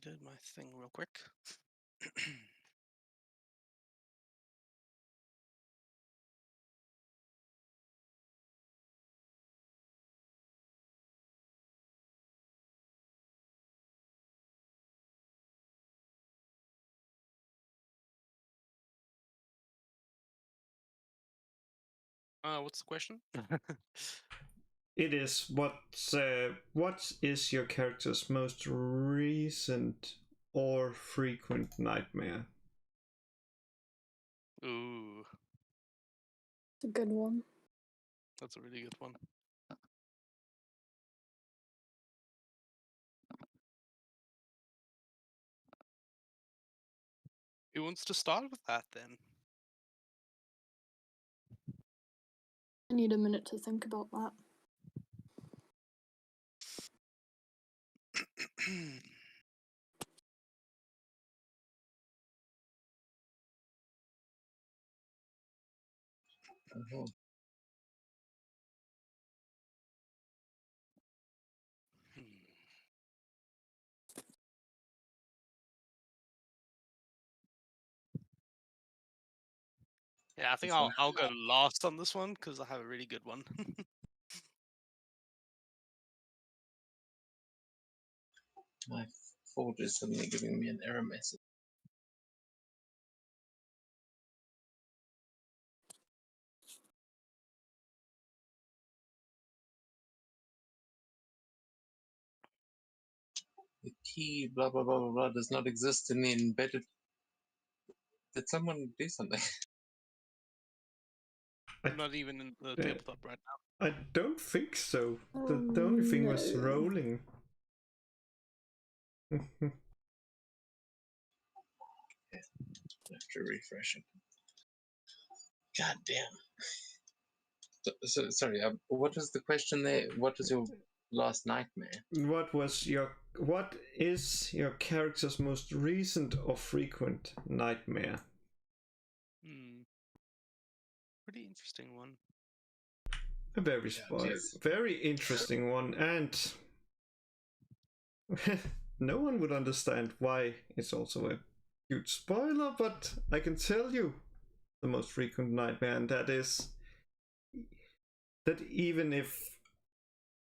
reload my thing real quick. What's the question? It is what is your character's most recent or frequent nightmare? Ooh, It's a good one. that's a really good one. Who wants to start with that then? I need a minute to think about that. Oh, Yeah, I think This one. I'll go last on this one because I have a really good one. My folder is suddenly giving me an error message. The key, blah blah blah blah blah, does not exist in the embedded. Did someone do something? I'm not even in the tabletop right now. I don't think so. The only thing was No. rolling. I have to refresh it. God damn. So sorry. What was the question there? What was your last nightmare? What is your character's most recent or frequent nightmare? Pretty interesting one. A very very interesting one, and no one would understand why it's also a huge spoiler, but I can tell you the most frequent nightmare, and that is that even if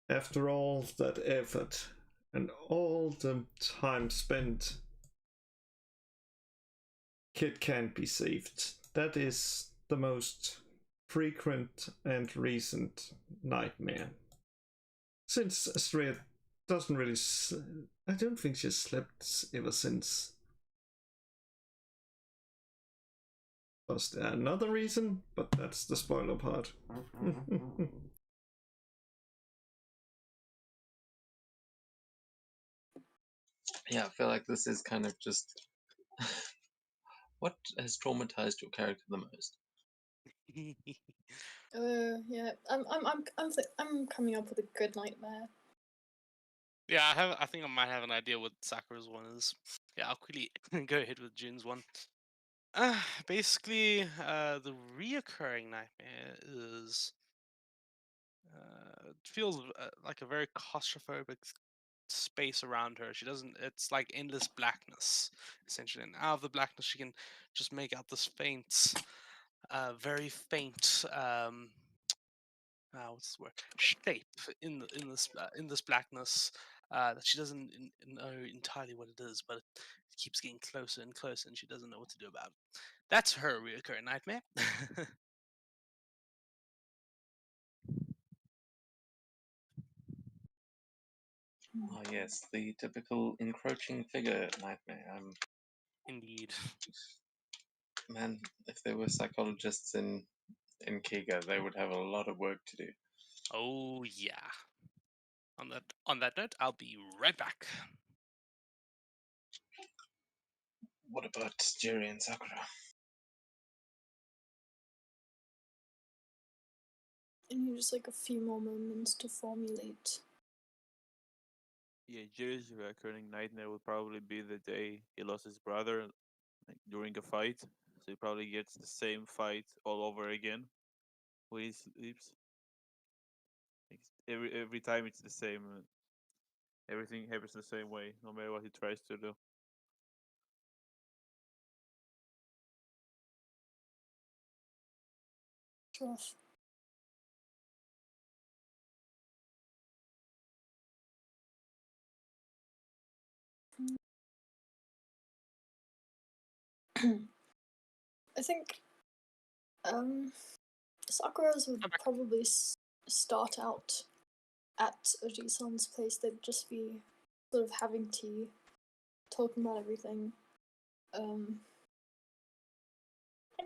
after all that effort and all the time spent, Kit can't be saved. That is the most frequent and recent nightmare. Since Astrea doesn't really. I don't think she's slept ever since. Was there another reason? But that's the spoiler part. Yeah, I feel like this is kind of just. What has traumatized your character the most? Yeah, I'm coming up with a good nightmare. Yeah, I think I might have an idea what Sakura's one is. Yeah, I'll quickly go ahead with Jin's one. Basically, the reoccurring nightmare is it feels like a very claustrophobic space around her. She doesn't. It's like endless blackness, essentially. And out of the blackness, she can just make out this faint, very faint. What's the word? Shape in this blackness that she doesn't know entirely what it is, but it keeps getting closer and closer, and she doesn't know what to do about it. That's her reoccurring nightmare. Oh yes, the typical encroaching figure nightmare. Indeed. Man, if there were psychologists in Kiga, they would have a lot of work to do. Oh yeah. On that note, I'll be right back. What about Jerry and Sakura? I need just like a few more moments to formulate. Yeah, Jerry's recurring nightmare will probably be the day he lost his brother, like, during a fight. So he probably gets the same fight all over again when he sleeps. Like, every time it's the same. Everything happens the same way, no matter what he tries to do. Rough. I think Sakura's would probably start out at Oji-san's place. They'd just be sort of having tea, talking about everything. I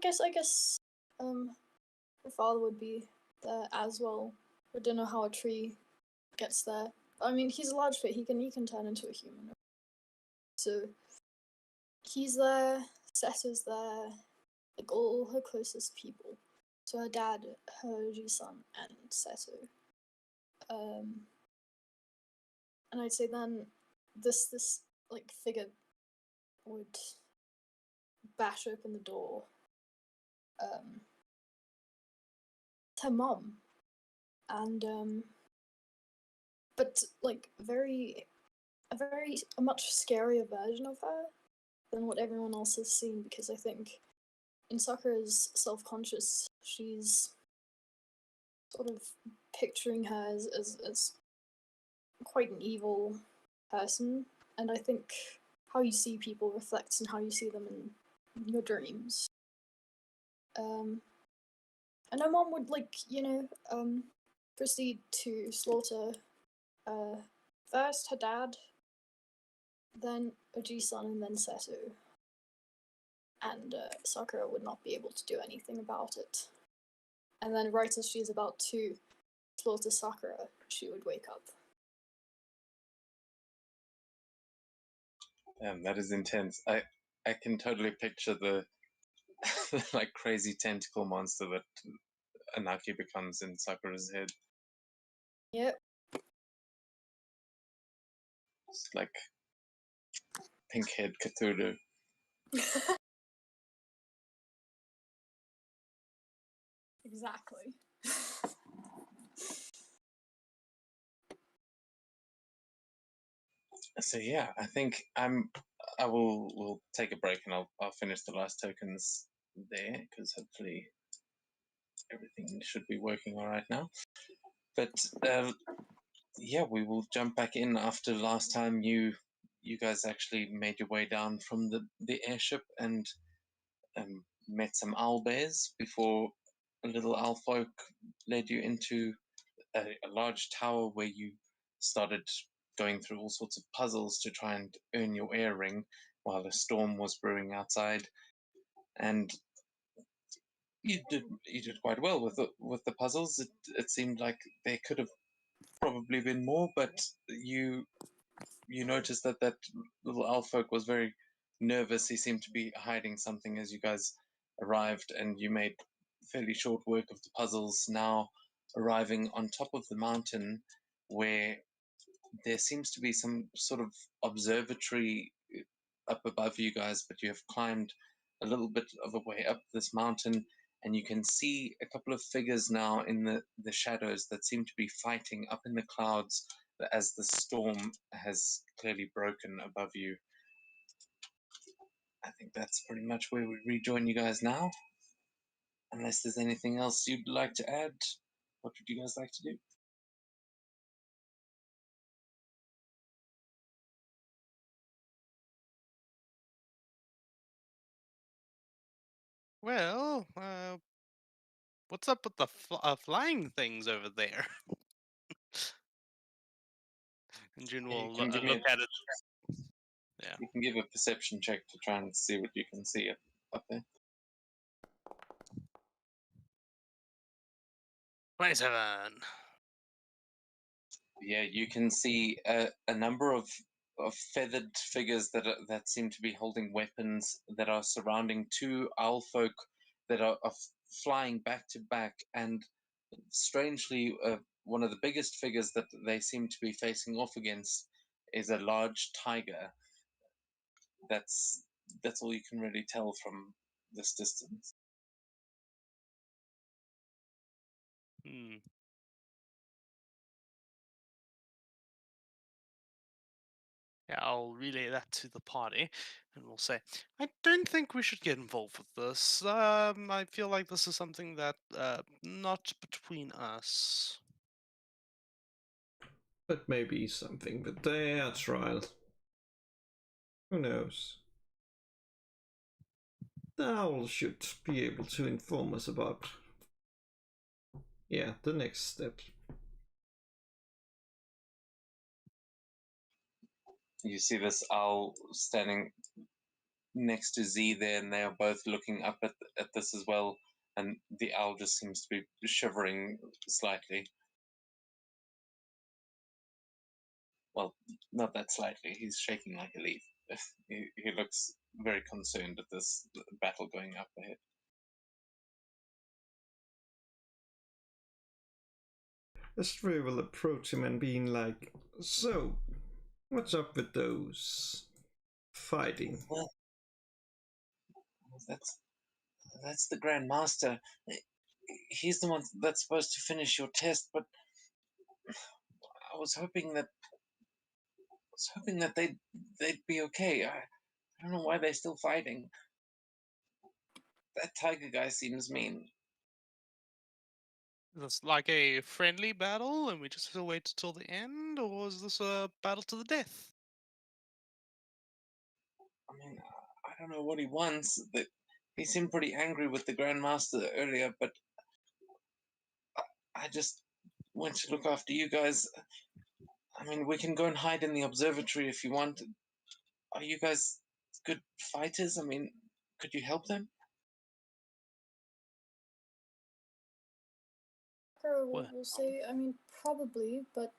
guess her father would be there as well. I don't know how a tree gets there. I mean, he's a large fit. He can turn into a human. So he's there. Seto's there. Like all her closest people. So her dad, her Ji-san, and Seto. And I'd say then this like figure would bash open the door. It's her mom, and but like a much scarier version of her than what everyone else has seen, because I think in Sakura's self-conscious, she's sort of picturing her as quite an evil person, and I think how you see people reflects in how you see them in your dreams. And her mom would proceed to slaughter first her dad, then Oji-san, and then Seto. And Sakura would not be able to do anything about it. And then right as she's about to slaughter Sakura, she would wake up. That is intense. I can totally picture the like crazy tentacle monster that Anaki becomes in Sakura's head. Yep. It's like pink head Cthulhu. Exactly. So yeah, I think I will take a break and I'll finish the last tokens there, because hopefully everything should be working all right now. But yeah, we will jump back in after last time you guys actually made your way down from the airship and met some owl bears before a little owl folk led you into a large tower where you started going through all sorts of puzzles to try and earn your air ring while a storm was brewing outside. And you did quite well with the puzzles. It seemed like there could have probably been more, but you noticed that little owl folk was very nervous. He seemed to be hiding something as you guys arrived, and you made fairly short work of the puzzles. Now arriving on top of the mountain, where there seems to be some sort of observatory up above you guys, but you have climbed a little bit of a way up this mountain, and you can see a couple of figures now in the shadows that seem to be fighting up in the clouds as the storm has clearly broken above you. I think that's pretty much where we rejoin you guys now. Unless there's anything else you'd like to add, what would you guys like to do? Well, what's up with the flying things over there? And June You will can give me look at it. Yeah. You can give a perception check to try and see what you can see up there. 27. Yeah, you can see a number of feathered figures that seem to be holding weapons that are surrounding two owl folk that are flying back to back, and strangely, one of the biggest figures that they seem to be facing off against is a large tiger. That's all you can really tell from this distance. Hmm. Yeah, I'll relay that to the party, and we'll say, I don't think we should get involved with this. I feel like this is something that not between us. But maybe something with their trial. Who knows? The owl should be able to inform us about, yeah, the next step. You see this owl standing next to Z there, and they are both looking up at this as well. And the owl just seems to be shivering slightly. Well, not that slightly. He's shaking like a leaf. He looks very concerned at this battle going up ahead. Astray will approach him and being like, so, what's up with those fighting? Well, that's the Grand Master. He's the one that's supposed to finish your test, but I was hoping that they'd be okay. I don't know why they're still fighting. That tiger guy seems mean. Is this like a friendly battle, and we just have to wait till the end, or is this a battle to the death? I mean, I don't know what he wants. He seemed pretty angry with the Grand Master earlier, but I just went to look after you guys. I mean, we can go and hide in the observatory if you want. Are you guys good fighters? I mean, could you help them? We'll say, I mean, probably, but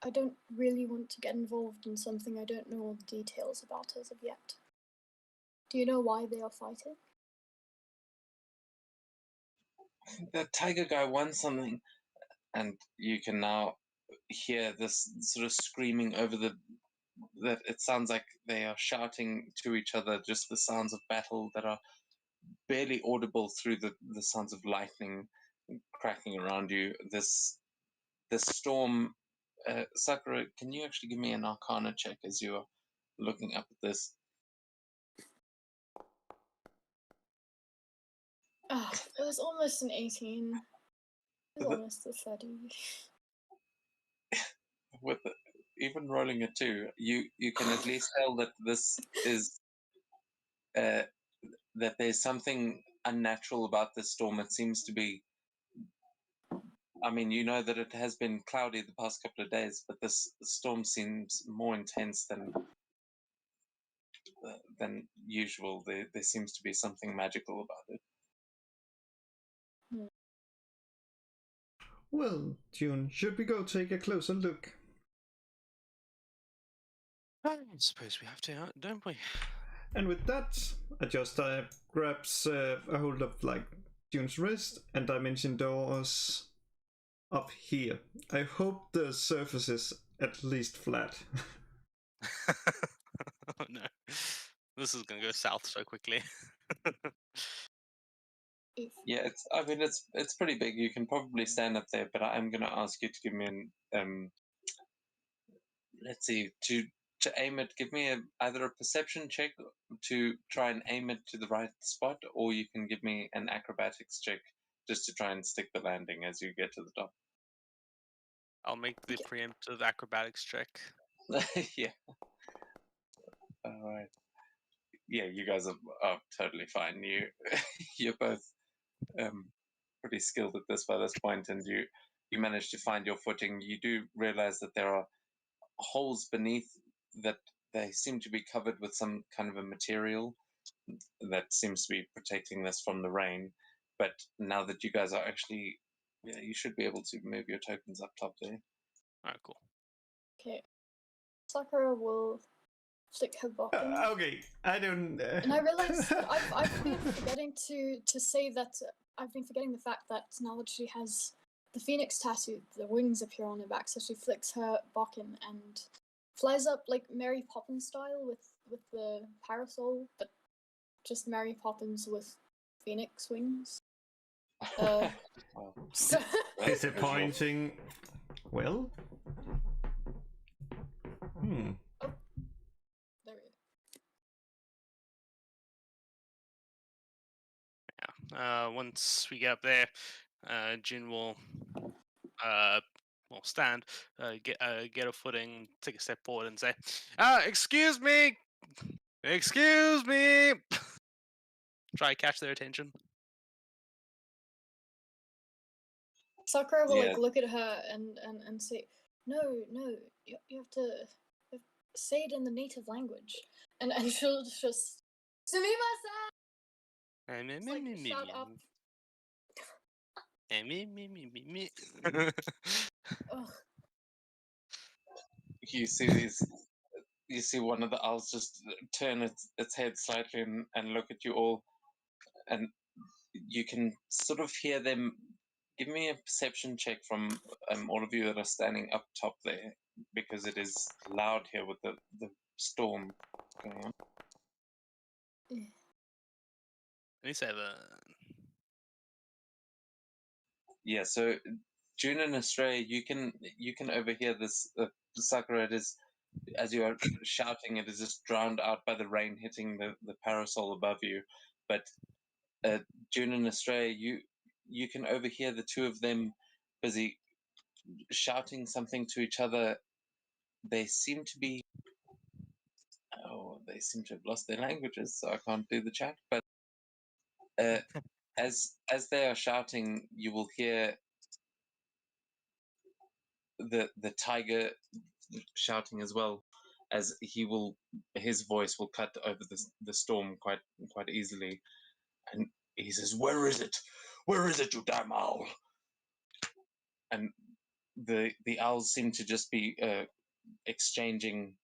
I don't really want to get involved in something I don't know all the details about as of yet. Do you know why they are fighting? The tiger guy wants something, and you can now hear this sort of screaming over that it sounds like they are shouting to each other, just the sounds of battle that are barely audible through the sounds of lightning cracking around you. This storm. Sakura, can you actually give me an Arcana check as you're looking up at this? It was almost an 18. It was almost a 30. With even rolling a 2, you can at least tell that this is that there's something unnatural about this storm. It seems to be. I mean, you know that it has been cloudy the past couple of days, but this storm seems more intense than usual. There seems to be something magical about it. Well, June, should we go take a closer look? I suppose we have to, don't we? And with that, I just grabs a hold of like June's wrist and dimension doors up here. I hope the surface is at least flat. Oh no, this is gonna go south so quickly. Yeah, I mean, it's pretty big. You can probably stand up there, but I'm going to ask you to give me an let's see, to aim it. Give me either a perception check to try and aim it to the right spot, or you can give me an acrobatics check just to try and stick the landing as you get to the top. I'll make the preemptive acrobatics check. Yeah. All right. Yeah, you guys are totally fine. You're both pretty skilled at this by this point, and you manage to find your footing. You do realize that there are holes beneath that they seem to be covered with some kind of a material that seems to be protecting this from the rain. But now that you guys are actually, yeah, you should be able to move your tokens up top there. Alright, cool. Okay. Sakura will flick her button. Okay, I don't. And I realized that I've been forgetting to say that I've been forgetting the fact that now that she has the phoenix tattoo, the wings appear on her back, so she flicks her bokken and flies up like Mary Poppins style with the parasol, but just Mary Poppins with phoenix wings. So Disappointing. Well. Hmm. There we go. Once we get up there, Jin will stand, get a footing, take a step forward, and say, "Excuse me, excuse me." Try to catch their attention. Sakura will Yeah. like look at her and say, "No, no, you have to say it in the native language," and she'll just Sumimasen! Just, like, shout up. Ugh. You see one of the owls just turn its head slightly and look at you all, and you can sort of hear them. Give me a perception check from all of you that are standing up top there, because it is loud here with the storm going on. 27. Yeah, so June and Astray, you can overhear this. Sakura, it is, as you are shouting, it is just drowned out by the rain hitting the parasol above you. But June and Astray, you can overhear the two of them busy shouting something to each other. They seem to be they seem to have lost their languages, so I can't do the chat. But as they are shouting, you will hear the tiger shouting as well, as his voice will cut over the storm quite easily, and he says, "Where is it? Where is it, you damn owl?" And the owls seem to just be exchanging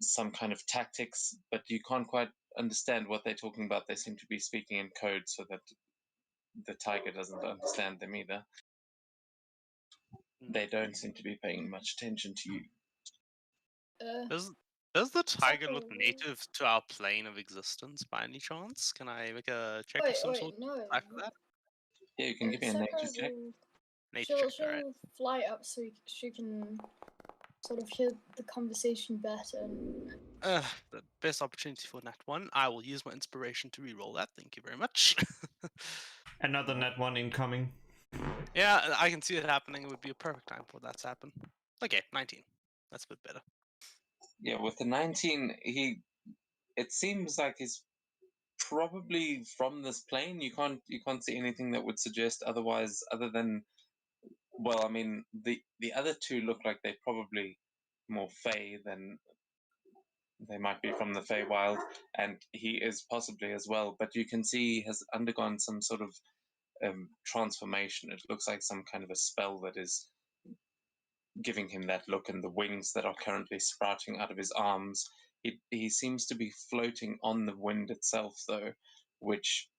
some kind of tactics, but you can't quite understand what they're talking about. They seem to be speaking in code so that the tiger doesn't understand them either. They don't seem to be paying much attention to you. Does the tiger look Sakura- native to our plane of existence by any chance? Can I make a check of Wait, some wait, sort no. after that? Yeah, you can give me a Sakura nature check. will Nature she'll check, alright. fly up so she can sort of hear the conversation better. The best opportunity for Nat 1. I will use my inspiration to re-roll that. Thank you very much. Another net one incoming. Yeah, I can see it happening. It would be a perfect time for that to happen. Okay, 19. That's a bit better. Yeah, with the 19, it seems like he's probably from this plane. You can't see anything that would suggest otherwise, other than, well, I mean, the other two look like they're probably more Fey than they might be from the Feywild, and he is possibly as well. But you can see he has undergone some sort of transformation. It looks like some kind of a spell that is giving him that look, and the wings that are currently sprouting out of his arms. He seems to be floating on the wind itself, though, which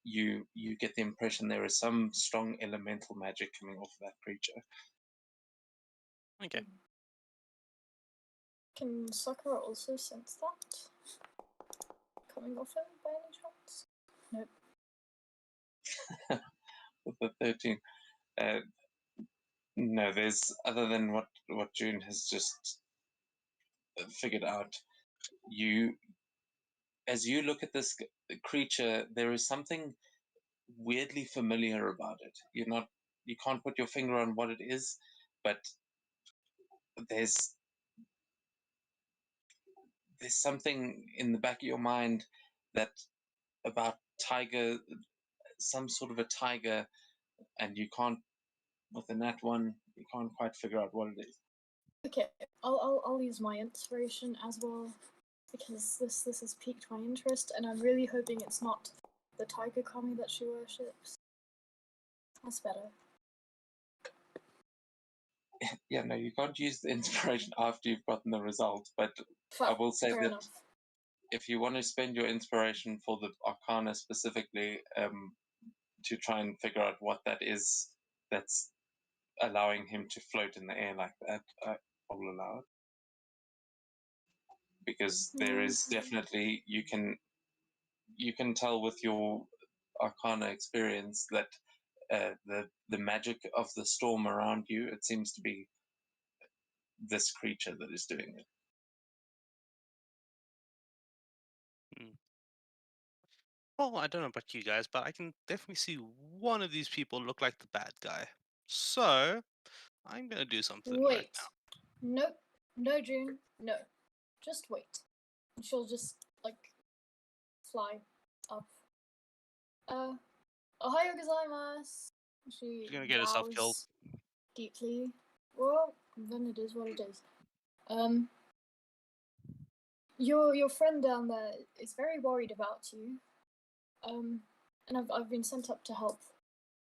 you get the impression there is some strong elemental magic coming off that creature. Okay. Can Sakura also sense that coming off him by any chance? Nope. With the 13, no, there's, other than what June has just figured out. As you look at this creature, there is something weirdly familiar about it. You can't put your finger on what it is, but there's something in the back of your mind that about tiger, some sort of a tiger, and you can't, with the nat one, you can't quite figure out what it is. Okay, I'll use my inspiration as well, because this has piqued my interest, and I'm really hoping it's not the tiger kami that she worships. That's better. Yeah, no, you can't use the inspiration after you've gotten the result, but I will say Fair that enough. if you want to spend your inspiration for the arcana specifically, to try and figure out what that is that's allowing him to float in the air like that, I will allow it. Because there is definitely, you can tell with your arcana experience that the magic of the storm around you, it seems to be this creature that is doing it. Well, I don't know about you guys, but I can definitely see one of these people look like the bad guy. So I'm gonna do something right Wait. Nope. No, June. No. Just wait. And she'll just, like, fly up. Ohayo gozaimasu. She She's gonna get herself killed. bows deeply. Well, then it is what it is. Your friend down there is very worried about you. And I've been sent up to help.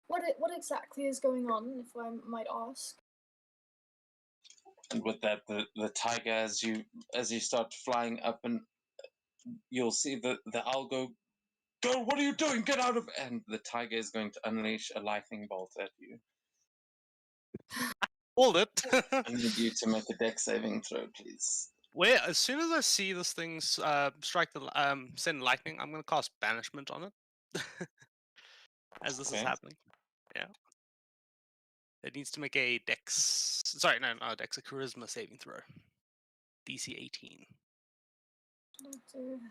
What exactly is going on, if I might ask? And with that, the tiger, as you start flying up, and you'll see the owl go, "Go! What are you doing? Get out of!" And the tiger is going to unleash a lightning bolt at you. Hold it. I need you to make a dex saving throw, please. Where as soon as I see this thing strike the send lightning, I'm gonna cast banishment on it. As this is Okay. happening. Yeah. It needs to make a dex. Sorry, no, not a dex, a charisma saving throw. DC 18. I'll do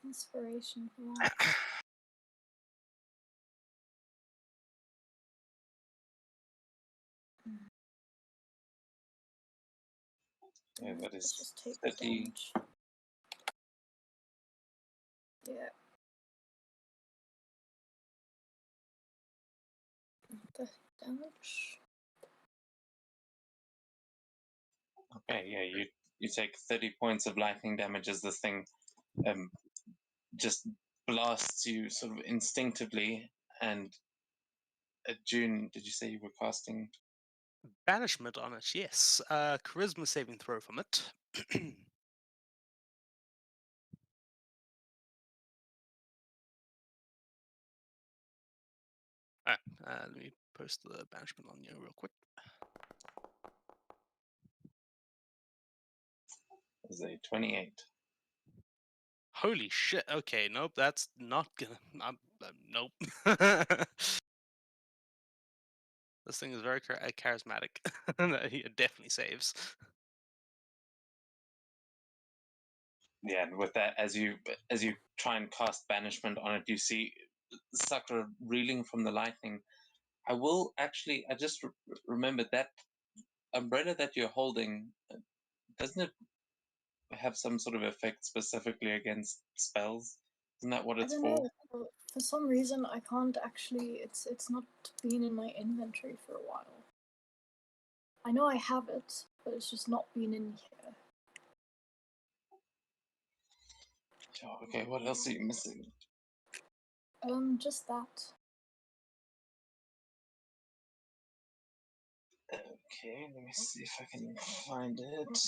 inspiration for that. Yeah, that Let's is just take the 30. damage. Yeah. The damage. Okay, yeah, you take 30 points of lightning damage as this thing just blasts you sort of instinctively. And June, did you say you were casting? Banishment on it, yes. Charisma saving throw from it. Alright, let me post the banishment on you real quick. Is a 28. Holy shit. Okay, nope, that's not gonna. Nope. This thing is very charismatic. It definitely saves. Yeah, and with that, as you try and cast banishment on it, you see Sakura reeling from the lightning. I just remembered that umbrella that you're holding, doesn't it have some sort of effect specifically against spells? Isn't that what I it's don't for? know. For some reason, I can't actually. It's not been in my inventory for a while. I know I have it, but it's just not been in here. Oh, okay, what else are you missing? Just that. Okay, let me see if I can find it.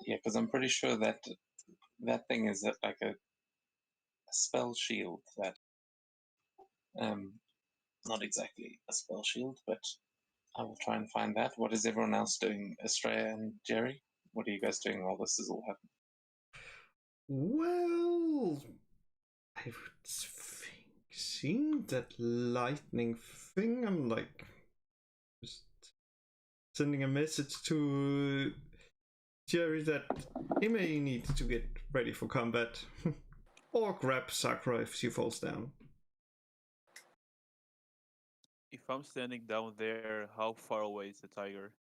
Yeah, because I'm pretty sure that that thing is like a spell shield that not exactly a spell shield, but I will try and find that. What is everyone else doing? Estrella and Jerry? What are you guys doing while this is all happening? Well, I would think, seeing that lightning thing, I'm like just sending a message to Jerry that he may need to get ready for combat. Or grab Sakura if she falls down. If I'm standing down there, how far away is the tiger?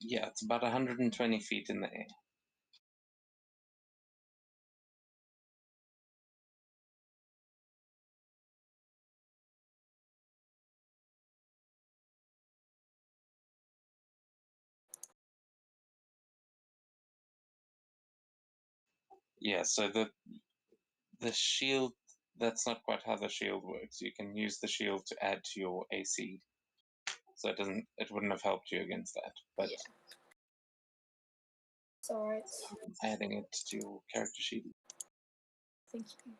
Yeah, it's about 120 feet in the air. Yeah, so the shield, that's not quite how the shield works. You can use the shield to add to your AC. So it wouldn't have helped you against that. But Yeah. It's alright. adding it to your character sheet. Thank you.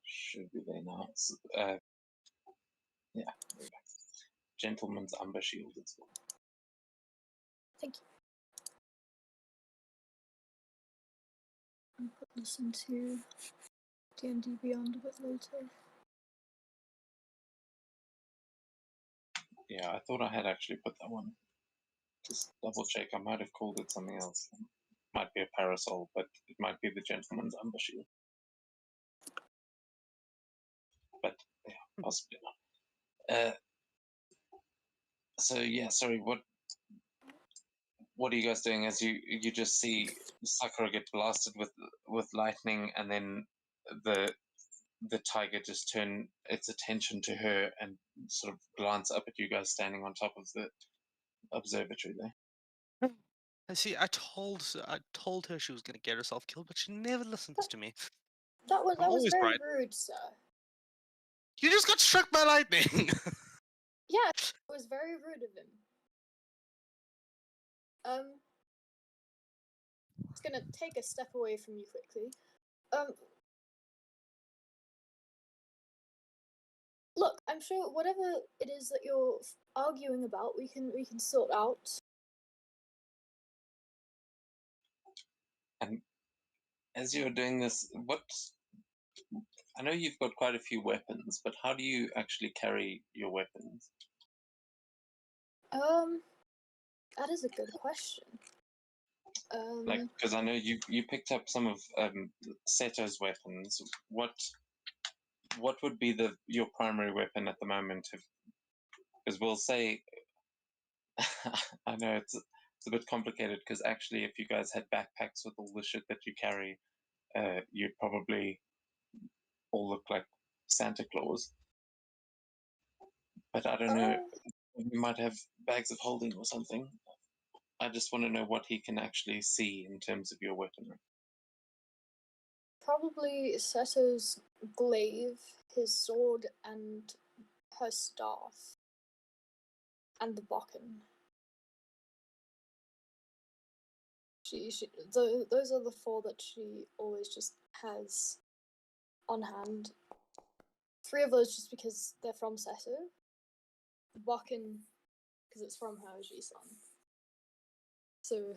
should be there now. Yeah, there we go. Gentleman's Umber Shield as well. Thank you. I'll put this into D&D Beyond a bit later. Yeah, I thought I had actually put that one. Just double check. I might have called it something else. Might be a parasol, but it might be the Gentleman's Umber Shield. But yeah, possibly not. So yeah, sorry. What are you guys doing as you just see Sakura get blasted with lightning, and then the tiger just turn its attention to her and sort of glance up at you guys standing on top of the observatory there. I see. I told her she was gonna get herself killed, but she never listens to me. That was always very right. rude, sir. You just got struck by lightning. Yeah, it was very rude of him. Just gonna take a step away from you quickly. Look, I'm sure whatever it is that you're arguing about, we can sort out. And as you're doing this, I know you've got quite a few weapons, but how do you actually carry your weapons? That is a good question. Like, because I know you picked up some of Seto's weapons. What would be your primary weapon at the moment? Because we'll say, I know it's a bit complicated. Because actually, if you guys had backpacks with all the shit that you carry, you'd probably all look like Santa Claus. But I don't know. You might have bags of holding or something. I just want to know what he can actually see in terms of your weaponry. Probably Seto's glaive, his sword, and her staff, and the bokken. Those are the four that she always just has on hand. 3 of those just because they're from Seto. The bokken because it's from her Ji-san. So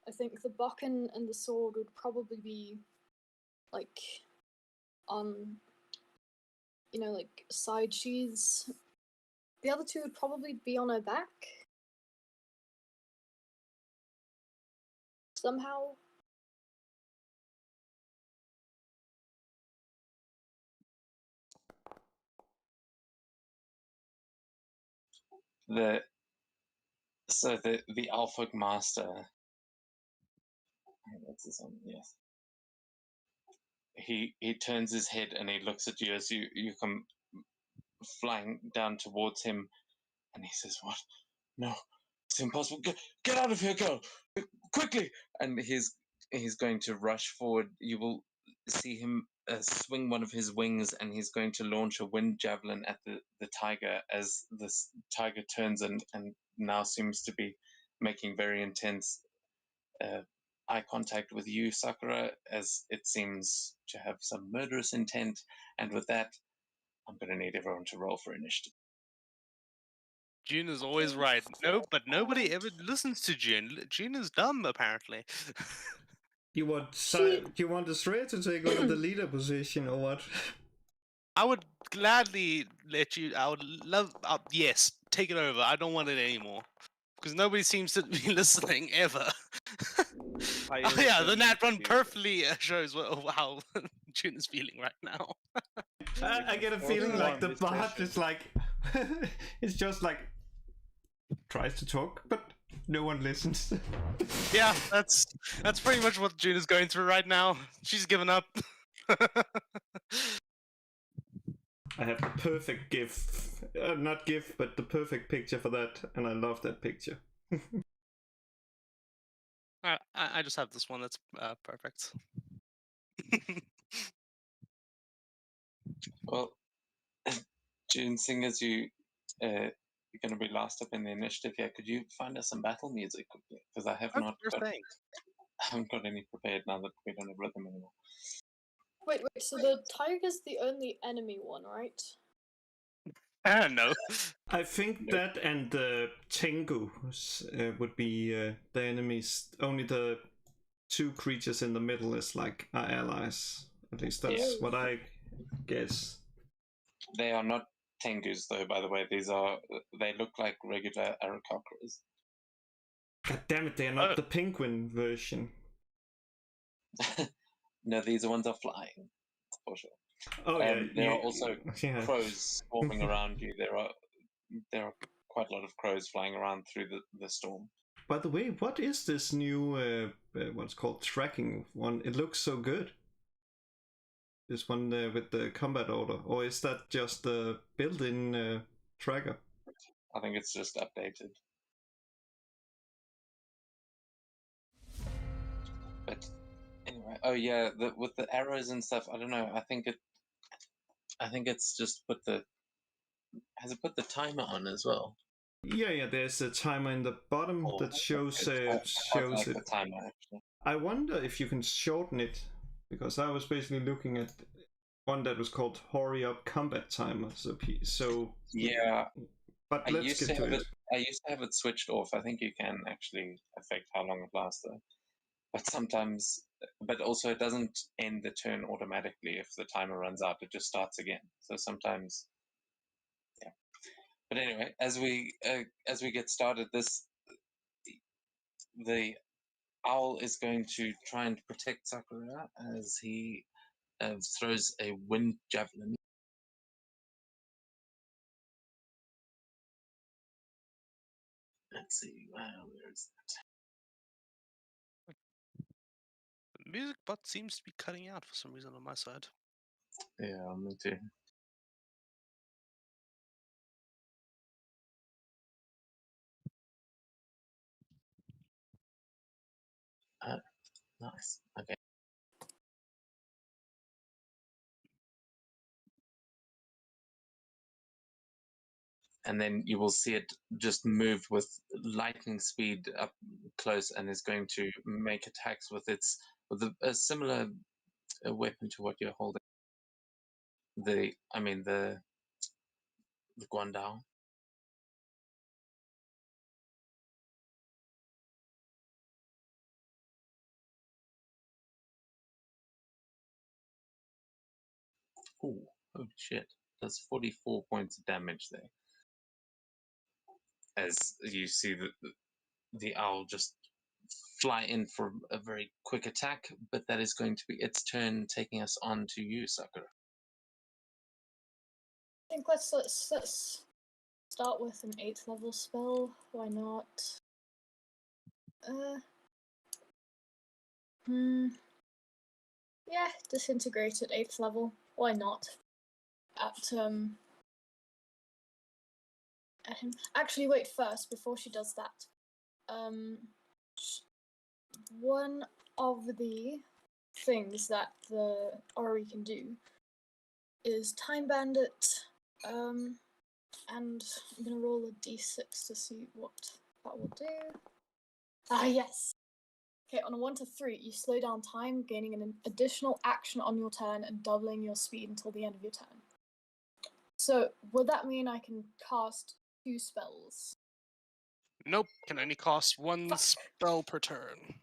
I think the bokken and the sword would probably be like on, like side sheaths. The other 2 would probably be on her back. Somehow. The Alphug Master. That's his name, yes. He turns his head and he looks at you as you come flying down towards him, and he says, "What? No, it's impossible. Get out of here, girl, quickly!" And he's going to rush forward. You will see him swing one of his wings, and he's going to launch a wind javelin at the tiger as this tiger turns and now seems to be making very intense eye contact with you, Sakura, as it seems to have some murderous intent. And with that, I'm going to need everyone to roll for initiative. June is always right. No, but nobody ever listens to June. June is dumb, apparently. You want Astrea to take over the leader position or what? I would gladly let you. I would love. Yes, take it over. I don't want it anymore because nobody seems to be listening ever. Oh yeah, the nat run perfectly shows how June is feeling right now. I get a feeling like the bard is like, it's just like tries to talk, but no one listens. Yeah, that's pretty much what June is going through right now. She's given up. I have the perfect GIF, not GIF, but the perfect picture for that, and I love that picture. I just have this one that's perfect. Well, June, seeing as you're going to be last up in the initiative here, could you find us some battle music quickly? Because I have not got, I haven't got any prepared now that we don't have rhythm anymore. Wait. So the tiger's the only enemy one, right? No. I think that and the Tengu would be the enemies. Only the two creatures in the middle is like are allies. At least that's what I guess. They are not Tengus, though. By the way, they look like regular Aarakocras. God damn it! They are not the penguin version. No, these ones are flying, for sure. Oh yeah, there are also yeah. crows swarming around you. There are quite a lot of crows flying around through the storm. By the way, what is this new what's called tracking one? It looks so good. This one with the combat order, or is that just the built-in tracker? I think it's just updated. But anyway, oh yeah, with the arrows and stuff, I don't know. I think it's just has it put the timer on as well? Yeah. There's a timer in the bottom that shows like it. The timer, actually. I wonder if you can shorten it, because I was basically looking at one that was called Hurry Up Combat Timer. So yeah. But let's get to it. I used to have it switched off. I think you can actually affect how long it lasts, though. But also it doesn't end the turn automatically if the timer runs out. It just starts again. So sometimes, yeah. But anyway, as we get started, the owl is going to try and protect Sakura as he throws a wind javelin. Let's see, where is that? The music bot seems to be cutting out for some reason on my side. Yeah, me too. Nice. Okay. And then you will see it just move with lightning speed up close, and is going to make attacks with a similar weapon to what you're holding. The Guandao. Oh, holy shit! That's 44 points of damage there. As you see the owl just fly in for a very quick attack, but that is going to be its turn, taking us on to you, Sakura. I think let's start with an 8th level spell. Why not? Yeah, disintegrate at 8th level. Why not? At him. Actually, wait first before she does that. One of the things that the Ori can do is Time Bandit. And I'm gonna roll a d6 to see what that will do. Yes. Okay, on a 1 to 3, you slow down time, gaining an additional action on your turn and doubling your speed until the end of your turn. So, would that mean I can cast 2 spells? Nope, can only cast 1 spell per turn.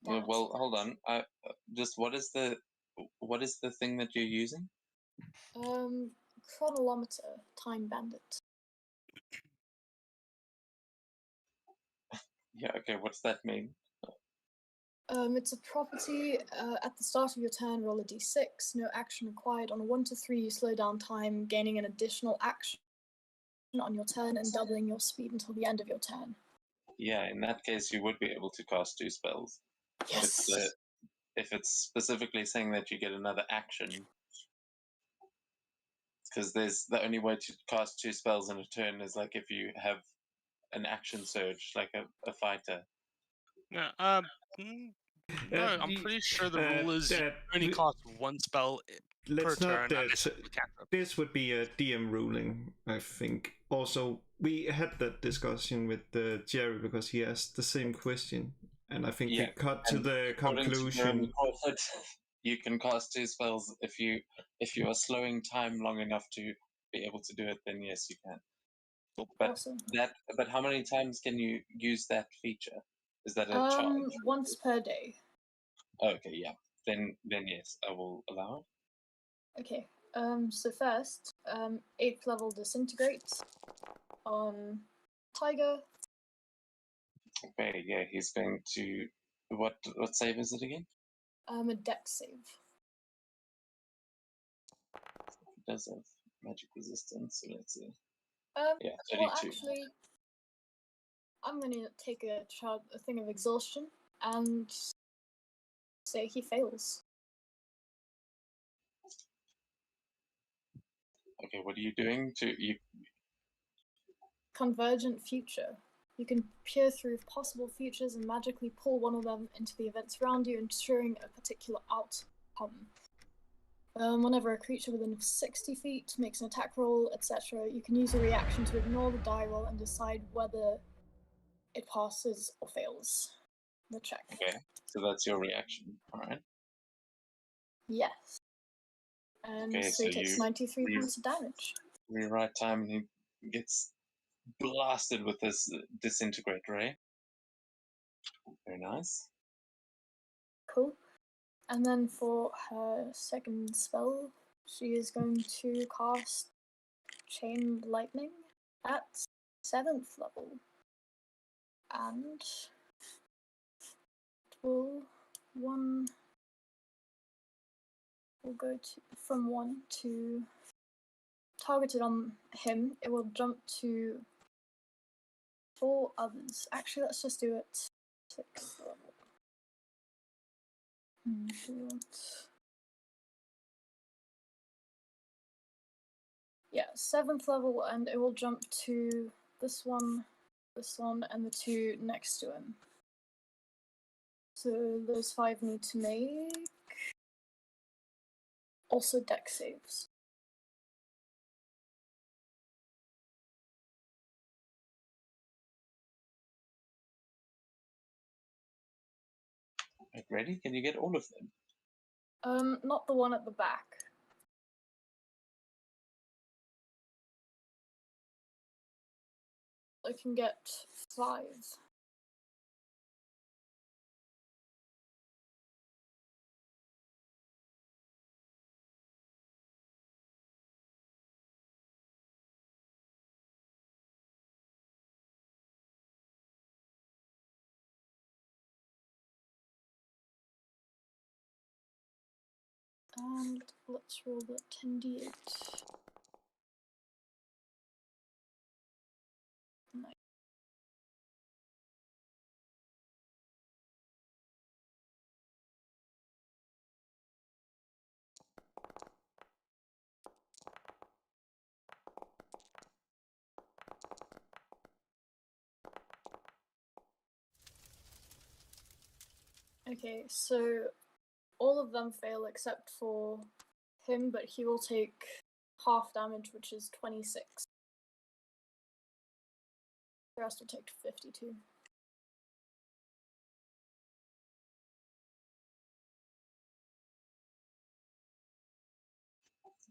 Well, hold on. Just what is the thing that you're using? Chronolometer, Time Bandit. Yeah. Okay. What's that mean? It's a property. At the start of your turn, roll a d6. No action required. On a 1 to 3, you slow down time, gaining an additional action on your turn and doubling your speed until the end of your turn. Yeah, in that case, you would be able to cast 2 spells. Yes. If it's specifically saying that you get another action, because there's the only way to cast 2 spells in a turn is like if you have an action surge, like a fighter. Yeah. No, I'm pretty sure the rule is you only cast 1 spell per turn. This would be a DM ruling, I think. Also, we had that discussion with Jerry because he asked the same question, and I think we got to the conclusion. you can cast 2 spells if you are slowing time long enough to be able to do it. Then yes, you can. But Awesome. but how many times can you use that feature? Is that a charge? Once per day. Okay, yeah. Then yes, I will allow it. Okay. So first, 8th level disintegrate on Tiger. Okay, yeah, he's going to what save is it again? A dex save. It does have magic resistance, so let's see. Yeah, Well, 32. actually, I'm gonna take a thing of exhaustion and say he fails. Okay, what are you doing to you? Convergent future. You can peer through possible futures and magically pull one of them into the events around you, ensuring a particular outcome. Whenever a creature within 60 feet makes an attack roll, etc., you can use a reaction to ignore the die roll and decide whether it passes or fails the check. Okay, so that's your reaction. All right. Yes. And Okay, so he takes 93 points of damage. Rewrite time, and he gets blasted with this disintegrate ray. Very nice. Cool. And then for her second spell, she is going to cast Chain Lightning at 7th level. And it will go from 1 to targeted on him. It will jump to 4 others. Actually, let's just do it 6th level. Yeah, 7th level, and it will jump to this one, and the 2 next to him. So those 5 need to make also dex saves. Right, ready? Can you get all of them? Not the one at the back. I can get 5. And let's roll the 10d8. Nice. Okay, so all of them fail except for him, but he will take half damage, which is 26. The rest will take 52.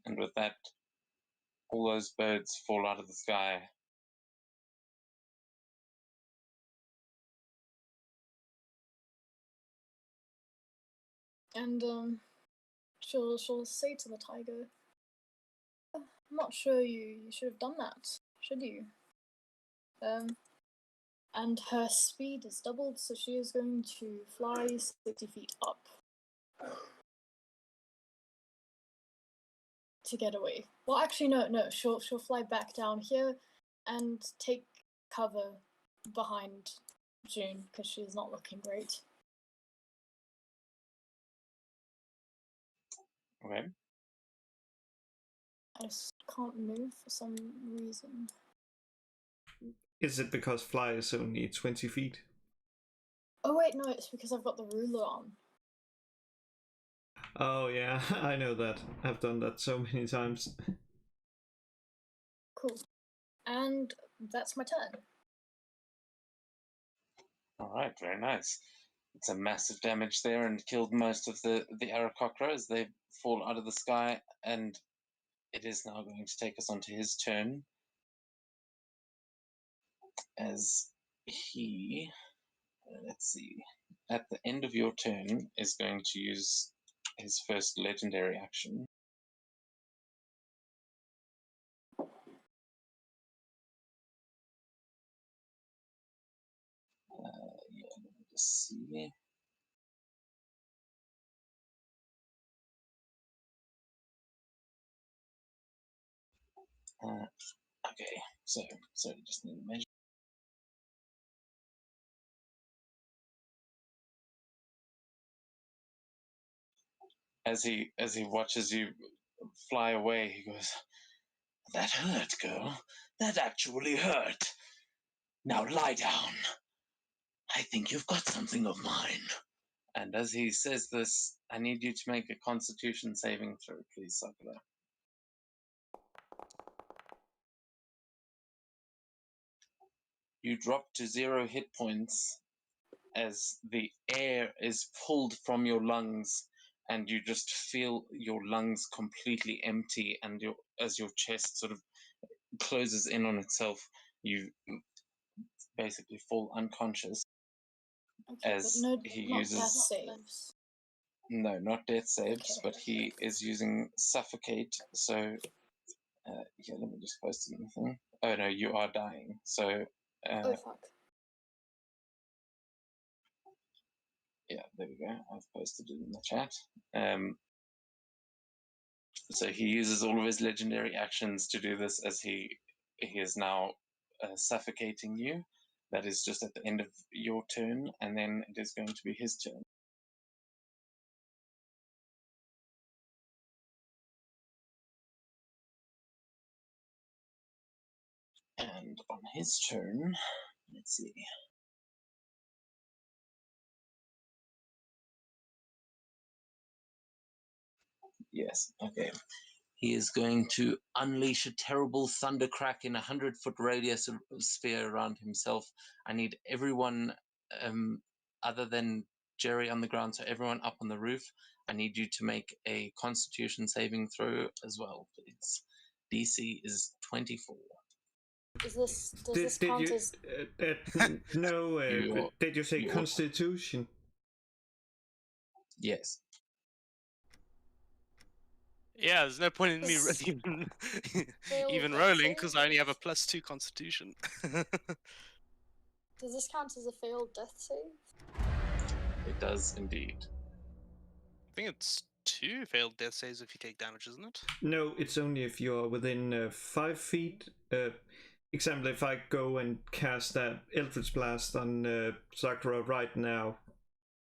And with that, all those birds fall out of the sky. And she'll say to the tiger, I'm not sure you should have done that, should you? And her speed is doubled, so she is going to fly 60 feet up to get away. Well, actually, no. She'll fly back down here and take cover behind June because she's not looking great. Okay. I just can't move for some reason. Is it because fly is only 20 feet? Oh wait, no, it's because I've got the ruler on. Oh yeah, I know that. I've done that so many times. Cool. And that's my turn. All right, very nice. It's a massive damage there and killed most of the Aarakocra as they fall out of the sky, and it is now going to take us onto his turn as he, let's see, at the end of your turn is going to use his first legendary action. Yeah, let me just see. Okay, so just need to measure. As he watches you fly away, he goes, "That hurt, girl. That actually hurt. Now lie down. I think you've got something of mine." And as he says this, I need you to make a Constitution saving throw, please, Sakura. You drop to 0 hit points as the air is pulled from your lungs, and you just feel your lungs completely empty, and as your chest sort of closes in on itself, you basically fall unconscious. Okay, As but he not uses death saves. No, not death saves, Okay. but he is using suffocate. So yeah, let me just post it in the thing. Oh no, you are dying. So Oh fuck. yeah, there we go. I've posted it in the chat. So he uses all of his legendary actions to do this, as he is now suffocating you. That is just at the end of your turn, and then it is going to be his turn. And on his turn, let's see. Yes, okay. He is going to unleash a terrible thundercrack in 100-foot radius of sphere around himself. I need everyone other than Jerry on the ground, so everyone up on the roof. I need you to make a Constitution saving throw as well, please. DC is 24. Does Did, this did count you as no? Did you say you- Constitution? Yes. Yeah, there's no point in me Does- even Failed death rolling because I only have a save? +2 Constitution. Does this count as a failed death save? It does indeed. I think it's 2 failed death saves if you take damage, isn't it? No, it's only if you are within 5 feet. Example, if I go and cast that Eldritch Blast on Sakura right now,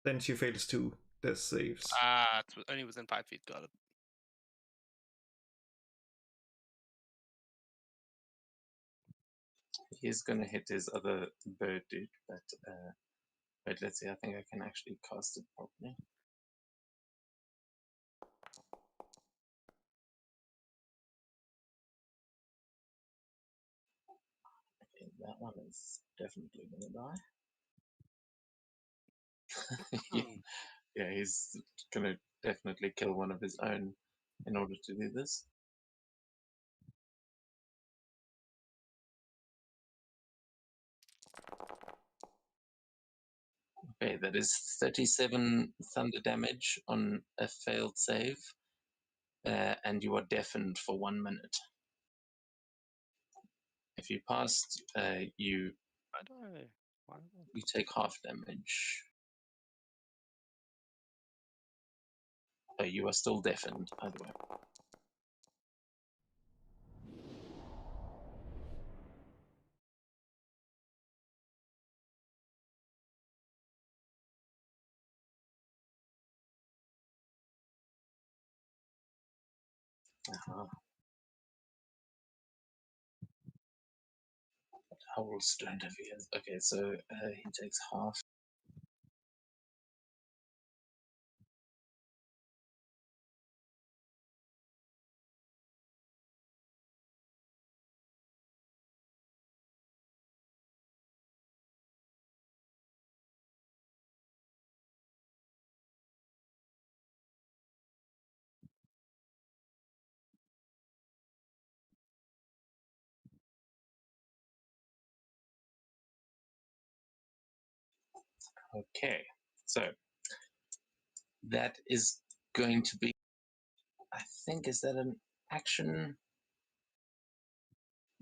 then she fails 2 death saves. Ah, it's only within 5 feet. Got it. He's going to hit his other bird dude, but wait, let's see. I think I can actually cast it properly. Okay, that one is definitely going to die. Yeah, Hmm. yeah, he's going to definitely kill one of his own in order to do this. Okay, that is 37 thunder damage on a failed save, and you are deafened for 1 minute. If you passed, you Why do I? Why do I? you take half damage. But you are still deafened, either way. Owls don't have ears. Okay, so he takes half. Okay, so that is going to be, I think, is that an action?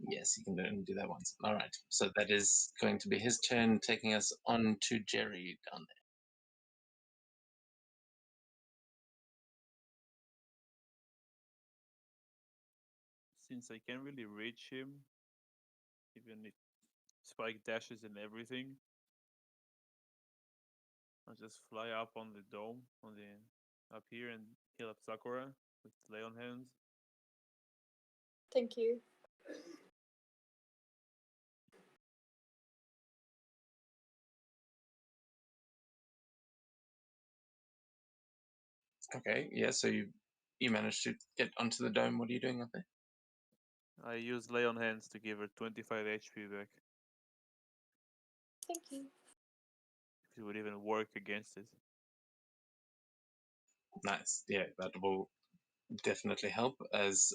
Yes, he can only do that once. All right, so that is going to be his turn, taking us on to Jerry down there. Since I can't really reach him, even if Spike dashes and everything, I'll just fly up on the dome, up here, and heal up Sakura with lay on hands. Thank you. Okay, yeah, so you managed to get onto the dome. What are you doing up there? I use lay on hands to give her 25 HP back. Thank you. If it would even work against it. Nice. Yeah, that will definitely help as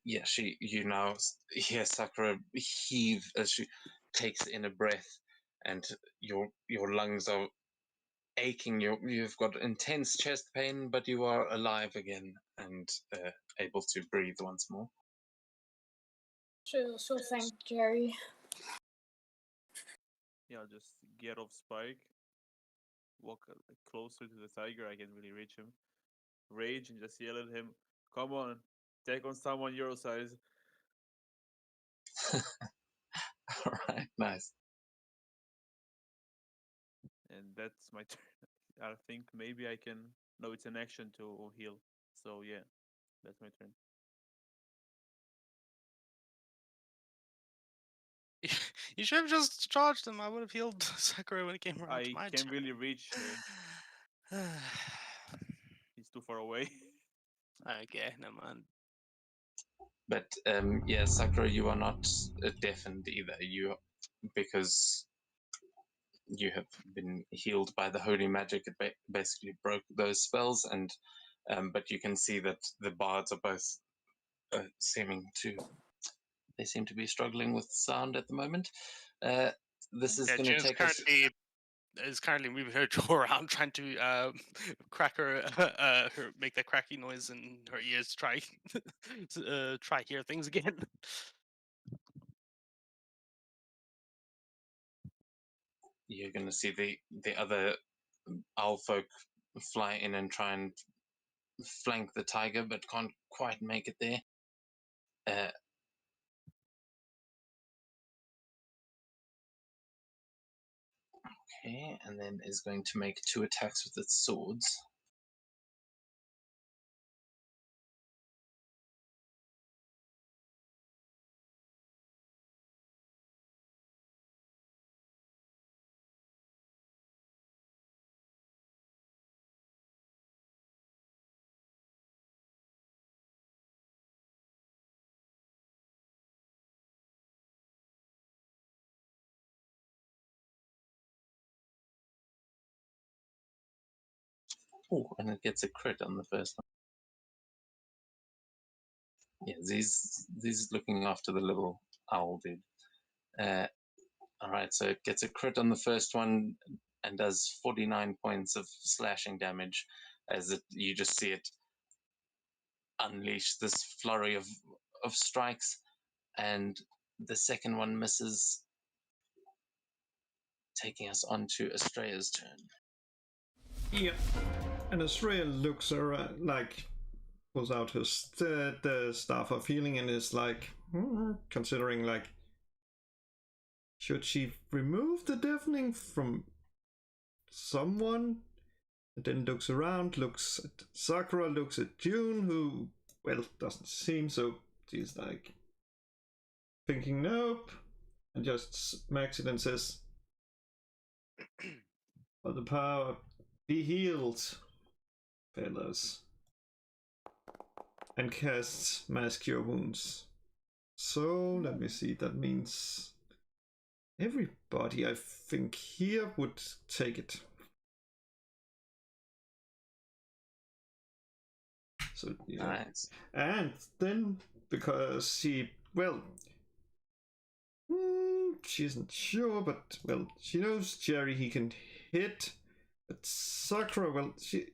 yeah, you now hear Sakura heave as she takes in a breath, and your lungs are aching. You've got intense chest pain, but you are alive again and able to breathe once more. She'll thank Jerry. Yeah, I'll just get off Spike, walk closer to the tiger. I can't really reach him. Rage and just yell at him, "Come on, take on someone your size." All right, nice. And that's my turn. I think maybe I can. No, it's an action to heal. So yeah, that's my turn. You should have just charged him. I would have healed Sakura when it came around to I my can't turn. really reach her. He's too far away. Okay, never mind. But yeah, Sakura, you are not deafened either. Because you have been healed by the holy magic. It basically broke those spells, and but you can see that the bards are both they seem to be struggling with sound at the moment. This is Yeah, going to June's take us. currently moving her jaw around, trying to crack her, make that cracky noise in her ears to try, try hear things again. You're going to see the other owl folk fly in and try and flank the tiger, but can't quite make it there. Okay, and then is going to make 2 attacks with its swords. Oh, and it gets a crit on the first one. Yeah, these looking after the little owl dude. All right, so it gets a crit on the first one and does 49 points of slashing damage as you just see it unleash this flurry of strikes, and the second one misses, taking us on to Estrella's turn. Yeah. And Estrella looks around, like, pulls out her the staff of healing and is like, considering, like, should she remove the deafening from someone? And then looks around, looks at Sakura, looks at June, who, well, doesn't seem so. She's like, thinking nope, and just smacks it and says, "For the power, be healed, fellas." And casts Mass Cure Wounds. So, let me see, that means everybody, I think, here would take it. So, yeah. Nice. And then, because she, well, She isn't sure, but well, she knows Jerry he can hit. But Sakura, well, she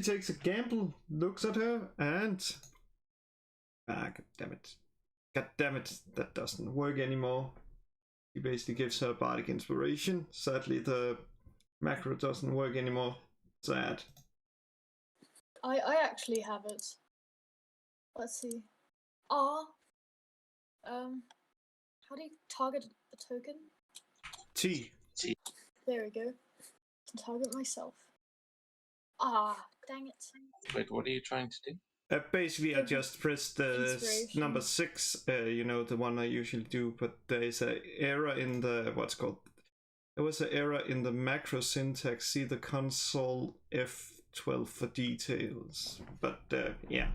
takes a gamble, looks at her, and god damn it. God damn it, that doesn't work anymore. He basically gives her bardic inspiration. Sadly, the macro doesn't work anymore. Sad. I actually have it. Let's see. R. How do you target a token? T. There we go. To target myself. Ah, dang it. Wait, what are you trying to do? Basically, I just pressed the Inspiration. number 6, the one I usually do, but there is an error in the, there was an error in the macro syntax. See the console F12 for details. But, yeah.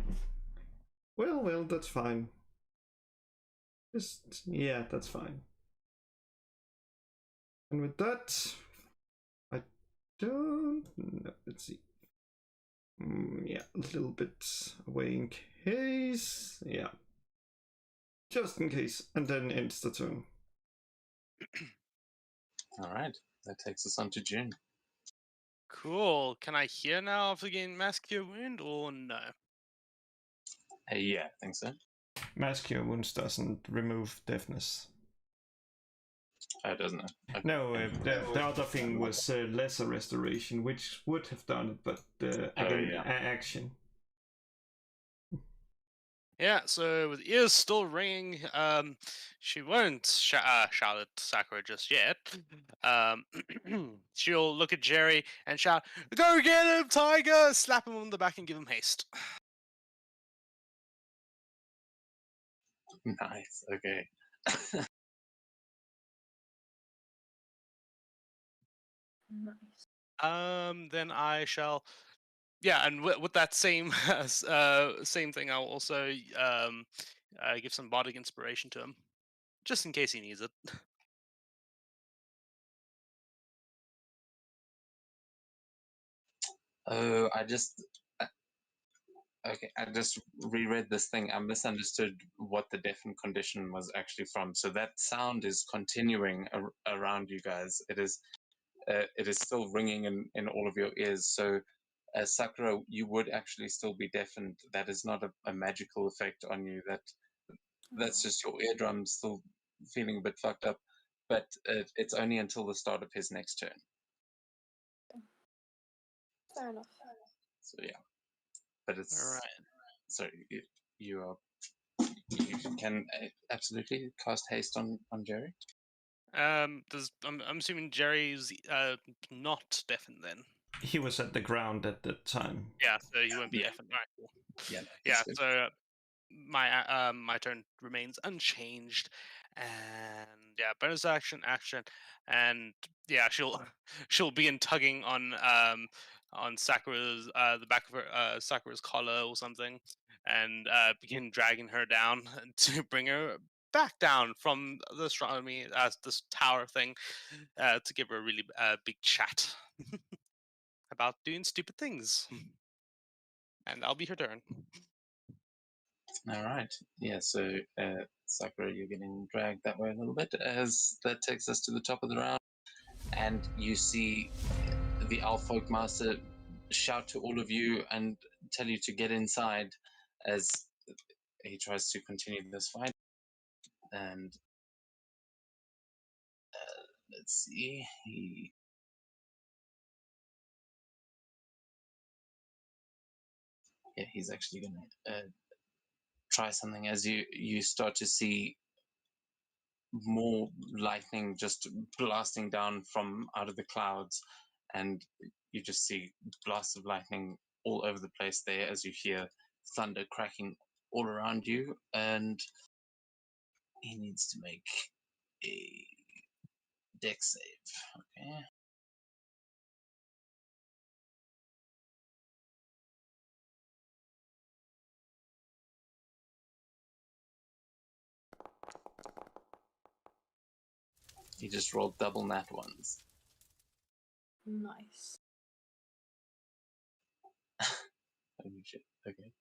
Well, that's fine. Yeah, that's fine. And with that, I don't know. Let's see. Yeah, a little bit away in case. Yeah. Just in case. And then ends the turn. Alright, that takes us on to June. Cool. Can I hear now after getting Mass Cure Wound or no? Yeah, I think so. Mass Cure Wounds doesn't remove deafness. Doesn't it? Okay. No, the other thing was lesser restoration, which would have done it, but again, yeah. action. Yeah, so with ears still ringing, she won't shout at Sakura just yet. She'll look at Jerry and shout, "Go get him, Tiger!" Slap him on the back and give him haste. Nice, okay. Nice. Then I shall, yeah, and with that same same thing, I'll also give some bardic inspiration to him, just in case he needs it. Oh, okay, I just reread this thing. I misunderstood what the deafened condition was actually from. So that sound is continuing around you guys. It is still ringing in all of your ears. So, Sakura, you would actually still be deafened. That is not a magical effect on you. That's just your eardrums still feeling a bit fucked up. But it's only until the start of his next turn. Fair enough. So yeah, but it's All right. so you can absolutely cast haste on Jerry. I'm assuming Jerry's not deafened then. He was at the ground at the time. Yeah, so he won't be Yeah. deafened. Right, cool. Yeah. Yeah, Good. so my turn remains unchanged, and yeah, bonus action, and yeah, she'll begin tugging on Sakura's the back of her Sakura's collar or something, and begin dragging her down to bring her back down from the astronomy this tower thing, to give her a really big chat about doing stupid things, and that'll be her turn. All right. Yeah. So Sakura, you're getting dragged that way a little bit, as that takes us to the top of the round, and you see the Alfolk Master shout to all of you and tell you to get inside as he tries to continue this fight. And let's see, he's actually going to try something as you start to see more lightning just blasting down from out of the clouds, and you just see blasts of lightning all over the place there as you hear thunder cracking all around you, and he needs to make a dex save. Okay. He just rolled double nat ones. Nice. Holy shit. Okay.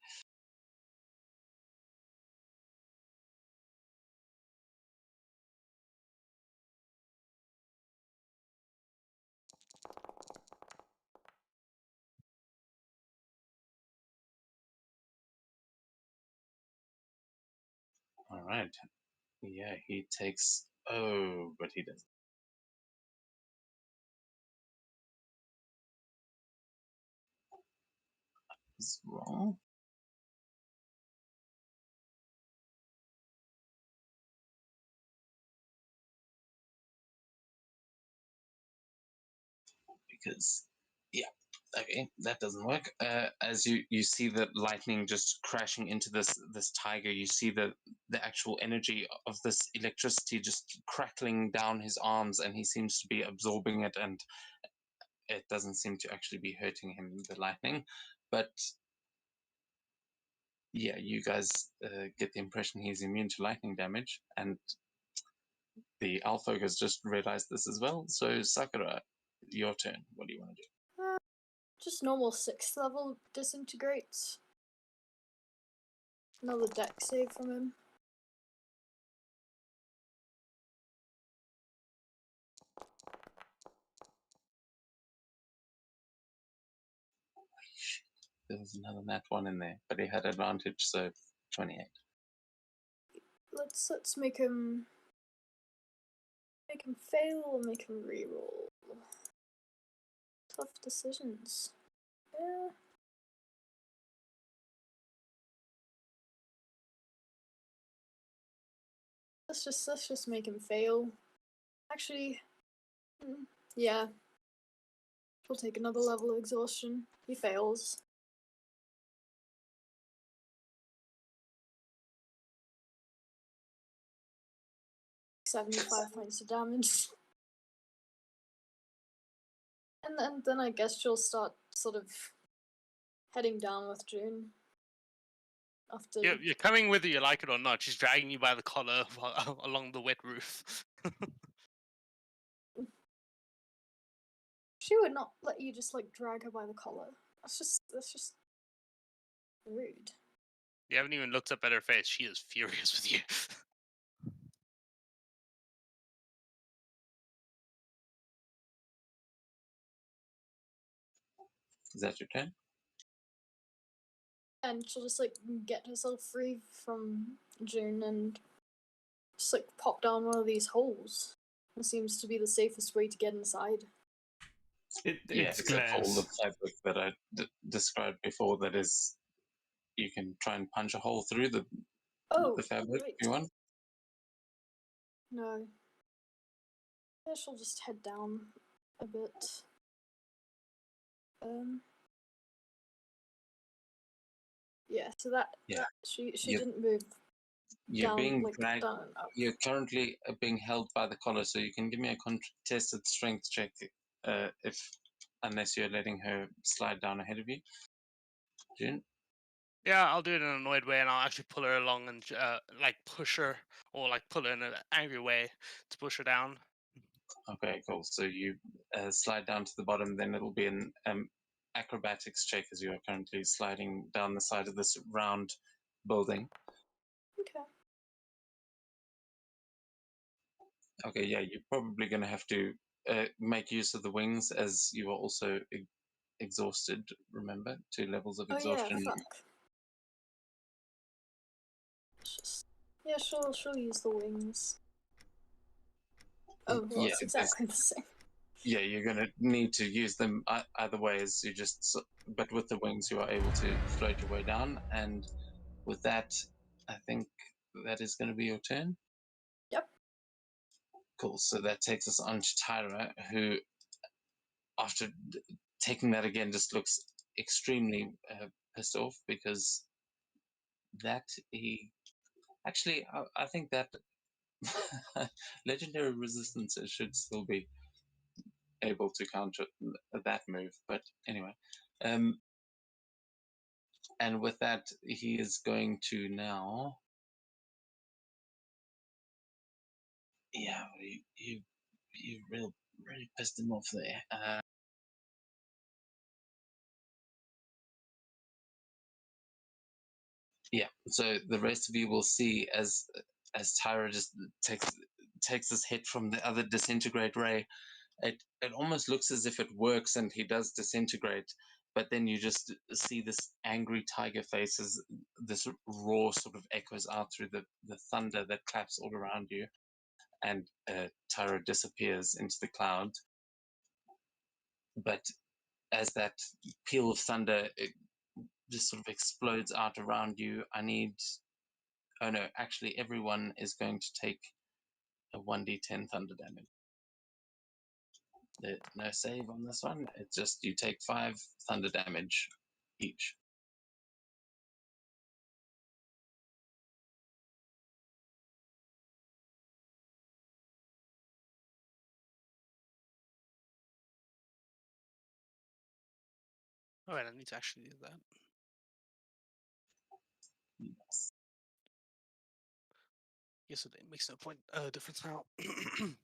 All right. Yeah, he takes. Oh, but he doesn't. It's wrong. Because yeah, okay, that doesn't work. As you see the lightning just crashing into this tiger, you see the actual energy of this electricity just crackling down his arms, and he seems to be absorbing it, and it doesn't seem to actually be hurting him, the lightning. But yeah, you guys get the impression he's immune to lightning damage, and the Alpha has just realized this as well. So Sakura, your turn. What do you want to do? Just normal 6th level disintegrates. Another deck save from him. There was another nat one in there, but he had advantage, so 28. Let's make him fail or make him reroll. Tough decisions. Yeah. Let's just make him fail. Actually, yeah. We'll take another level of exhaustion. He fails. $75 points of damage. And then I guess she'll start sort of heading down with June. After You're coming with her, you like it or not. She's dragging you by the collar along the wet roof. she would not let you just like drag her by the collar. That's just rude. You haven't even looked up at her face. She is furious with you. Is that your turn? And she'll just like get herself free from June and just like pop down one of these holes. It seems to be the safest way to get inside. It's except for all the glass. fabric that I described before. That is, you can try and punch a hole through the fabric right. if you want. No. Yeah, she'll just head down a bit. Yeah, so that she didn't move You're down being like dragged. down and up. You're currently being held by the collar, so you can give me a contested strength check unless you're letting her slide down ahead of you. June? Yeah, I'll do it in an annoyed way, and I'll actually pull her along and like push her, or like pull her in an angry way to push her down. Okay, cool. So you slide down to the bottom, then it'll be an acrobatics check as you are currently sliding down the side of this round building. Okay. Okay, yeah, you're probably going to have to make use of the wings as you are also exhausted, remember? 2 levels of exhaustion. Oh yeah, fuck. Yeah, she'll use the wings. Oh, well, Yeah, it's exactly the same. Yeah, you're going to need to use them either way. As you but with the wings, you are able to float your way down. And with that, I think that is going to be your turn. Yep. Cool. So that takes us on to Tyra, who, after taking that again, just looks extremely pissed off because that he actually, I think that legendary resistances should still be able to counter that move. But anyway, and with that, he is going to now. Yeah, you really pissed him off there. Yeah, so the rest of you will see as Tyra just takes this hit from the other disintegrate ray. It almost looks as if it works and he does disintegrate, but then you just see this angry tiger face as this roar sort of echoes out through the thunder that claps all around you, and Tyro disappears into the cloud. But as that peal of thunder just sort of explodes out around you, oh no, actually everyone is going to take a 1d10 thunder damage. No save on this one. It's just you take 5 thunder damage each. All right, I need to actually do that. Yes. Yes, it makes no point difference now. Anyway.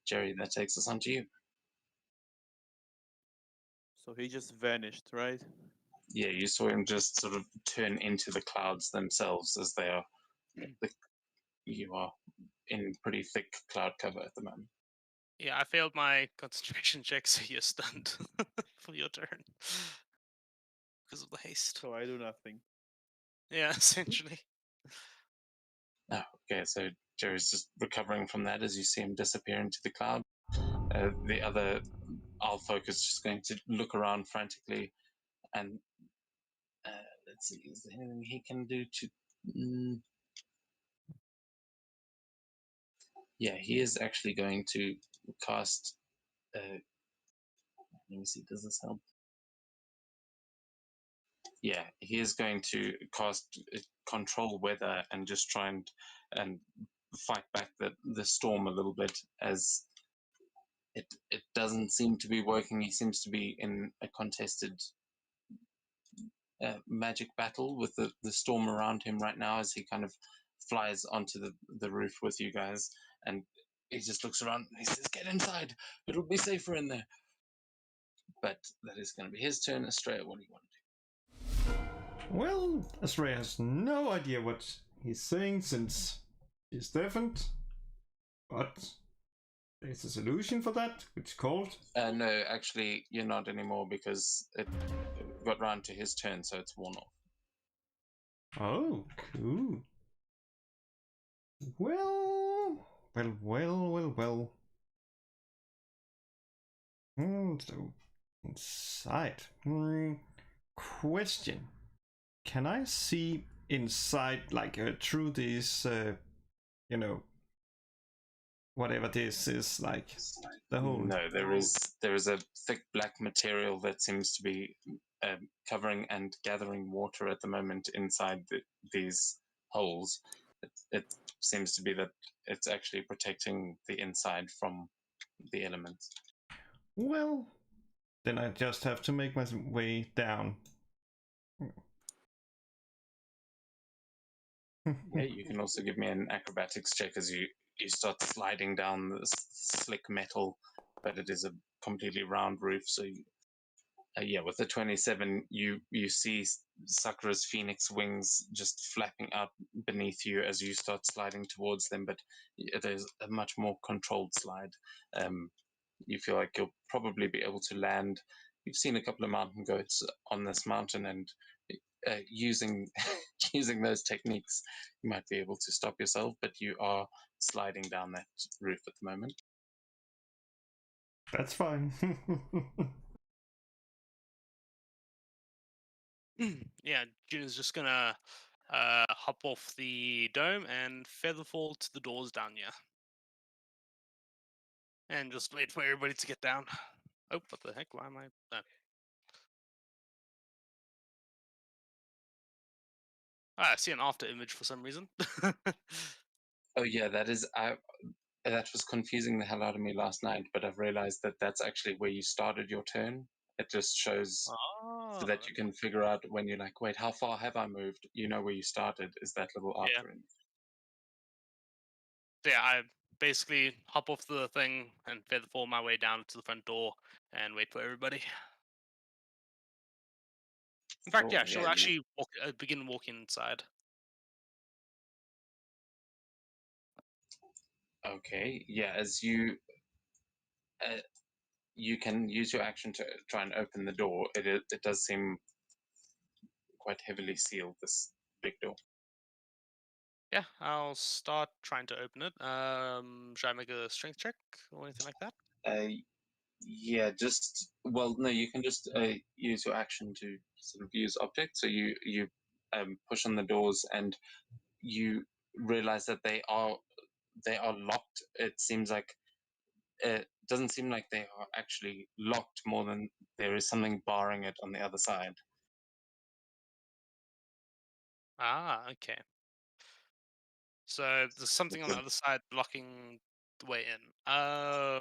Jerry, that takes us on to you. So he just vanished, right? Yeah, you saw him just sort of turn into the clouds themselves as they are. You are in pretty thick cloud cover at the moment. Yeah, I failed my concentration check, so you're stunned for your turn because of the haste. So I do nothing. Yeah, essentially. Oh, okay, so Jerry's just recovering from that as you see him disappear into the cloud. The other Alfolk is just going to look around frantically and let's see, is there anything he can do to... Yeah, he is actually going to cast... let me see, does this help? Yeah, he is going to cast control weather and just try and fight back the storm a little bit, as it doesn't seem to be working. He seems to be in a contested magic battle with the storm around him right now as he kind of flies onto the roof with you guys, and he just looks around and he says, "Get inside, it'll be safer in there." But that is going to be his turn. Estrella, what do you want to do? Well, Estrella has no idea what he's saying since he's deafened, but there's a solution for that, which is called... No, actually, you're not anymore because it got round to his turn, so it's worn off. Oh, cool. Well. So, inside. Question. Can I see inside, like, through this, whatever this is, like, the whole... No, there is a thick black material that seems to be covering and gathering water at the moment inside these holes. It seems to be that it's actually protecting the inside from the elements. Well, then I just have to make my way down. Yeah, you can also give me an acrobatics check as you start sliding down this slick metal, but it is a completely round roof, so yeah, with the 27, you see Sakura's phoenix wings just flapping out beneath you as you start sliding towards them, but there's a much more controlled slide. You feel like you'll probably be able to land. You've seen a couple of mountain goats on this mountain, and using using those techniques, you might be able to stop yourself, but you are sliding down that roof at the moment. That's fine. Yeah, June is just gonna hop off the dome and featherfall to the doors down here. And just wait for everybody to get down. Oh, what the heck? Why am I... No. Ah, I see an after image for some reason. Oh yeah, that was confusing the hell out of me last night, but I've realized that that's actually where you started your turn. It just shows so that you can figure out when you're like, wait, how far have I moved? You know where you started is that little after image. So yeah, I basically hop off the thing and feather fall my way down to the front door and wait for everybody. In fact, Cool. yeah, she'll Yeah. actually begin walking inside. Okay. Yeah. As uh, you can use your action to try and open the door. It does seem quite heavily sealed. This big door. Yeah, I'll start trying to open it. Should I make a strength check or anything like that? Yeah. Just no. You can just use your action to sort of use objects. So you push on the doors and you realize that they are locked. It seems like it doesn't seem like they are actually locked more than there is something barring it on the other side. Ah, okay. So there's something on the other side blocking the way in.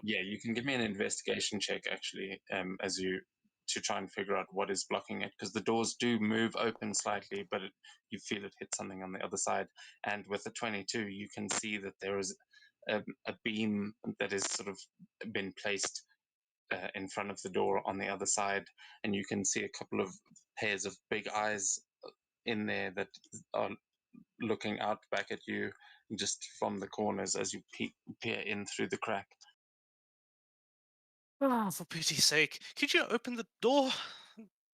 Yeah, you can give me an investigation check actually, as you to try and figure out what is blocking it, because the doors do move open slightly, but you feel it hit something on the other side. And with the 22, you can see that there is a beam that is sort of been placed in front of the door on the other side, and you can see a couple of pairs of big eyes in there that are looking out back at you just from the corners as you peer in through the crack. Oh, for pity's sake, could you open the door?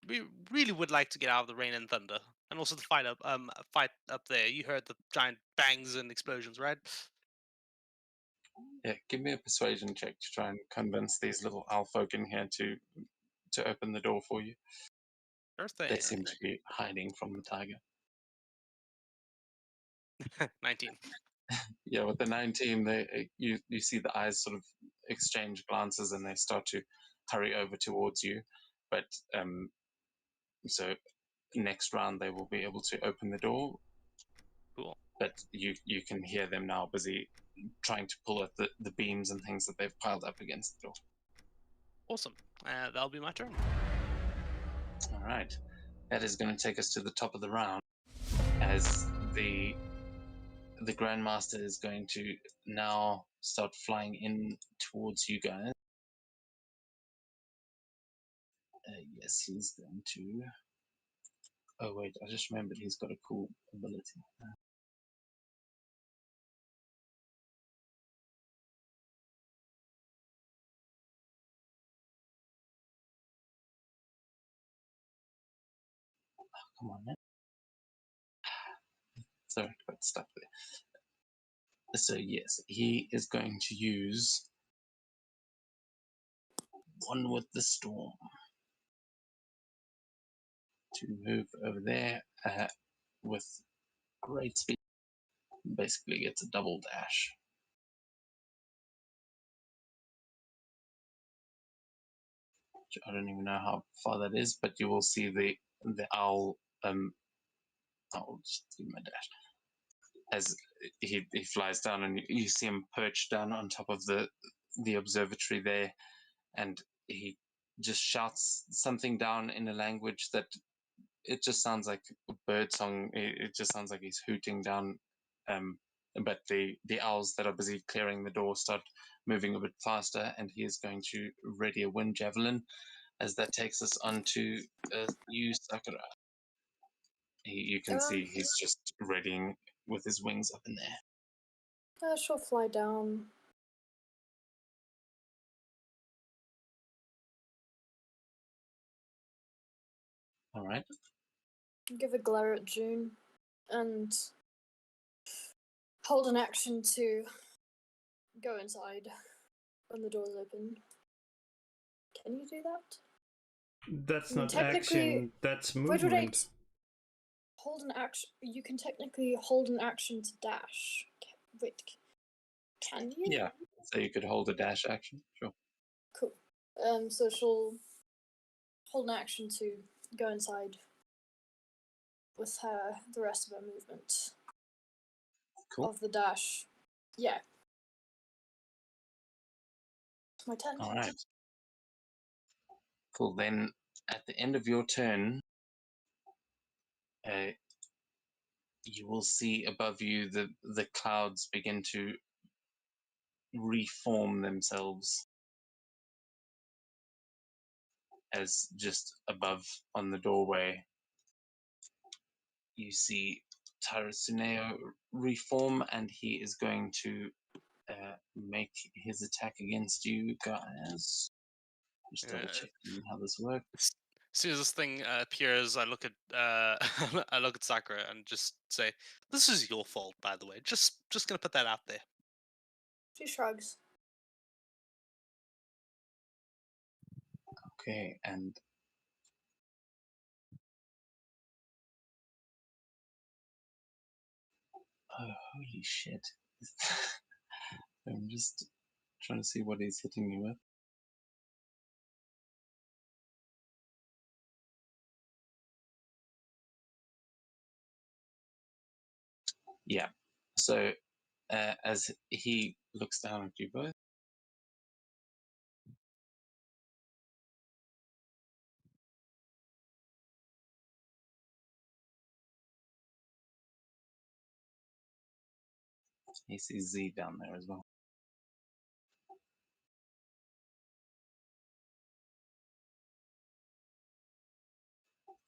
We really would like to get out of the rain and thunder, and also the fight up there. You heard the giant bangs and explosions, right? Yeah, give me a persuasion check to try and convince these little owl folk in here to open the door for you. Sure They thing. seem to be hiding from the tiger. 19. Yeah, with the 19, you see the eyes sort of exchange glances and they start to hurry over towards you. But so next round they will be able to open the door. Cool. But you can hear them now busy trying to pull at the beams and things that they've piled up against the door. Awesome. That'll be my turn. All right, that is going to take us to the top of the round, as the Grandmaster is going to now start flying in towards you guys. Yes, he's going to. Oh wait, I just remembered he's got a cool ability. Come on, man. Sorry, got stuck there. So yes, he is going to use One with the Storm to move over there with great speed. Basically gets a double dash. I don't even know how far that is, but you will see the owl. I'll just give him a dash as he flies down, and you see him perched down on top of the observatory there, and he just shouts something down in a language that it just sounds like a bird song. It just sounds like he's hooting down. But the owls that are busy clearing the door start moving a bit faster, and he is going to ready a wind javelin, as that takes us on to you, Sakura. You can see he's just readying with his wings up in there. She'll fly down. All right. Give a glare at June, and hold an action to go inside when the door's open. Can you do that? That's not Technically- action, that's Wait, movement. Hold an action. You can technically hold an action to dash. Wait, can you? Yeah. So you could hold a dash action. Sure. Cool. So she'll hold an action to go inside with the rest of her movement. Cool. Of the dash. Yeah. It's my turn. All right. Cool. Then at the end of your turn, you will see above you the clouds begin to reform themselves as just above on the doorway. You see Tarasuneo reform, and he is going to make his attack against you guys. Just double Yeah, checking how this works. as soon as this thing appears, I look at I look at Sakura and just say, "This is your fault, by the way. Just gonna put that out there." She shrugs. Okay, and oh, holy shit. I'm just trying to see what he's hitting me with. Yeah. So as he looks down at you both, he sees Z down there as well.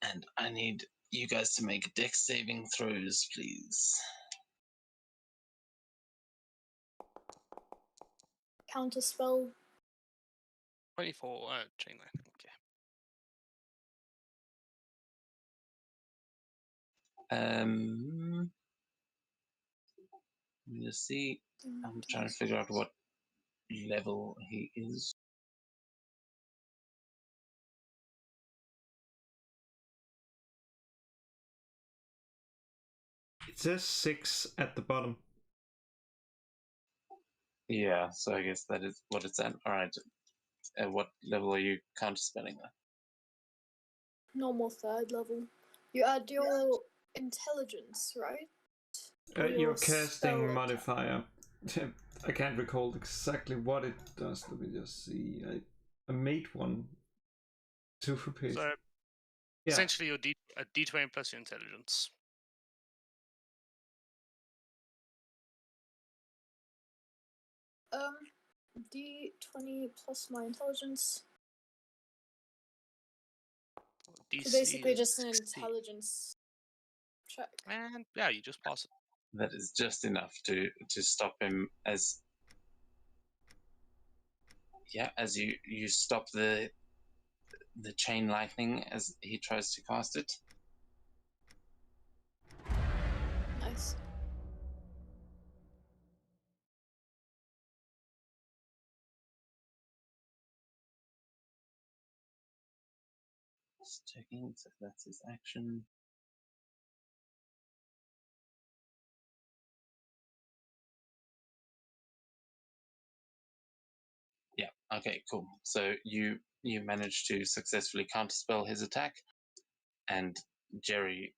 And I need you guys to make dex saving throws, please. Counter spell. 24 chain lightning. Okay. Let me just see. I'm trying to figure out what level he is. It says 6 at the bottom. Yeah, so I guess that is what it's at. Alright. At what level are you counterspelling that? Normal 3rd level. You add your intelligence, right? Or Your your casting spell attack. modifier. I can't recall exactly what it does. Let me just see. I made one to repeat. So Yeah. essentially, your a D20 plus your intelligence. D20 plus my intelligence. DC So basically is just an 16. intelligence check. And yeah, you just pass it. That is just enough to stop him as you stop the chain lightning as he tries to cast it. Nice. Just checking, so that's his action. Yeah, okay, cool. So you managed to successfully counterspell his attack, and Jerry,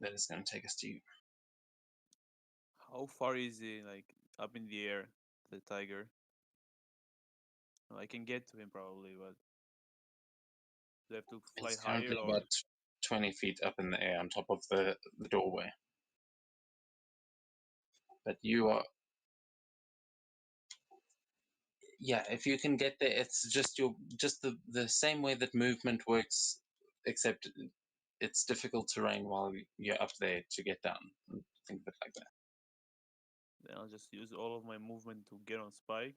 that is going to take us to you. How far is he, like, up in the air, the tiger? Well, I can get to him probably, but do I have to fly It's higher currently or? about 20 feet up in the air on top of the doorway. But you are, yeah, if you can get there, it's just the same way that movement works, except it's difficult terrain while you're up there to get down. Think of it like that. Then I'll just use all of my movement to get on Spike.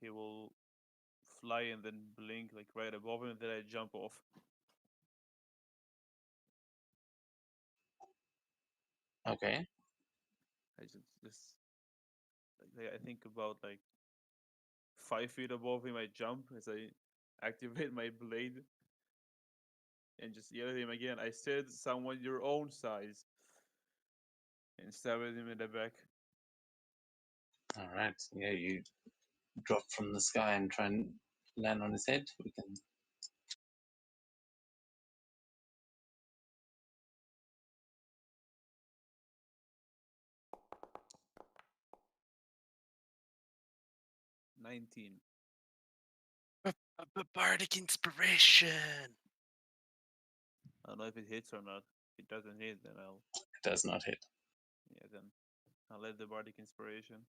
He will fly and then blink like right above him, and then I jump off. Okay. I just like, I think about like 5 feet above him. I jump as I activate my blade and just yell at him again. I said, "Someone your own size," and stab at him in the back. All right. Yeah, you drop from the sky and try and land on his head. We can. "19." Bardic inspiration. I don't know if it hits or not. If it doesn't hit, then I'll. It does not hit. Yeah, then I'll let the bardic inspiration.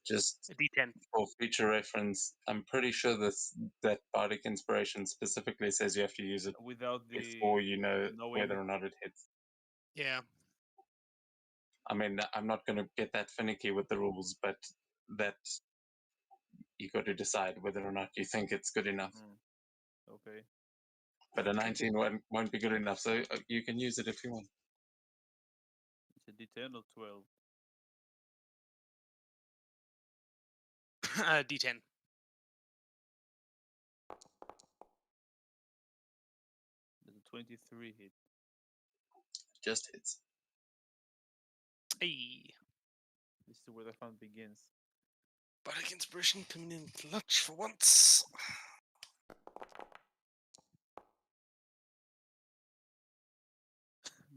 Just A D10. for future reference, I'm pretty sure that bardic inspiration specifically says you have to use it Without the before you know the knowing. whether or not it hits. Yeah. I mean, I'm not going to get that finicky with the rules, but that you got to decide whether or not you think it's good enough. Okay. But a 19 won't be good enough, so you can use it if you want. It's a D10 or 12. D10. There's a 23 hit. Just hits. Hey. This is where the fun begins. Bardic Inspiration coming in clutch for once.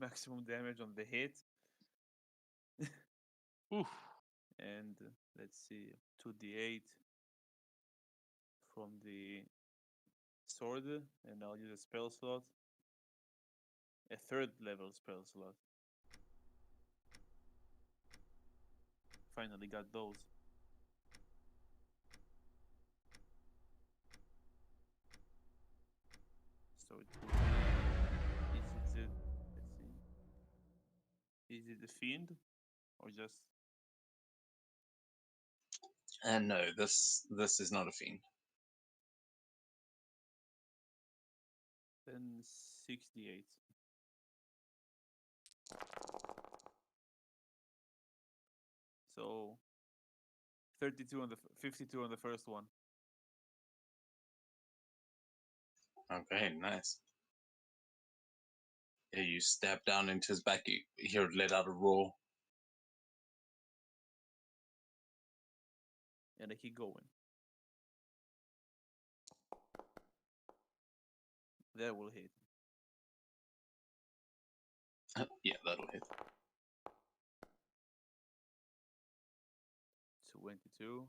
Maximum damage on the hit. Ooh. And let's see, 2d8 from the sword, and I'll use a spell slot. A 3rd level spell slot. Finally got those. So it will be, is it the, let's see, is it the fiend or just? And no, this is not a fiend. Then 68. So 32 on the 52 on the first one. Okay, nice. Yeah, you stab down into his back. You hear it let out a roar. And I keep going. That will hit. Yeah, that'll hit. 22.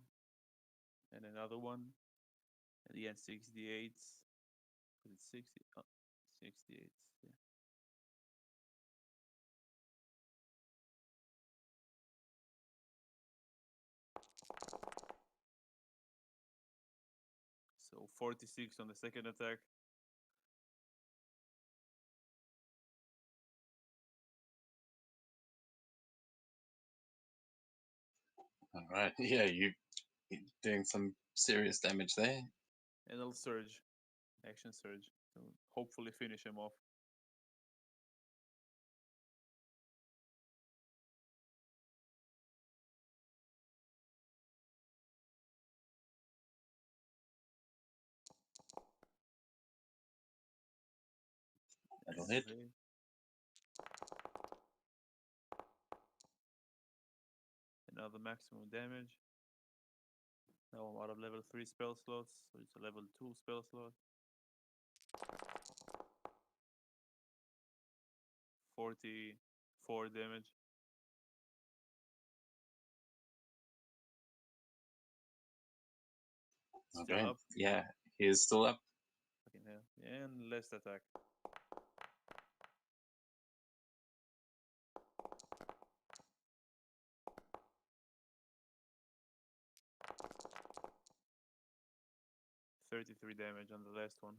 And another one. At the end, 68. Was it 60? Oh, 68. Yeah. So 46 on the second attack. All right. Yeah, you're doing some serious damage there. And I'll surge. Action surge. To hopefully finish him off. That'll hit. Okay. Another maximum damage. Now I'm out of level 3 spell slots, so it's a level 2 spell slot. 44 damage. Still Okay. up. Yeah, he is still up. Fucking hell. And last attack. $33 damage on the last one.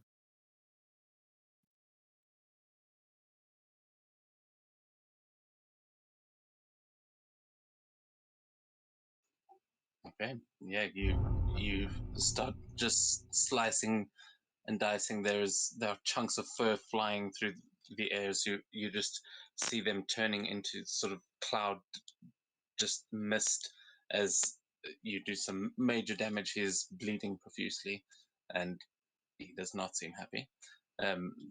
Okay. Yeah, you start just slicing and dicing. There are chunks of fur flying through the air as you just see them turning into sort of cloud, just mist as you do some major damage. He is bleeding profusely, and he does not seem happy.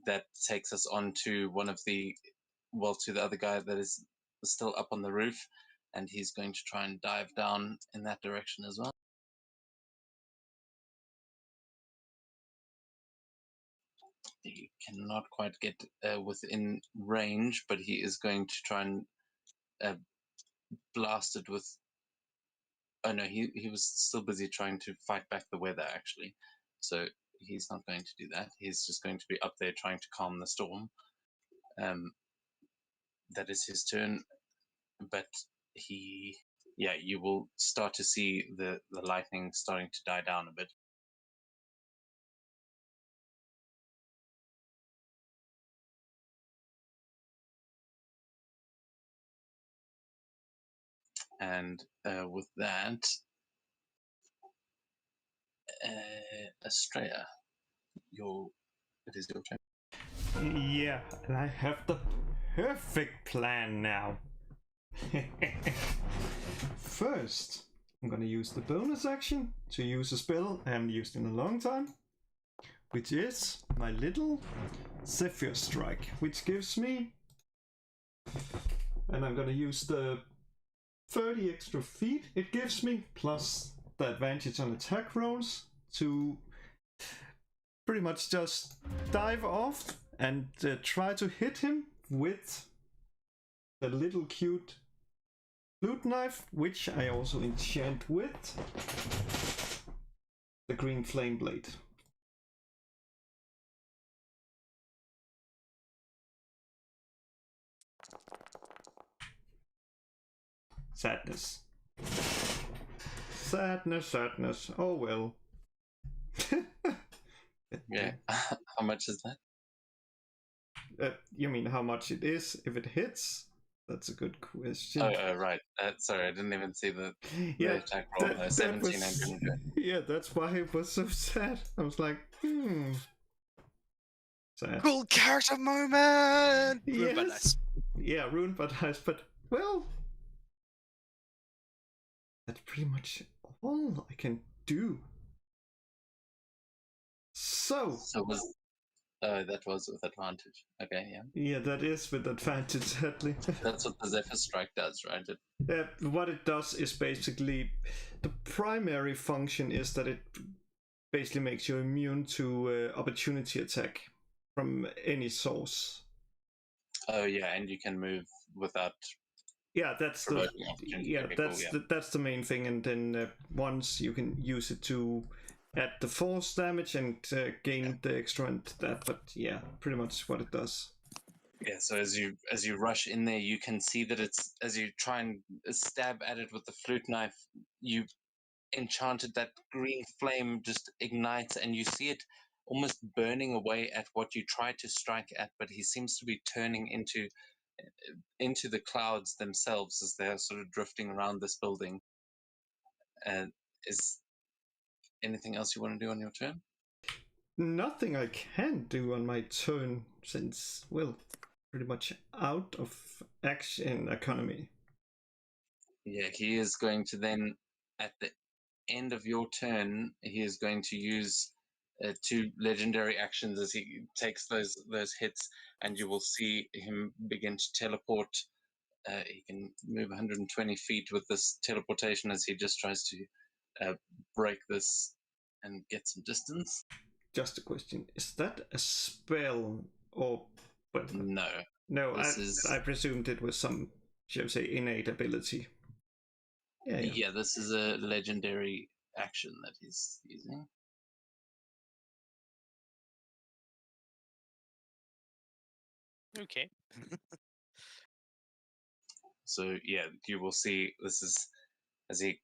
That takes us on to to the other guy that is still up on the roof, and he's going to try and dive down in that direction as well. He cannot quite get within range, but he is going to try and blast it with. Oh no, he was still busy trying to fight back the weather actually, so he's not going to do that. He's just going to be up there trying to calm the storm. That is his turn, but you will start to see the lightning starting to die down a bit. And with that, Estrella, it is your turn. Yeah, and I have the perfect plan now. First, I'm gonna use the bonus action to use a spell I haven't used in a long time, which is my little Zephyr Strike, which gives me, and I'm gonna use the 30 extra feet it gives me, plus the advantage on attack rolls, to pretty much just dive off and try to hit him with the little cute flute knife, which I also enchant with the green flame blade. Sadness. Sadness. Oh well. Yeah. How much is that? You mean how much it is if it hits? That's a good question. Oh, right. Sorry, I didn't even see the Yeah, attack roll. that 1700. yeah, that's why it was so sad. I was like, sad. Cool character moment. Yes. Ruined by dice. Yeah, ruined by dice, but well, that's pretty much all I can do. So That was with advantage. Okay, yeah. yeah, that is with advantage, sadly. That's what the Zephyr Strike does, right? What it does is basically, the primary function is that it basically makes you immune to opportunity attack from any source. Oh yeah, and you can move without. Yeah, that's the provoking opportunity. yeah, Okay, that's cool, yeah. that's the main thing, and then once you can use it to add the force damage and gain the extra and that. But yeah, pretty much what it does. Yeah, so as you rush in there, you can see that it's, as you try and stab at it with the flute knife, you enchanted that green flame just ignites, and you see it almost burning away at what you tried to strike at, but he seems to be turning into the clouds themselves as they're sort of drifting around this building. Is anything else you want to do on your turn? Nothing I can do on my turn, since, well, pretty much out of action economy. Yeah, he is going to then, at the end of your turn, he is going to use 2 legendary actions as he takes those hits, and you will see him begin to teleport. He can move 120 feet with this teleportation as he just tries to break this and get some distance. Just a question: is that a spell or? Well, No. no, This I presumed it was some, shall we say, innate ability. Yeah. This is a legendary action that he's using. Okay. So yeah, you will see this is as he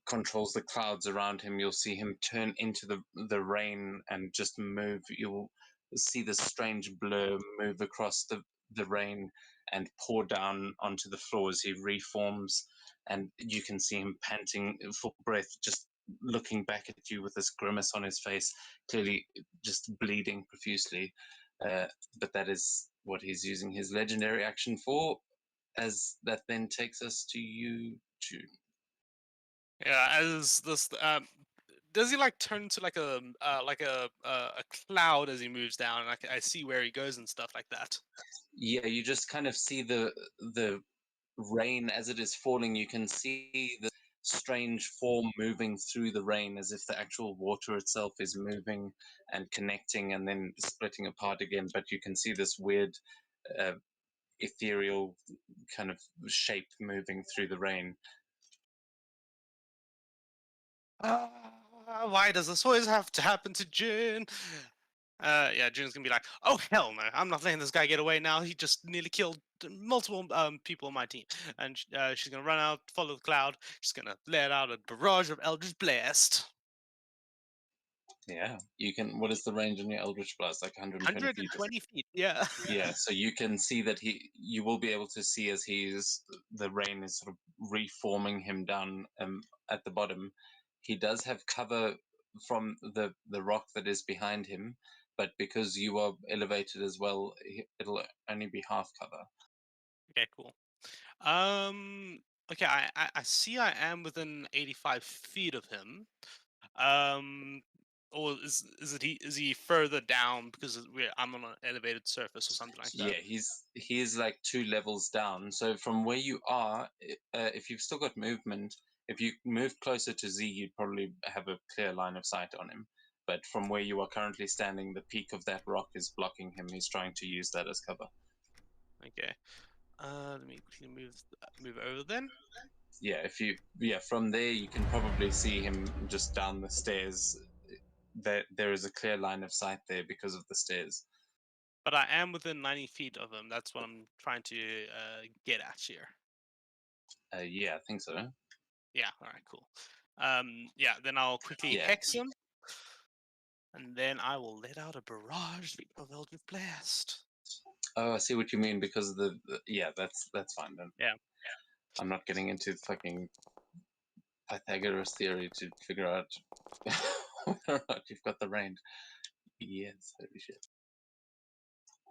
controls the clouds around him. You'll see him turn into the rain and just move. You'll see this strange blur move across the rain and pour down onto the floor as he reforms, and you can see him panting for breath, just looking back at you with this grimace on his face, clearly just bleeding profusely. But that is what he's using his legendary action for, as that then takes us to you, June. Yeah, as this does he like turn into like a cloud as he moves down, and I see where he goes and stuff like that. Yeah, you just kind of see the rain as it is falling. You can see the strange form moving through the rain, as if the actual water itself is moving and connecting and then splitting apart again. But you can see this weird ethereal kind of shape moving through the rain. Why does this always have to happen to June? Yeah, June's gonna be like, oh hell no, I'm not letting this guy get away now. He just nearly killed multiple people on my team, and she's gonna run out, follow the cloud. She's gonna let out a barrage of Eldritch Blast. Yeah, you can. What is the range on your Eldritch Blast? Like 120 feet. 120 feet. Yeah. Yeah, so you can see that you will be able to see as the rain is sort of reforming him down at the bottom. He does have cover from the rock that is behind him, but because you are elevated as well, it'll only be half cover. Okay. Cool. Okay. I see. I am within 85 feet of him. Or is he further down because I'm on an elevated surface or something like that? Yeah, he is like 2 levels down. So from where you are, if you've still got movement, if you move closer to Z, you'd probably have a clear line of sight on him. But from where you are currently standing, the peak of that rock is blocking him. He's trying to use that as cover. Okay. Let me quickly move over then. Yeah, from there you can probably see him just down the stairs. There is a clear line of sight there because of the stairs. But I am within 90 feet of him. That's what I'm trying to get at here. Yeah, I think so. Yeah. All right. Cool. Yeah. Then I'll quickly Yeah. hex him, and then I will let out a barrage of Eldritch Blast. Oh, I see what you mean because of yeah, that's fine then. Yeah. I'm not getting into fucking Pythagoras theory to figure out whether or not you've got the range. Yes, holy shit.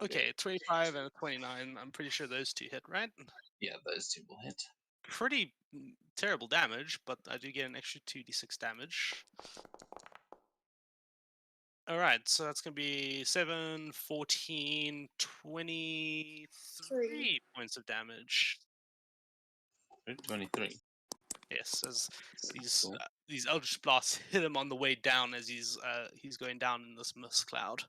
Okay, 25 and a 29. I'm pretty sure those two hit, right? Yeah, those two will hit. Pretty terrible damage, but I do get an extra 2d6 damage. Alright, so that's going to be 7, 14, 23 points of damage. 23. Yes, as Cool. these Eldritch Blasts hit him on the way down as he's going down in this mist cloud.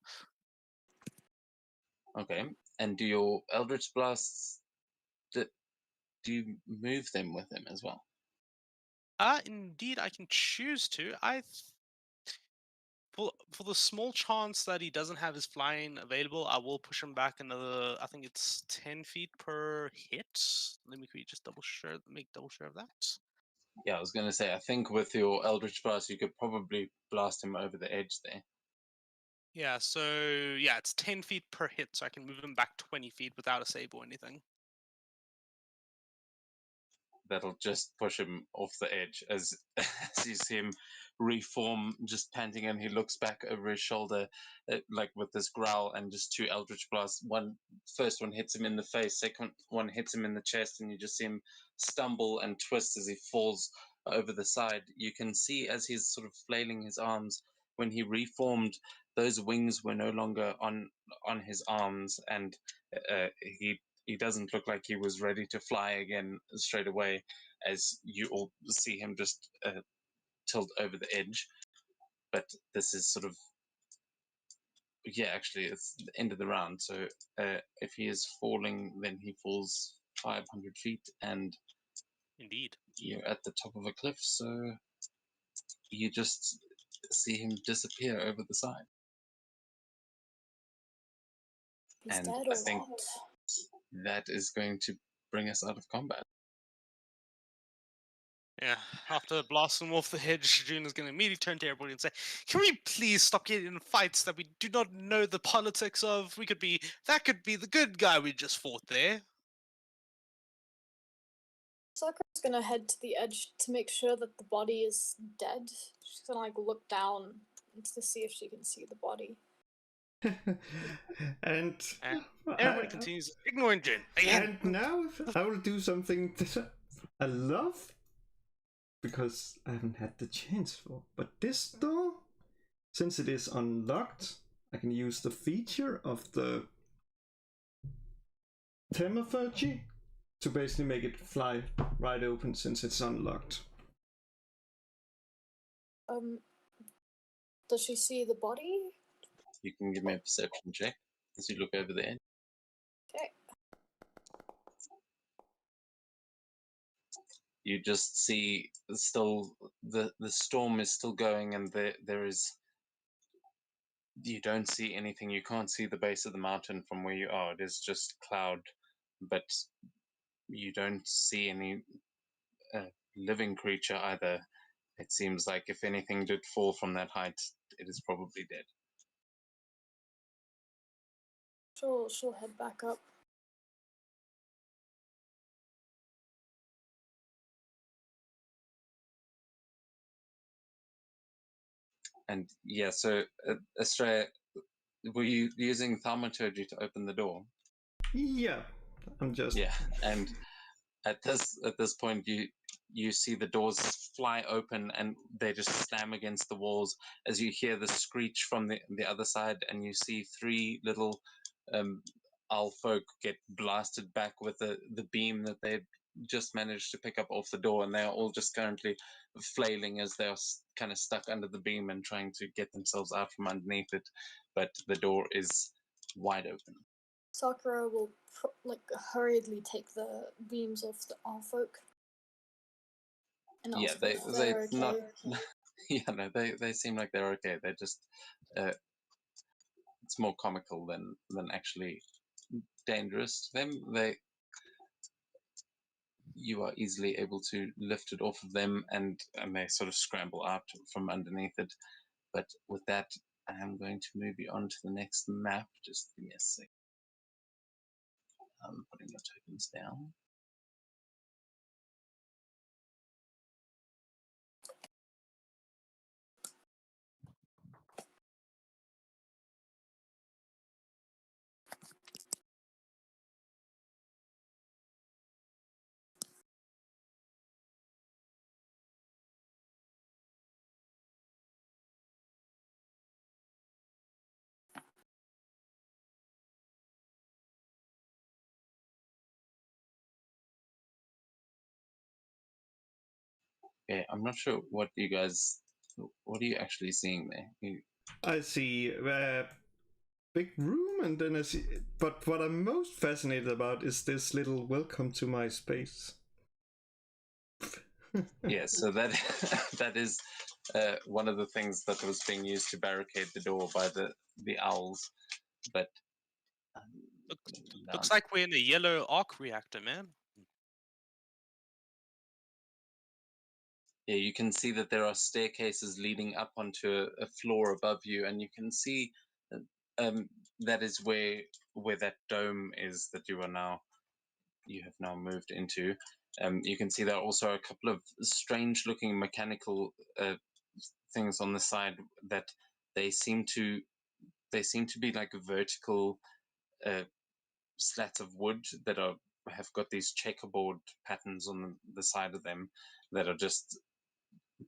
Okay, and do your Eldritch Blasts, do you move them with him as well? Indeed, I can choose to. For the small chance that he doesn't have his flying available, I will push him back another. I think it's 10 feet per hit. Let me quickly just make double sure of that. Yeah, I was going to say, I think with your Eldritch Blast, you could probably blast him over the edge there. Yeah, so yeah, it's 10 feet per hit, so I can move him back 20 feet without a save or anything. That'll just push him off the edge as you see him reform, just panting, and he looks back over his shoulder, like with this growl, and just 2 Eldritch Blasts. First one hits him in the face, second one hits him in the chest, and you just see him stumble and twist as he falls over the side. You can see as he's sort of flailing his arms, when he reformed, those wings were no longer on his arms, and he doesn't look like he was ready to fly again straight away, as you all see him just tilt over the edge. But this is sort of, yeah, actually it's the end of the round, so if he is falling, then he falls 500 feet, and Indeed. you're at the top of a cliff, so you just see him disappear over the side. He's And dead I or think what? that is going to bring us out of combat. Yeah, after blasting him off the edge, June is going to immediately turn to everybody and say, "Can we please stop getting in fights that we do not know the politics of? That could be the good guy we just fought there." Sakura's gonna head to the edge to make sure that the body is dead. She's gonna like look down to see if she can see the body. And Everybody continues ignoring June again. And now I will do something that I love, because I haven't had the chance for. But this door, since it is unlocked, I can use the feature of the Thaumaturgy to basically make it fly right open since it's unlocked. Does she see the body? You can give me a perception check as you look over the edge. Okay. You just see still the storm is still going, and there is, you don't see anything. You can't see the base of the mountain from where you are. It is just cloud but you don't see any living creature either. It seems like if anything did fall from that height, it is probably dead. She'll head back up. And yeah, so Estrella, were you using thaumaturgy to open the door? Yeah, I'm just. Yeah, and at this point, you see the doors fly open and they just slam against the walls as you hear the screech from the other side, and you see three little owl folk get blasted back with the beam that they just managed to pick up off the door, and they're all just currently flailing as they're kind of stuck under the beam and trying to get themselves out from underneath it, but the door is wide open. Sakura will hurriedly take the beams off the our folk. And Yeah, ask they if they're okay. not. Yeah, no, they seem like they're okay. They're just it's more comical than actually dangerous to them. You are easily able to lift it off of them, and they sort of scramble out from underneath it. But with that, I am going to move you on to the next map. Just give me a sec. I'm putting your tokens down. Okay, I'm not sure what are you actually seeing there? I see a big room, and then I see. But what I'm most fascinated about is this little "Welcome to my space." Yeah, so that that is one of the things that was being used to barricade the door by the owls. But Looks like we're in a yellow arc reactor, man. yeah, you can see that there are staircases leading up onto a floor above you, and you can see that is where that dome is that you have now moved into. You can see there are also a couple of strange-looking mechanical things on the side that they seem to be like vertical slats of wood that have got these checkerboard patterns on the side of them that are just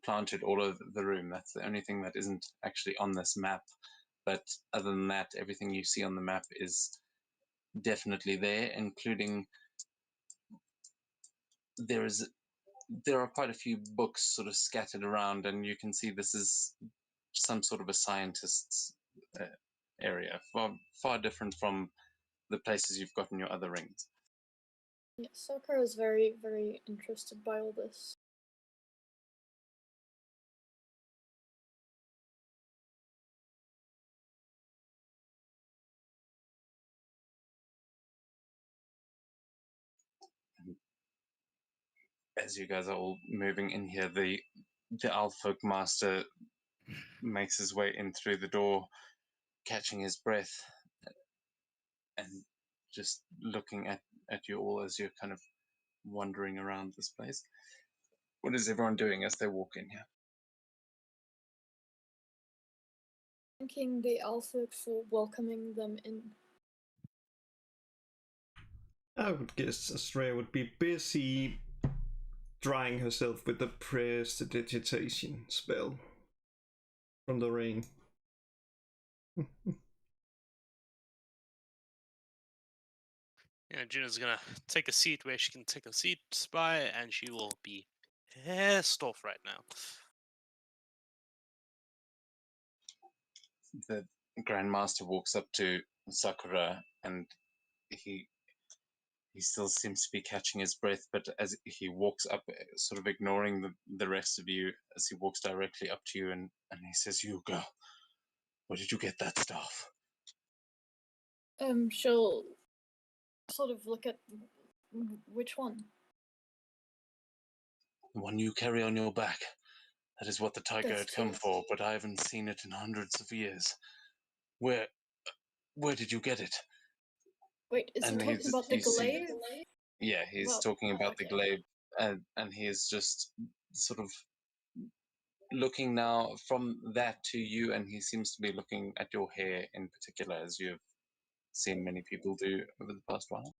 planted all over the room. That's the only thing that isn't actually on this map. But other than that, everything you see on the map is definitely there, including there are quite a few books sort of scattered around, and you can see this is some sort of a scientist's area, far different from the places you've got in your other rings. Yeah, Sakura is very, very interested by all this. As you guys are all moving in here, the Alfolk Master makes his way in through the door, catching his breath, and just looking at you all as you're kind of wandering around this place. What is everyone doing as they walk in here? Thanking the Alpha for welcoming them in. I would guess Estrella would be busy drying herself with the prestidigitation spell from the rain. Yeah, Juna's gonna take a seat where she can take a seat by, and she will be pissed off right now. The Grandmaster walks up to Sakura, and he still seems to be catching his breath, but as he walks up, sort of ignoring the rest of you, as he walks directly up to you, and he says, "You girl, where did you get that stuff?" She'll sort of look at which one. The one you carry on your back. That is what the tiger That's had come true. for, but I haven't seen it in hundreds of years. Where did you get it? Wait, is he And talking about the you see- glaive? Yeah, he's Well, talking about the okay. glaive, and he is just sort of looking now from that to you, and he seems to be looking at your hair in particular, as you've seen many people do over the past while.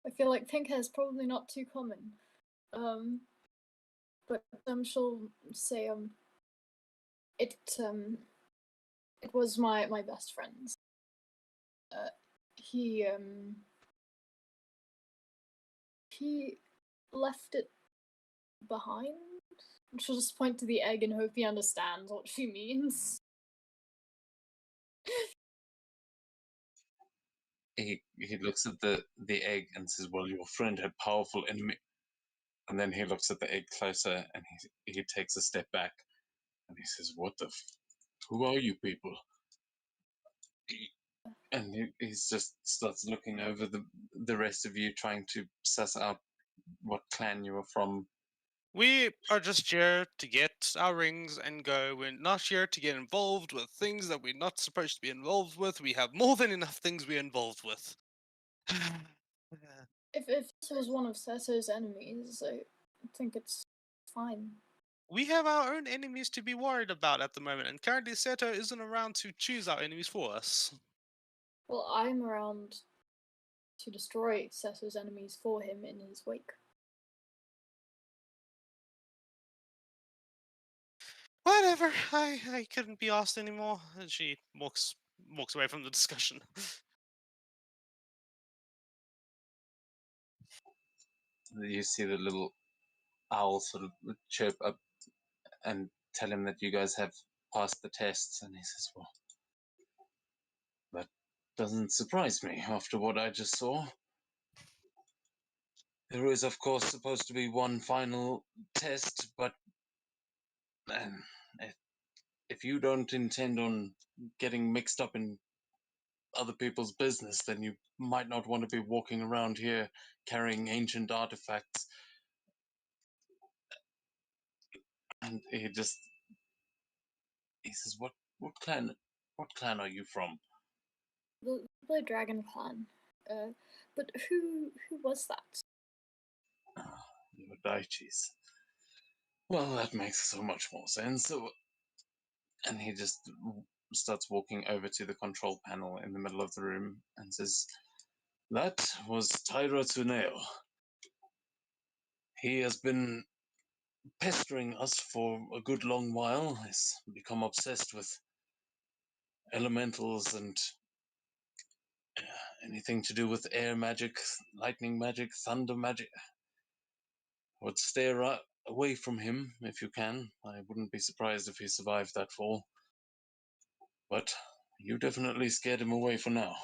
I feel like pink hair is probably not too common. But she'll say it was my best friend's. He left it behind. She'll just point to the egg and hope he understands what she means. He looks at the egg and says, "Well, your friend had powerful enemy." And then he looks at the egg closer, and he takes a step back, and he says, "What the? Who are you people?" And he's just starts looking over the rest of you, trying to suss out what clan you are from. We are just here to get our rings and go. We're not here to get involved with things that we're not supposed to be involved with. We have more than enough things we're involved with. If this was one of Seto's enemies, I think it's fine. We have our own enemies to be worried about at the moment, and currently Seto isn't around to choose our enemies for us. Well, I'm around to destroy Seto's enemies for him in his wake. Whatever, I couldn't be asked anymore. And she walks away from the discussion. You see the little owl sort of chirp up and tell him that you guys have passed the tests, and he says, "Well, that doesn't surprise me after what I just saw. There is, of course, supposed to be one final test, but if you don't intend on getting mixed up in other people's business, then you might not want to be walking around here carrying ancient artifacts." And he says, "What clan are you from?" The Dragon Clan. But who was that? The Daichis. Well, that makes so much more sense. And he just starts walking over to the control panel in the middle of the room and says, "That was Tyra Tsuneo. He has been pestering us for a good long while. He's become obsessed with elementals and anything to do with air magic, lightning magic, thunder magic. Would stay away from him if you can. I wouldn't be surprised if he survived that fall. But you definitely scared him away for now."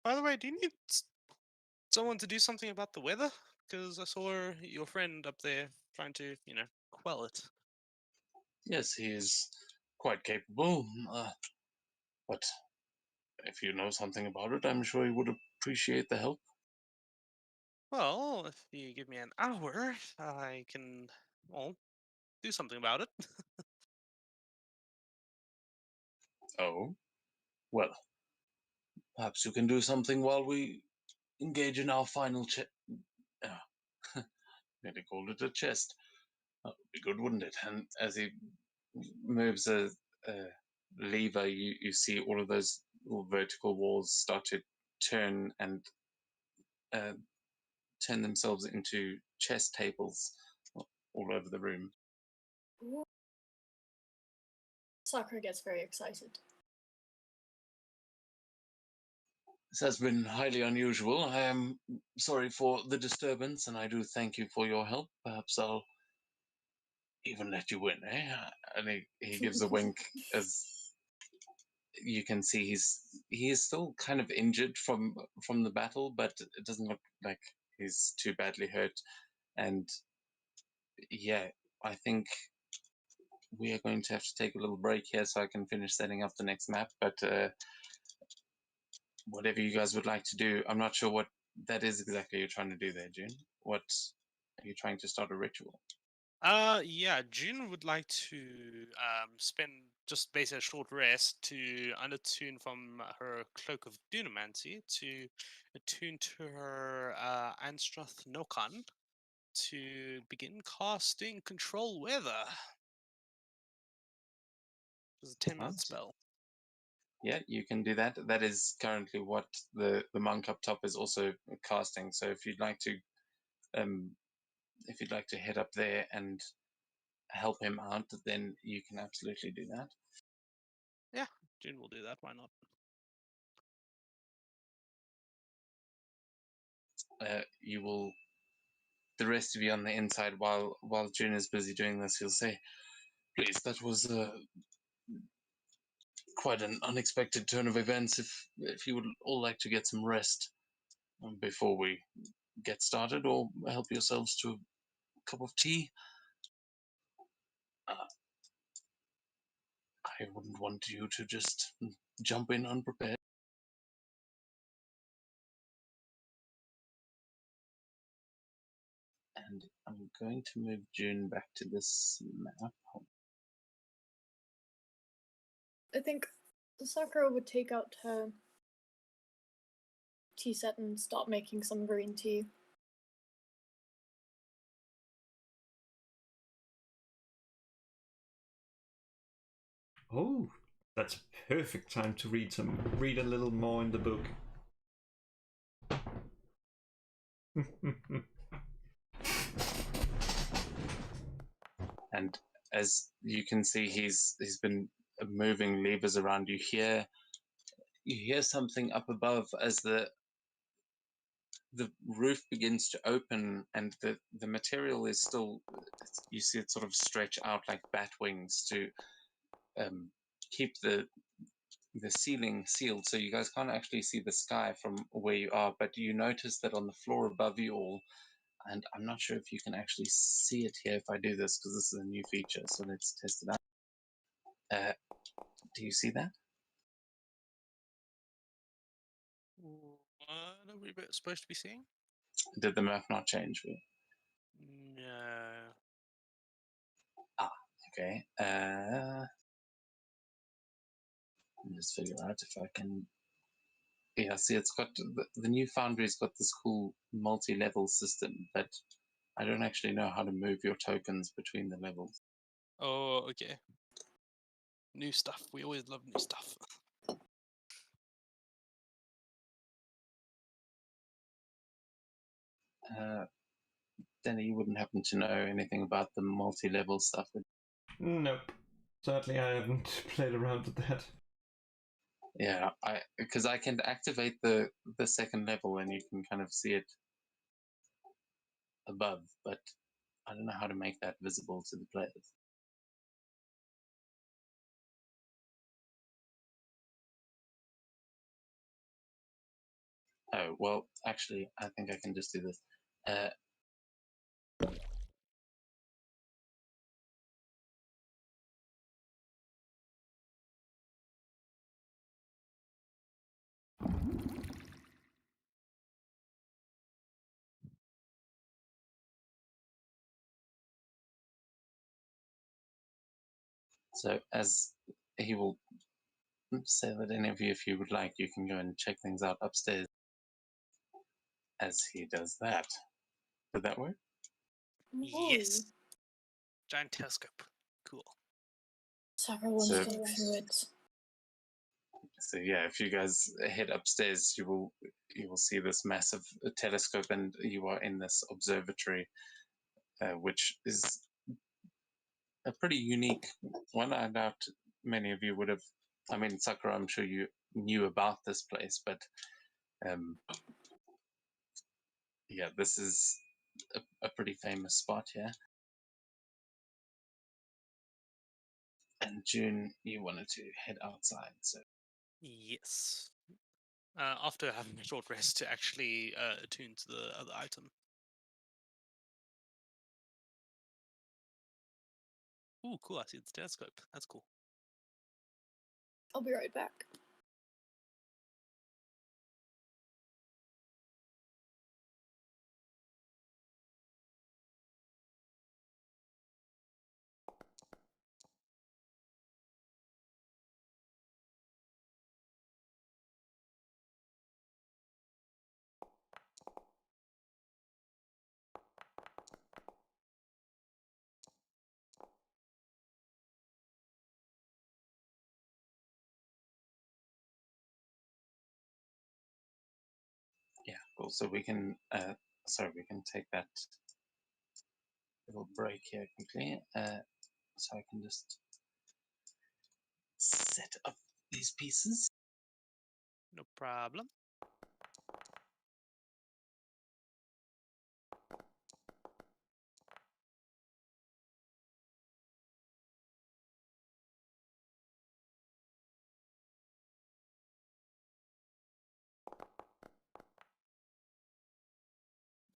By the way, do you need someone to do something about the weather? Because I saw your friend up there trying to, quell it. Yes, he is quite capable, but if you know something about it, I'm sure he would appreciate the help. Well, if you give me an hour, I can, well, do something about it. Oh, well, perhaps you can do something while we engage in our final check. Nearly called it a chest. That would be good, wouldn't it? And as he moves a lever, you see all of those little vertical walls start to turn and turn themselves into chess tables all over the room. Sakura gets very excited. This has been highly unusual. I am sorry for the disturbance, and I do thank you for your help. Perhaps I'll even let you win, eh? And he gives a wink as you can see he is still kind of injured from the battle, but it doesn't look like he's too badly hurt. And yeah, I think we are going to have to take a little break here so I can finish setting up the next map. But whatever you guys would like to do, I'm not sure what that is exactly you're trying to do there, June. What are you trying to start a ritual? Yeah, June would like to spend just basically a short rest to unattune from her Cloak of Dunamancy to attune to her Anstrath Nokan to begin casting Control Weather. It's a 10-minute Right. spell. Yeah, you can do that. That is currently what the monk up top is also casting. So if you'd like to head up there and help him out, then you can absolutely do that. Yeah, June will do that. Why not? You will, the rest of you on the inside, while June is busy doing this, he'll say, "Please, that was quite an unexpected turn of events. If you would all like to get some rest before we get started, or help yourselves to a cup of tea, I wouldn't want you to just jump in unprepared." And I'm going to move June back to this map. I think Sakura would take out her tea set and start making some green tea. Oh, that's a perfect time to read a little more in the book. And as you can see, he's been moving levers around. You hear something up above as the roof begins to open, and the material is still, you see it sort of stretch out like bat wings to keep the ceiling sealed, so you guys can't actually see the sky from where you are, but you notice that on the floor above you all, and I'm not sure if you can actually see it here if I do this, because this is a new feature, so let's test it out. Do you see that? What are we supposed to be seeing? Did the map not change for you? No. Okay. Just figure out if I can. Yeah, see, it's got the new Foundry's got this cool multi-level system, but I don't actually know how to move your tokens between the levels. Oh, okay. New stuff. We always love new stuff. Denny, you wouldn't happen to know anything about the multi-level stuff? Nope. Sadly, I haven't played around with that. Yeah, because I can activate the second level and you can kind of see it above, but I don't know how to make that visible to the players. Oh, well, actually, I think I can just do this. So as he will say that any of you, if you would like, you can go and check things out upstairs as he does that. Did that work? Yes. Giant telescope. Cool. Sakura wants So- to look through it. So yeah, if you guys head upstairs, you will see this massive telescope, and you are in this observatory, which is a pretty unique one. I doubt many of you would have. I mean, Sakura, I'm sure you knew about this place, but yeah, this is a pretty famous spot here. And June, you wanted to head outside, so Yes. After having a short rest to actually attune to the other item. Ooh, cool! I see the telescope. That's cool. I'll be right back. Yeah, cool. So we can, we can take that little break here quickly. So I can just set up these pieces. No problem.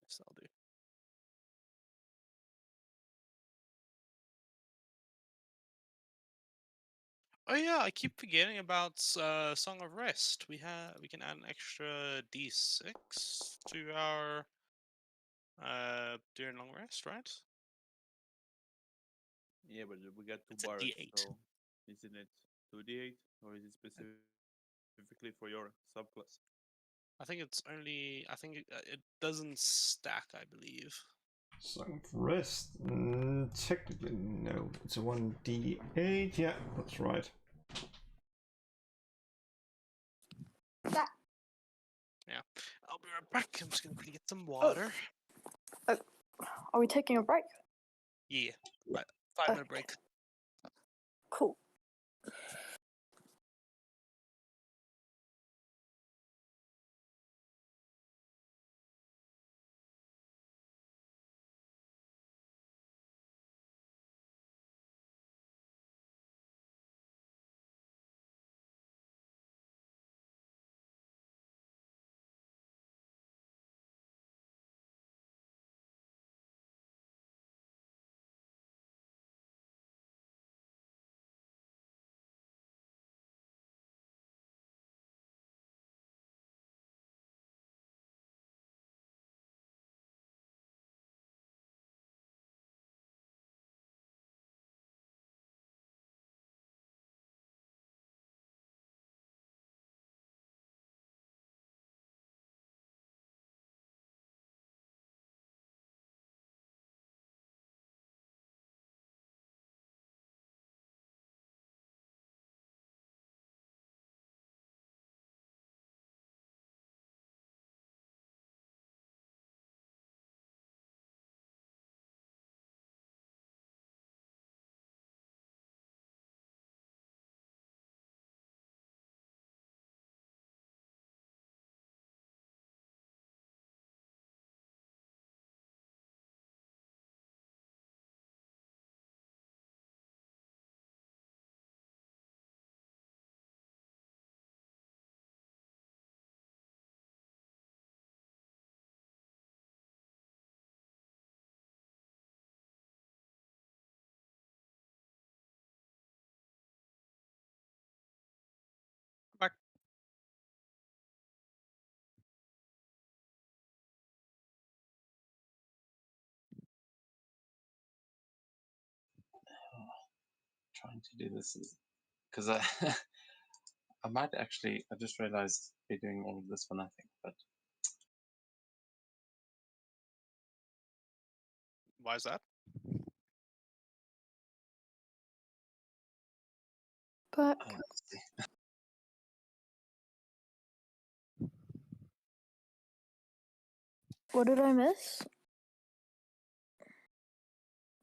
Yes, I'll do. Oh yeah, I keep forgetting about Song of Rest. We can add an extra D6 to our during long rest, right? Yeah, but we got 2 It's a bars, D8. so isn't it 2d8 or is it specifically for your subclass? I think it's only. I think it doesn't stack. I believe. Song of Rest. Technically, no. It's a 1d8. Yeah, that's right. That. Yeah, I'll be right back. I'm just gonna quickly get some water. Are we taking a break? Yeah, right. 5 minute break. Cool. Back. Trying to do this because I I might actually. I just realized be doing all of this for nothing, but Why is that? But let's see. what did I miss?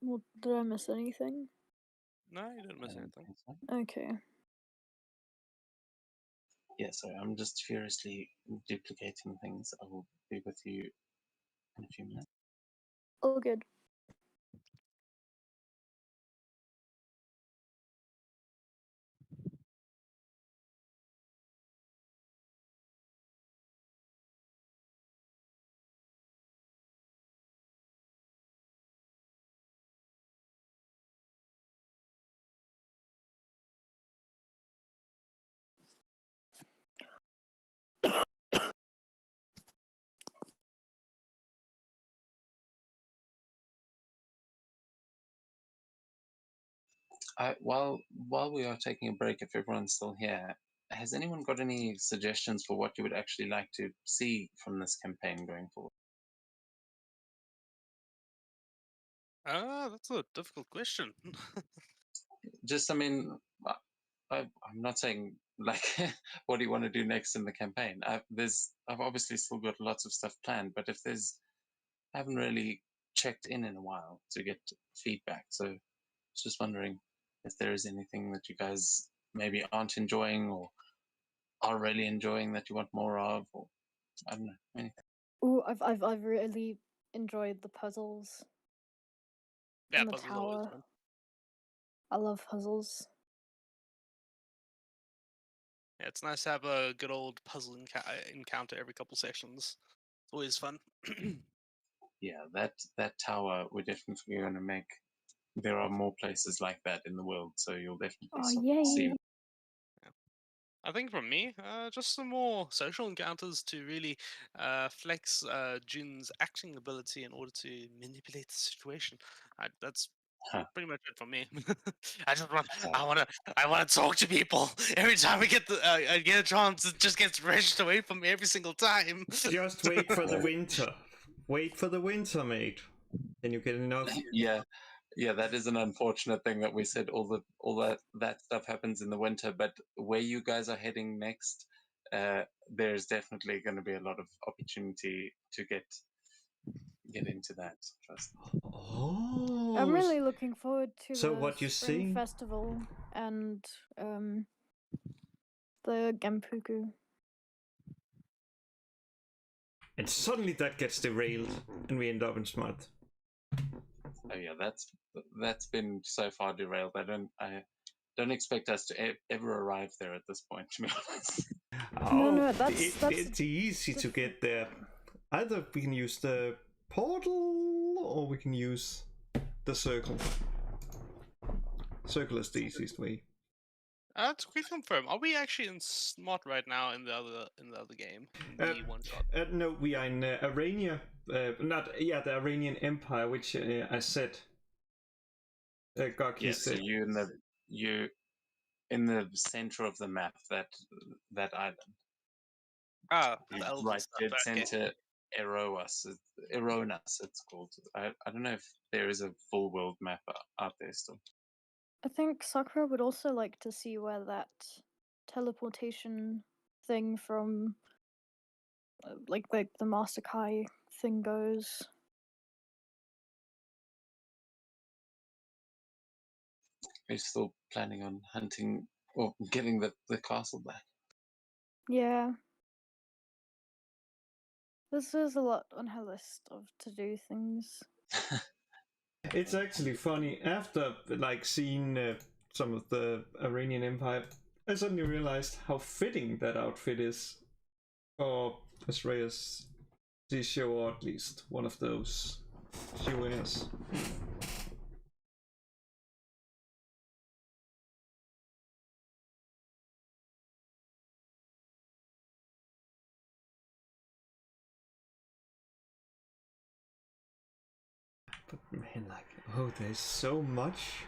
Well, did I miss anything? No, you didn't I miss don't anything. think so. Okay. Yeah, sorry, I'm just furiously duplicating things. I will be with you in a few minutes. All good. While we are taking a break, if everyone's still here, has anyone got any suggestions for what you would actually like to see from this campaign going forward? That's a difficult question. Just, I mean, I'm not saying like what do you want to do next in the campaign. I've obviously still got lots of stuff planned, but if I haven't really checked in a while to get feedback, so I was just wondering if there is anything that you guys maybe aren't enjoying or are really enjoying that you want more of, or I don't know anything. Ooh, I've really enjoyed the puzzles Yeah, in the puzzles always tower. fun. I love puzzles. Yeah, it's nice to have a good old puzzle encounter every couple sessions. It's always fun. Yeah, that tower we're definitely going to make. There are more places like that in the world, so you'll definitely Oh see. yay! I think from me, just some more social encounters to really flex Jin's acting ability in order to manipulate the situation. That's Huh. pretty much it for me. I just want, Uh, I want to talk to people every time I get a chance. It just gets wrenched away from me every single time. Just wait for the winter. Wait for the winter, mate. Then you get enough. yeah, yeah, that is an unfortunate thing that we said all that stuff happens in the winter, but where you guys are heading next, there's definitely going to be a lot of opportunity to get into that. Trust me. Oh. I'm really looking forward to So the what you Spring see? Festival and the Genpuku. And suddenly that gets derailed, and we end up in Smart. Oh yeah, that's been so far derailed. I don't expect us to ever arrive there at this point. To be honest. No, that's it's easy to get there. Either we can use the portal, or we can use the circle. Circle is the easiest way. To quick confirm, are we actually in Smart right now in the other game, in the one shot? No, we are in Arania. The Iranian Empire, which I said. Gaki Yeah, so said. you in the center of the map, that island. The He's elven right stuff. dead Okay. center. Eronas, it's called. I don't know if there is a full world map out there still. I think Sakura would also like to see where that teleportation thing from like the Master Kai thing goes. Are you still planning on hunting or getting the castle back? Yeah. This is a lot on her list of to-do things. It's actually funny. After like seeing some of the Iranian Empire, I suddenly realized how fitting that outfit is for Azraeus Zisho, or at least one of those she wears. But man, like, oh, there's so much.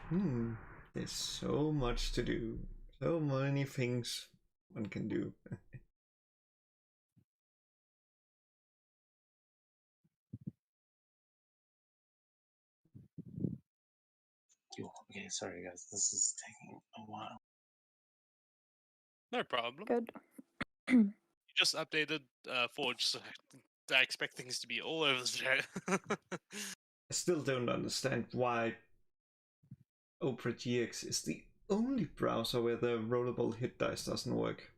There's so much to do. So many things one can do. Okay, sorry guys, this is taking a while. No problem. Good. You just updated Forge, so I expect things to be all over the show. I still don't understand why Opera GX is the only browser where the rollable hit dice doesn't work.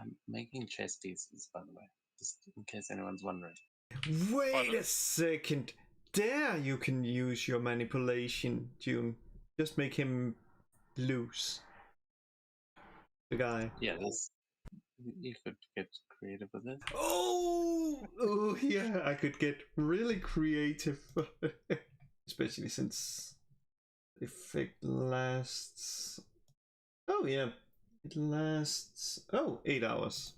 I'm making chess pieces, by the way, just in case anyone's wondering. Wait a second! there you can use your manipulation, June. Just make him lose. The guy. Yeah, this you could get creative with it. Oh, yeah, I could get really creative. Especially since the effect lasts. Oh, yeah. It lasts. Oh, 8 hours.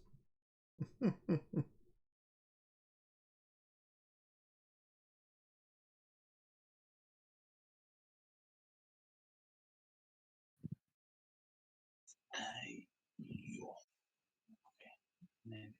Yo. Okay. Maybe.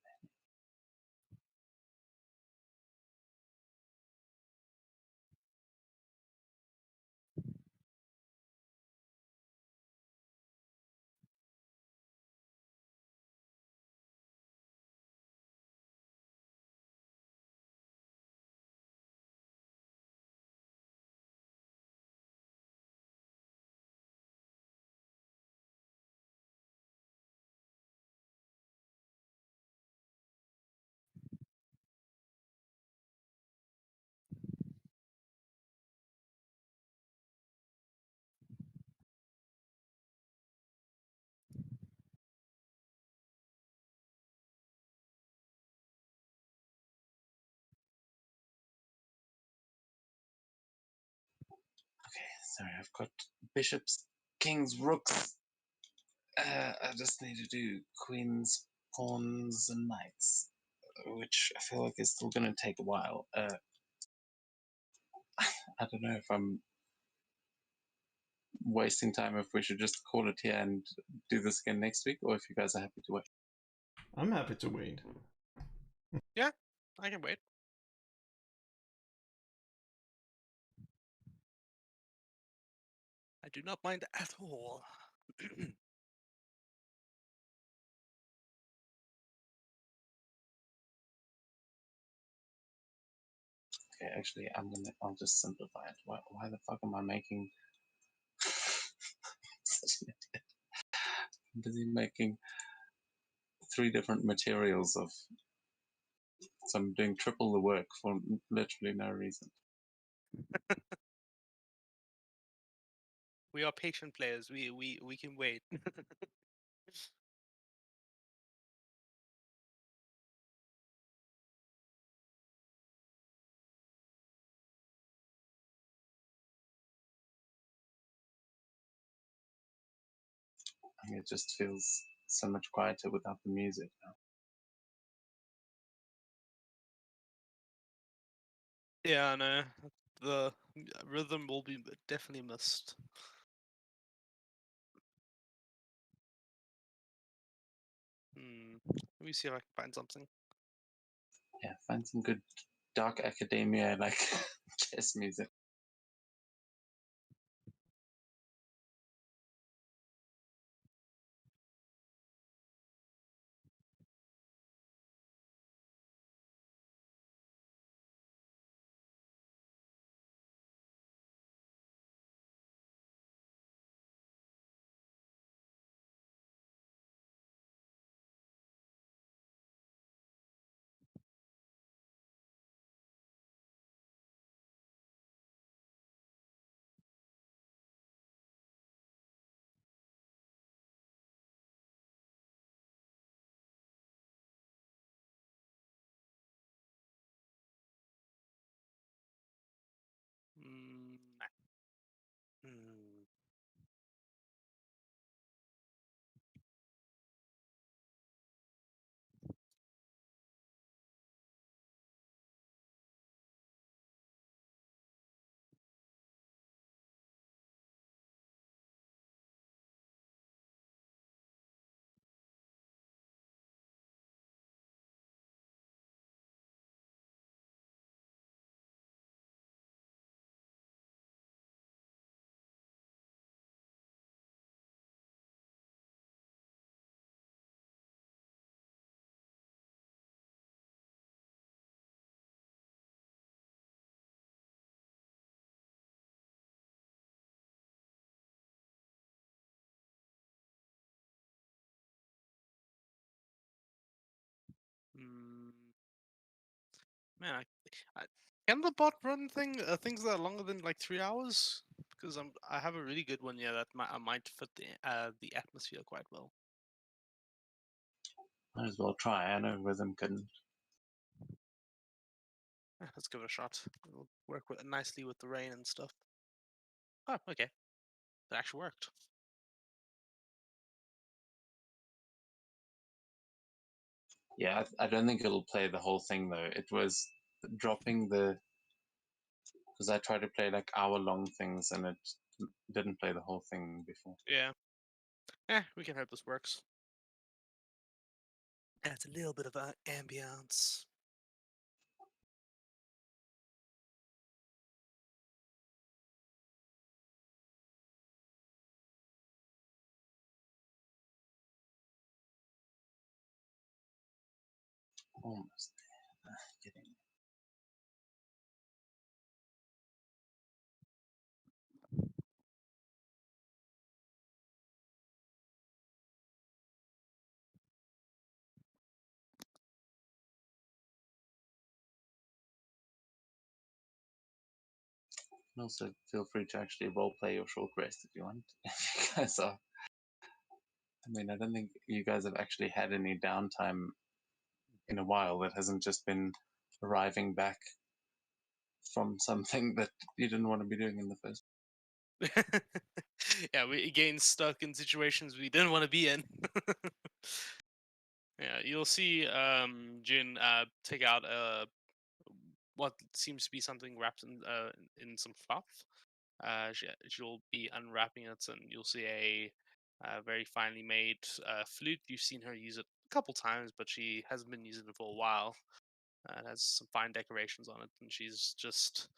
Okay, sorry, I've got bishops, kings, rooks. I just need to do queens, pawns, and knights, which I feel like is still going to take a while. I don't know if I'm wasting time, if we should just call it here and do this again next week, or if you guys are happy to wait. I'm happy to wait. Yeah, I can wait. I do not mind at all. Okay, actually, I'll just simplify it. Why the fuck am I making such an idiot? I'm busy making 3 different materials of, so I'm doing triple the work for literally no reason. We are patient players. We can wait. I mean, it just feels so much quieter without the music now. Yeah, I know. The rhythm will be definitely missed. Let me see if I can find something. Yeah, find some good dark academia like chess music. Nah. Hmm. Hmm. Man, I Can the bot run things that are longer than like 3 hours? Because I have a really good one here that might fit the atmosphere quite well. Might as well try. I know Rhythm couldn't. Yeah, let's give it a shot. It'll work nicely with the rain and stuff. Oh, okay. It actually worked. Yeah, I don't think it'll play the whole thing though. It was dropping the because I tried to play like hour-long things and it didn't play the whole thing before. Yeah. We can hope this works. Adds a little bit of ambiance. Almost getting. And also, feel free to actually roleplay your short rest if you want. If you guys are. I mean, I don't think you guys have actually had any downtime in a while that hasn't just been arriving back from something that you didn't want to be doing in the first. Yeah, we again stuck in situations we didn't want to be in. Yeah, you'll see Jin take out what seems to be something wrapped in some cloth. She'll be unwrapping it, and you'll see a very finely made flute. You've seen her use it a couple times, but she hasn't been using it for a while. It has some fine decorations on it, and she's just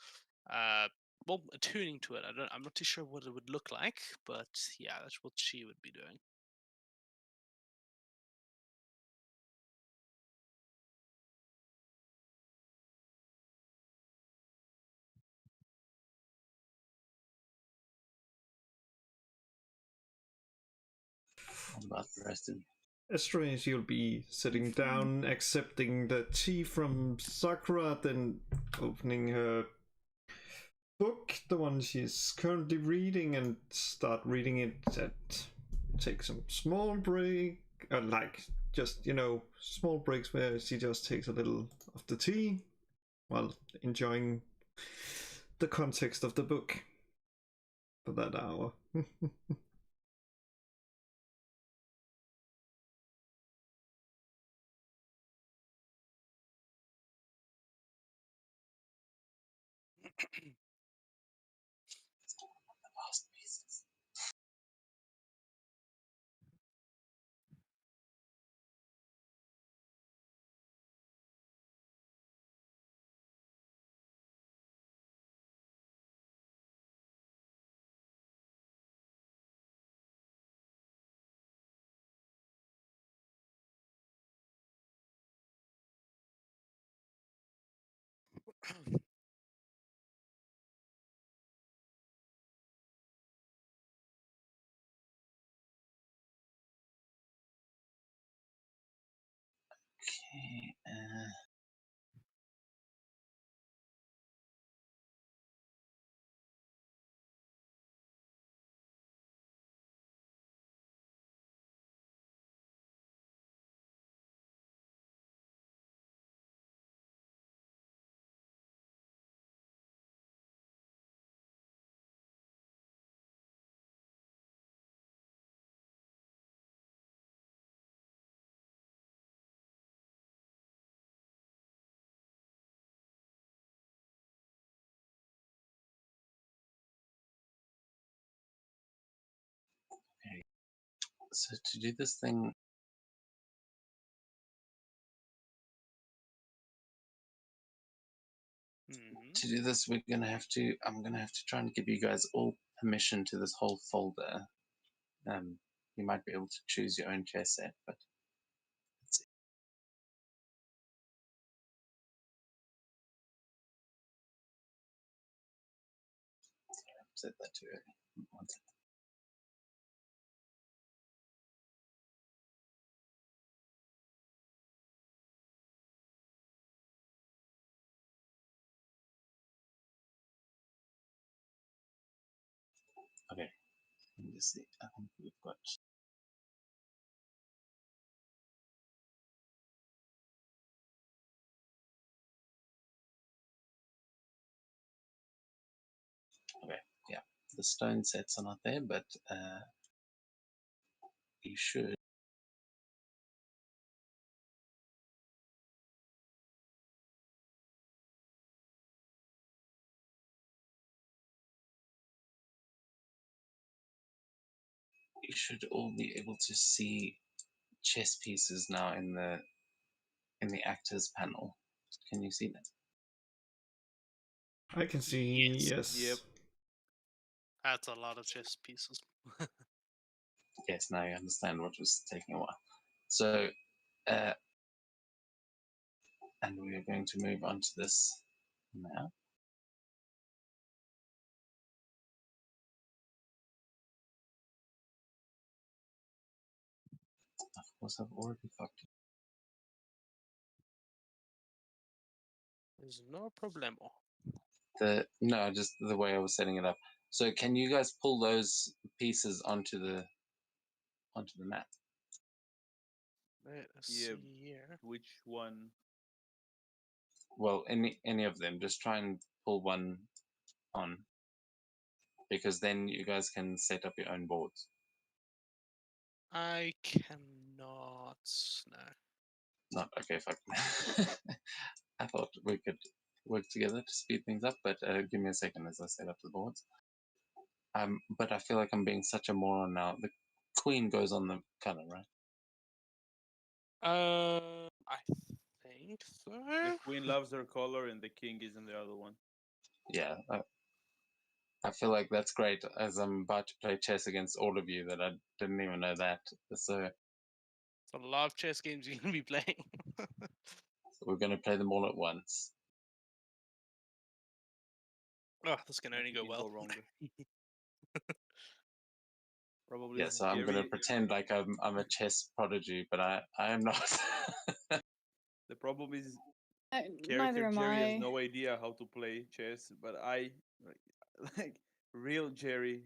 well attuning to it. I'm not too sure what it would look like, but yeah, that's what she would be doing. What about the rest of you? As strange, you'll be sitting down, accepting the tea from Sakura, then opening her book, the one she's currently reading, and start reading it. Take some small break, like just small breaks where she just takes a little of the tea while enjoying the context of the book for that hour. The last pieces. Okay. So to do this thing, to do this, we're gonna have to. I'm gonna have to try and give you guys all permission to this whole folder. You might be able to choose your own chair set, but let's see. Set that too early. One second. Okay, let me just see. I think we've got. Okay, yeah, the stone sets are not there, but you should. You should all be able to see chess pieces now in the actors panel. Can you see that? I can see, yes. Yep. That's a lot of chess pieces. Yes, now you understand what was taking a while. So, and we are going to move on to this now. Of course, I've already fucked it. There's no problemo. No, just the way I was setting it up. So, can you guys pull those pieces onto the map? Let's Yeah. see here. Which one? Well, any of them. Just try and pull one on, because then you guys can set up your own boards. I cannot. No. Not okay. Fuck. I thought we could work together to speed things up, but give me a second as I set up the boards. But I feel like I'm being such a moron now. The queen goes on the color, right? I think so. The queen loves her color, and the king is in the other one. Yeah. I feel like that's great, as I'm about to play chess against all of you that I didn't even know that. So It's a lot of chess games you're gonna be playing. we're going to play them all at once. Oh, this can only Nothing go can well. go wrong. Probably Yeah, so I'm going to Jerry. pretend like I'm a chess prodigy, but I am not. The problem is Neither character am Jerry has I. no idea how to play chess, but I like real Jerry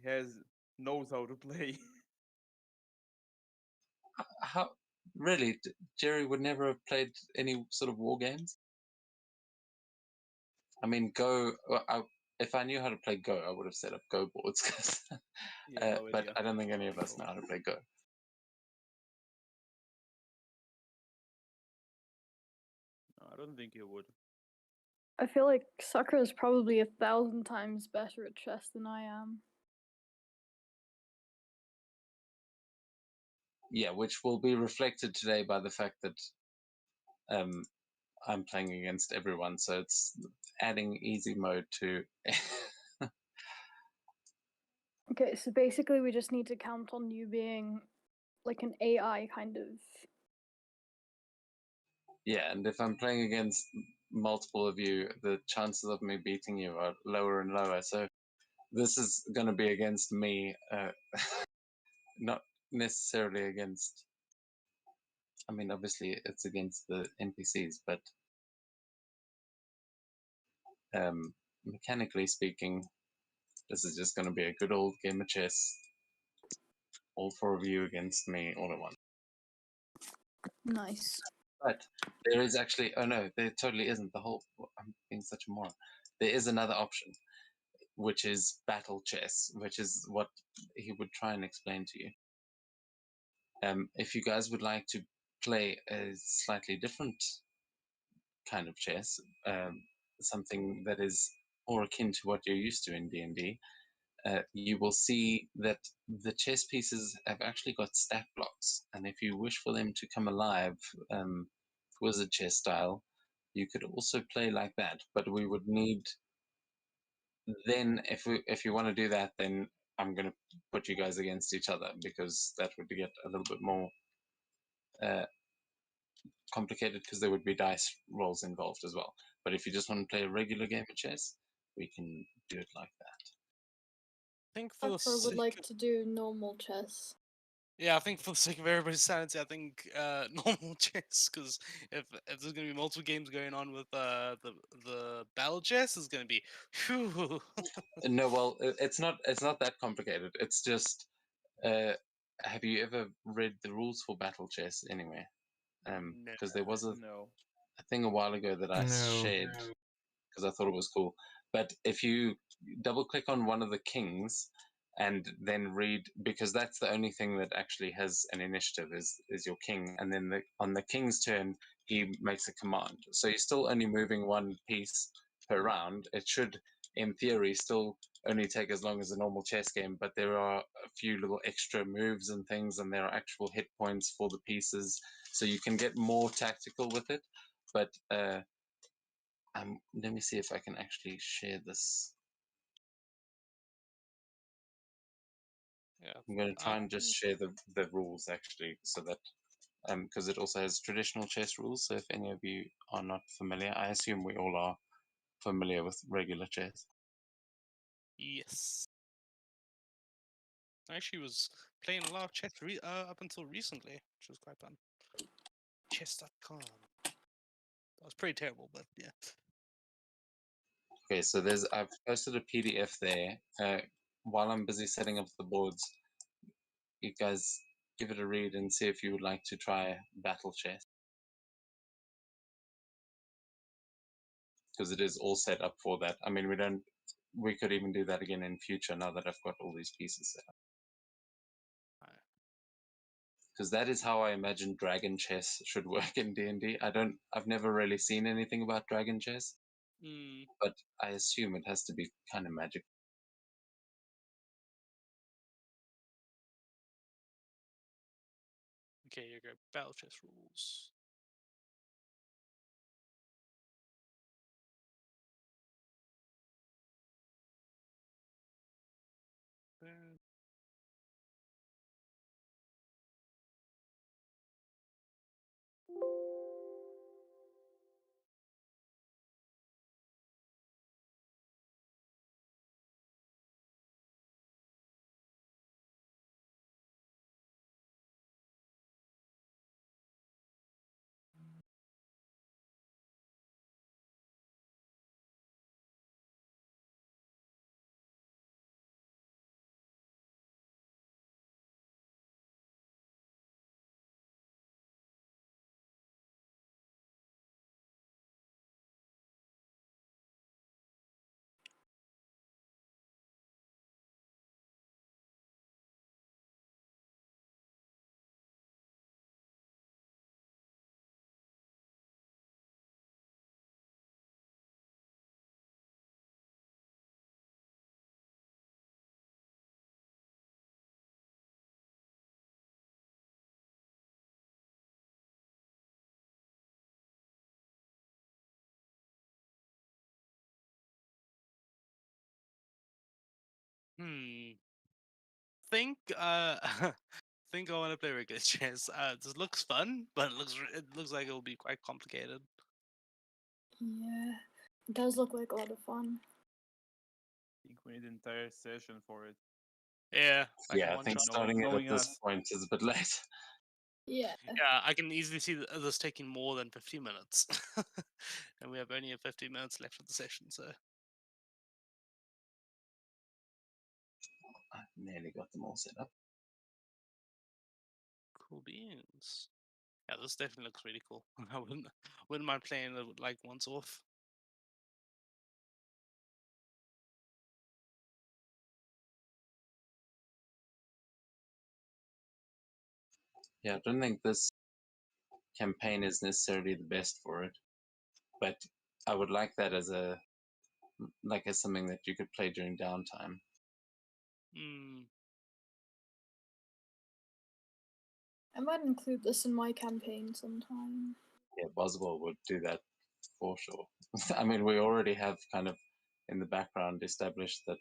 knows how to play. How really? Jerry would never have played any sort of war games. I mean, Go. If I knew how to play Go, I would have set up Go boards. Yeah, no But idea. I don't think any of us No. know how to play Go. No, I don't think he would. I feel like Sakura is probably 1,000 times better at chess than I am. Yeah, which will be reflected today by the fact that I'm playing against everyone, so it's adding easy mode to. Okay, so basically we just need to count on you being like an AI kind of. Yeah, and if I'm playing against multiple of you, the chances of me beating you are lower and lower. So this is going to be against me, not necessarily against. I mean, obviously it's against the NPCs, but mechanically speaking, this is just going to be a good old game of chess. All four of you against me, all at once. Nice. But there is actually, oh no, there totally isn't. I'm being such a moron. There is another option, which is battle chess, which is what he would try and explain to you. If you guys would like to play a slightly different kind of chess, something that is more akin to what you're used to in D&D, you will see that the chess pieces have actually got stat blocks, and if you wish for them to come alive, wizard chess style, you could also play like that. But we would need then, if you want to do that, then I'm going to put you guys against each other, because that would get a little bit more complicated, because there would be dice rolls involved as well. But if you just want to play a regular game of chess, we can do it like that. I think for the Sakura would sake like of to do normal chess. Yeah, I think for the sake of everybody's sanity, I think normal chess, because if there's gonna be multiple games going on with the battle chess, is gonna be, phew. No, well, it's not that complicated. It's just, have you ever read the rules for battle chess anyway? No. Because there was a No. thing a while ago that I No. shared because I thought it was cool. But if you double click on one of the kings and then read, because that's the only thing that actually has an initiative is your king, and then on the king's turn he makes a command. So you're still only moving one piece per round. It should, in theory, still only take as long as a normal chess game, but there are a few little extra moves and things, and there are actual hit points for the pieces, so you can get more tactical with it. But let me see if I can actually share this. Yeah. I'm going to try and just Um, share the rules actually, so that because it also has traditional chess rules. So if any of you are not familiar, I assume we all are familiar with regular chess. yes. I actually was playing a lot of chess up until recently, which was quite fun. Chess.com. That was pretty terrible, but yeah. Okay, so I've posted a PDF there. While I'm busy setting up the boards, you guys give it a read and see if you would like to try battle chess, because it is all set up for that. I mean, we could even do that again in future now that I've got all these pieces set up. Alright. Because that is how I imagine dragon chess should work in D&D. I've never really seen anything about dragon chess, Mm, but I assume it has to be kind of magic. okay, you go. Battle chess rules. Uh, hmm. Think think I want to play regular chess. This looks fun, but it looks like it'll be quite complicated. Yeah, it does look like a lot of fun. I think we need an entire session for it. Yeah, like a Yeah, I one think shot. starting it at knowing this us. point is a bit late. Yeah, Yeah, I can easily see this taking more than 50 minutes, and we have only 50 minutes left of the session. So I nearly got them all set up. cool beans. Yeah, this definitely looks really cool. I wouldn't mind playing it like once off. Yeah, I don't think this campaign is necessarily the best for it, but I would like that as something that you could play during downtime. Hmm. I might include this in my campaign sometime. Yeah, Boswell would do that for sure. I mean, we already have kind of in the background established that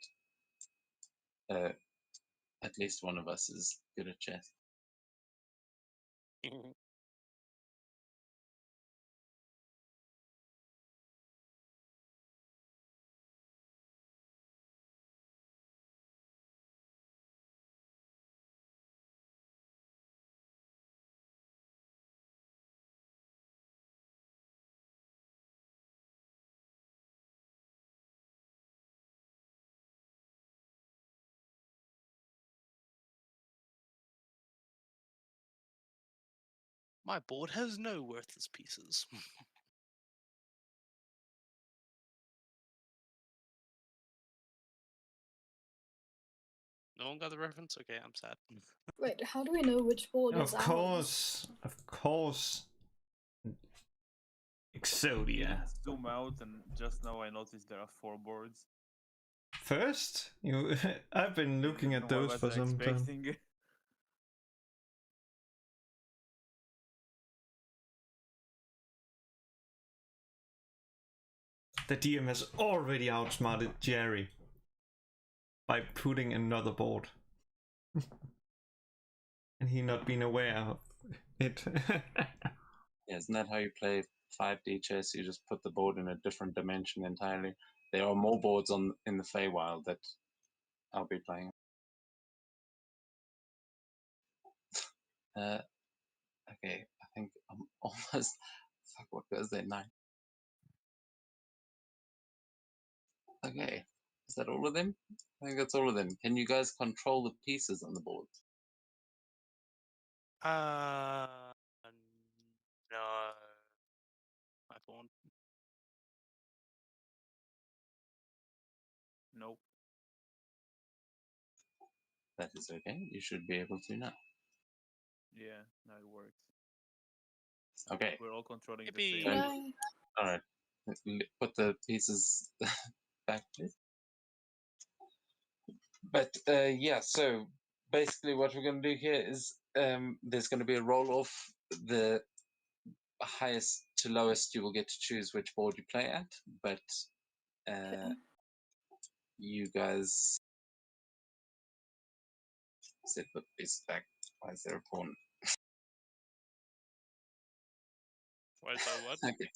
at least one of us is good at chess. My board has no worthless pieces. No one got the reference? Okay, I'm sad. Wait, how do we know which board is ours? Of course. You Exodia. zoom out, and just now I noticed there are 4 boards. First, I've been looking at What those was for I some time. expecting? The DM has already outsmarted Jerry by putting another board. And he not been aware of it. Yeah, isn't that how you play 5D chess? You just put the board in a different dimension entirely. There are more boards in the Feywild that I'll be playing. Okay, I think I'm almost. Fuck, what goes there? 9. Okay, is that all of them? I think that's all of them. Can you guys control the pieces on the board? No. My pawn. Nope. That is okay. You should be able to now. Yeah, now it works. Okay, We're all controlling the Yippee. same. Can I? all right. Put the pieces back, please. But yeah, so basically what we're going to do here is there's going to be a roll off. The highest to lowest you will get to choose which board you play at, but Okay. you guys said put this back. Why is there a pawn? Why is that what? Okay.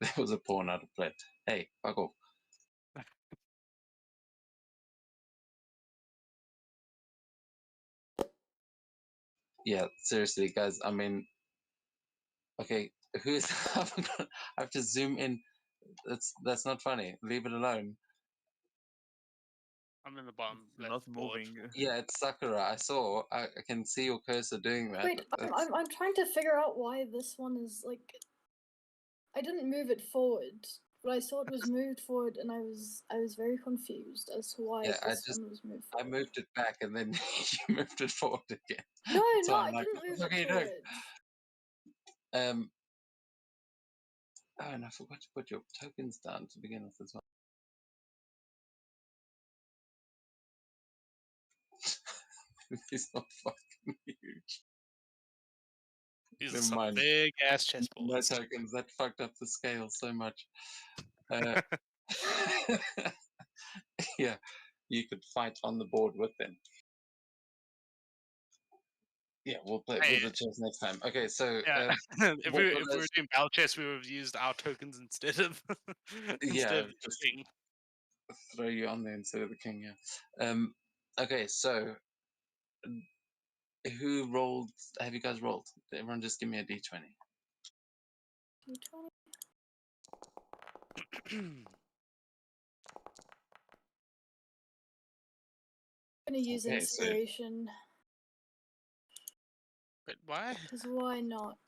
There was a pawn out of play. Hey, fuck off. Yeah, seriously, guys. I mean, okay, who's? I have to zoom in. That's not funny. Leave it alone. I'm in the bottom left Not board. moving. Yeah, it's Sakura. I saw. I can see your cursor doing that. Wait, I'm trying to figure out why this one is like. I didn't move it forward, but I saw it was moved forward, and I was very confused as to why Yeah, this one was moved I forward. moved it back and then you moved it forward again. No, So no, I'm I like, didn't what the move fuck are it you doing? forward. Oh, and I forgot to put your tokens down to begin with as well. These are fucking huge. These are Never some mind. big ass No chessboards. tokens. That fucked up the scale so much. Uh, yeah, you could fight on the board with them. Yeah, we'll play Hey, with the chess next time. Okay, so yeah. if what we were if we were those- doing battle chess, we would have used our tokens instead of Yeah, the just king. throw you on there instead of the king. Yeah. Okay, so who rolled? Have you guys rolled? Everyone, just give me a d20. D20. I'm gonna use Okay, so- inspiration. But why? Because why not?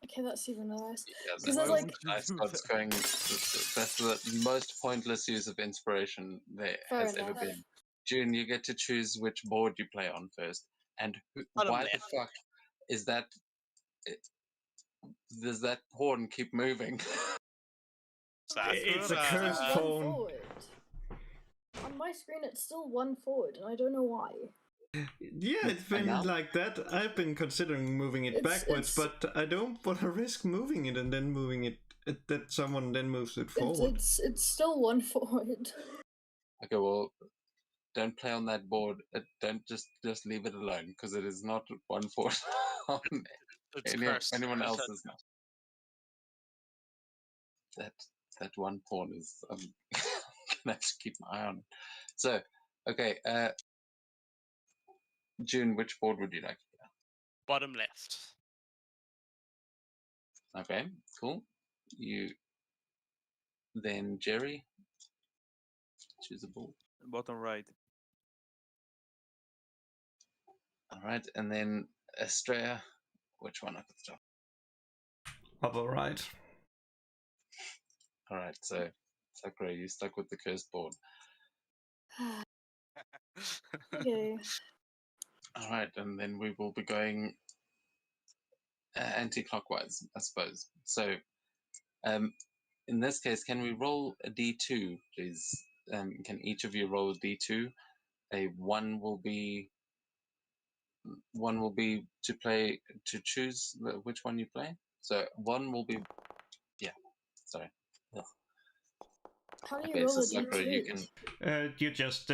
Okay, that's even worse. Yeah, Because Why there's would like. you nice do gods that? going. That's the most pointless use of inspiration there Fair has ever enough. been. June, you get to choose which board you play on first, and Bottom why the left. fuck is that? Does that pawn keep moving? It's a Sakura. curse Still one pawn. forward. On my screen, it's still one forward, and I don't know why. Yeah, it's been now? like that. I've been considering moving it backwards, but I don't want to risk moving it and then moving it. That someone then moves it forward. It's still one forward. Okay, well, don't play on that board. Don't just leave it alone because it is not one forward on It's cursed. anyone I tell else's now. That one pawn is. I'm gonna have to keep my eye on it. So, okay, June, which board would you like? Bottom left. Okay, cool. You then Jerry, choose a board. Bottom right. All right, and then Estrella, which one up at the top? Upper right. All right, so Sakura, you stuck with the cursed board. Okay. All right, and then we will be going anti-clockwise, I suppose. So, in this case, can we roll a d2, please? Can each of you roll a d2? A one will be to choose which one you play. So one will be, yeah. Sorry. Ugh. How do you Okay, roll so a Sakura, you d2? can. You just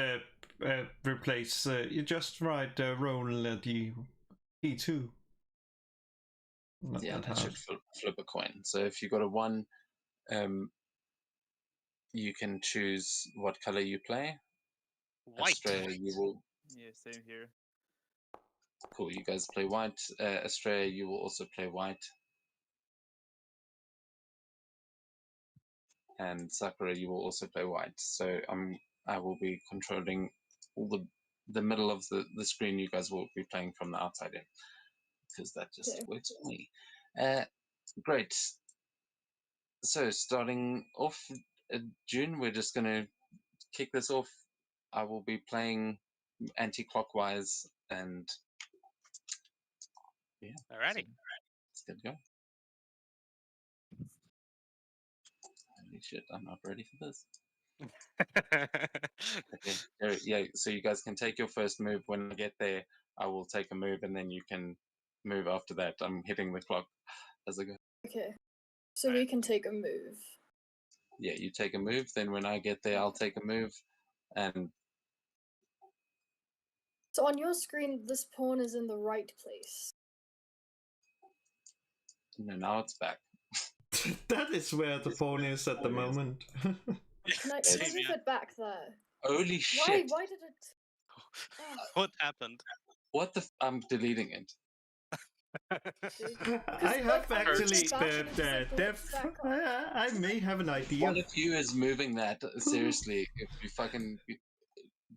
replace. You just write roll d2. Not Yeah, that that hard. should flip a coin. So if you got a one, you can choose what color you play. White. Australia, you will. Yeah, same here. Cool, you guys play white. Australia, you will also play white. And Sakura, you will also play white. So I will be controlling all the middle of the screen. You guys will be playing from the outside in, because that just Okay. works for me. Great. So starting off, June, we're just going to kick this off. I will be playing anti-clockwise, and yeah, Alrighty. let's get going. Holy shit, I'm not ready for this. Okay, yeah, so you guys can take your first move. When I get there, I will take a move, and then you can move after that. I'm hitting the clock as I go. Okay. So we can take a move. Yeah, you take a move, then when I get there, I'll take a move, and So on your screen, this pawn is in the right place. now it's back. That is where the pawn is at the Always. moment. Can I Same move here. it back there? Holy Why? shit! Why did it? Ah, What happened? What the? I'm deleting it. I have I moved actually, it back and it just, like, Dev, blipped back up. I may have an idea. One of you is moving that seriously. If you fucking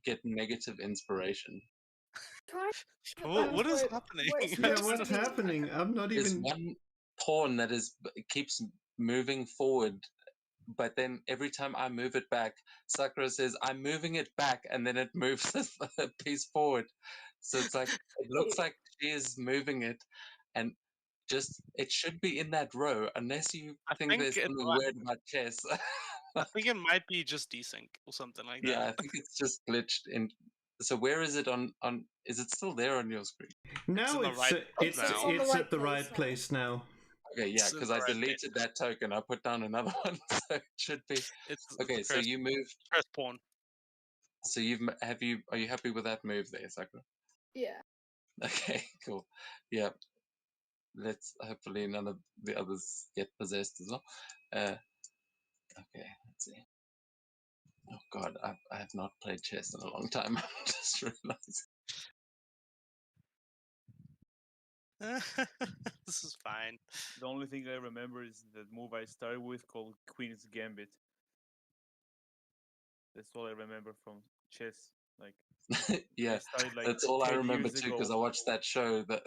get negative inspiration, Try What is where happening? where it's Yeah, supposed what's to be. happening? I'm not there's even. one pawn that keeps moving forward, but then every time I move it back, Sakura says I'm moving it back, and then it moves a piece forward. So it's like it looks like she is moving it, and just it should be in that row, unless you I think think there's it something might- weird about chess. I think it might be just desync or something like Yeah, I that. think it's just glitched in. So where is it on? Is it still there on your screen? Now in the it's right it's now. It's on the it's right at the place right now. place now. Okay, yeah, It's in because the I right deleted that token. I put down another one, so it should be It's okay. the So first, you moved. first pawn. So are you happy with that move there, Sakura? Yeah. Okay, cool. Yeah, let's hopefully none of the others get possessed as well. Okay, let's see. Oh god, I have not played chess in a long time. I just realized. This is fine. The only thing I remember is the move I started with called Queen's Gambit. That's all I remember from chess. Like Yeah, I started like that's all I 10 remember years too, because I ago. watched that show that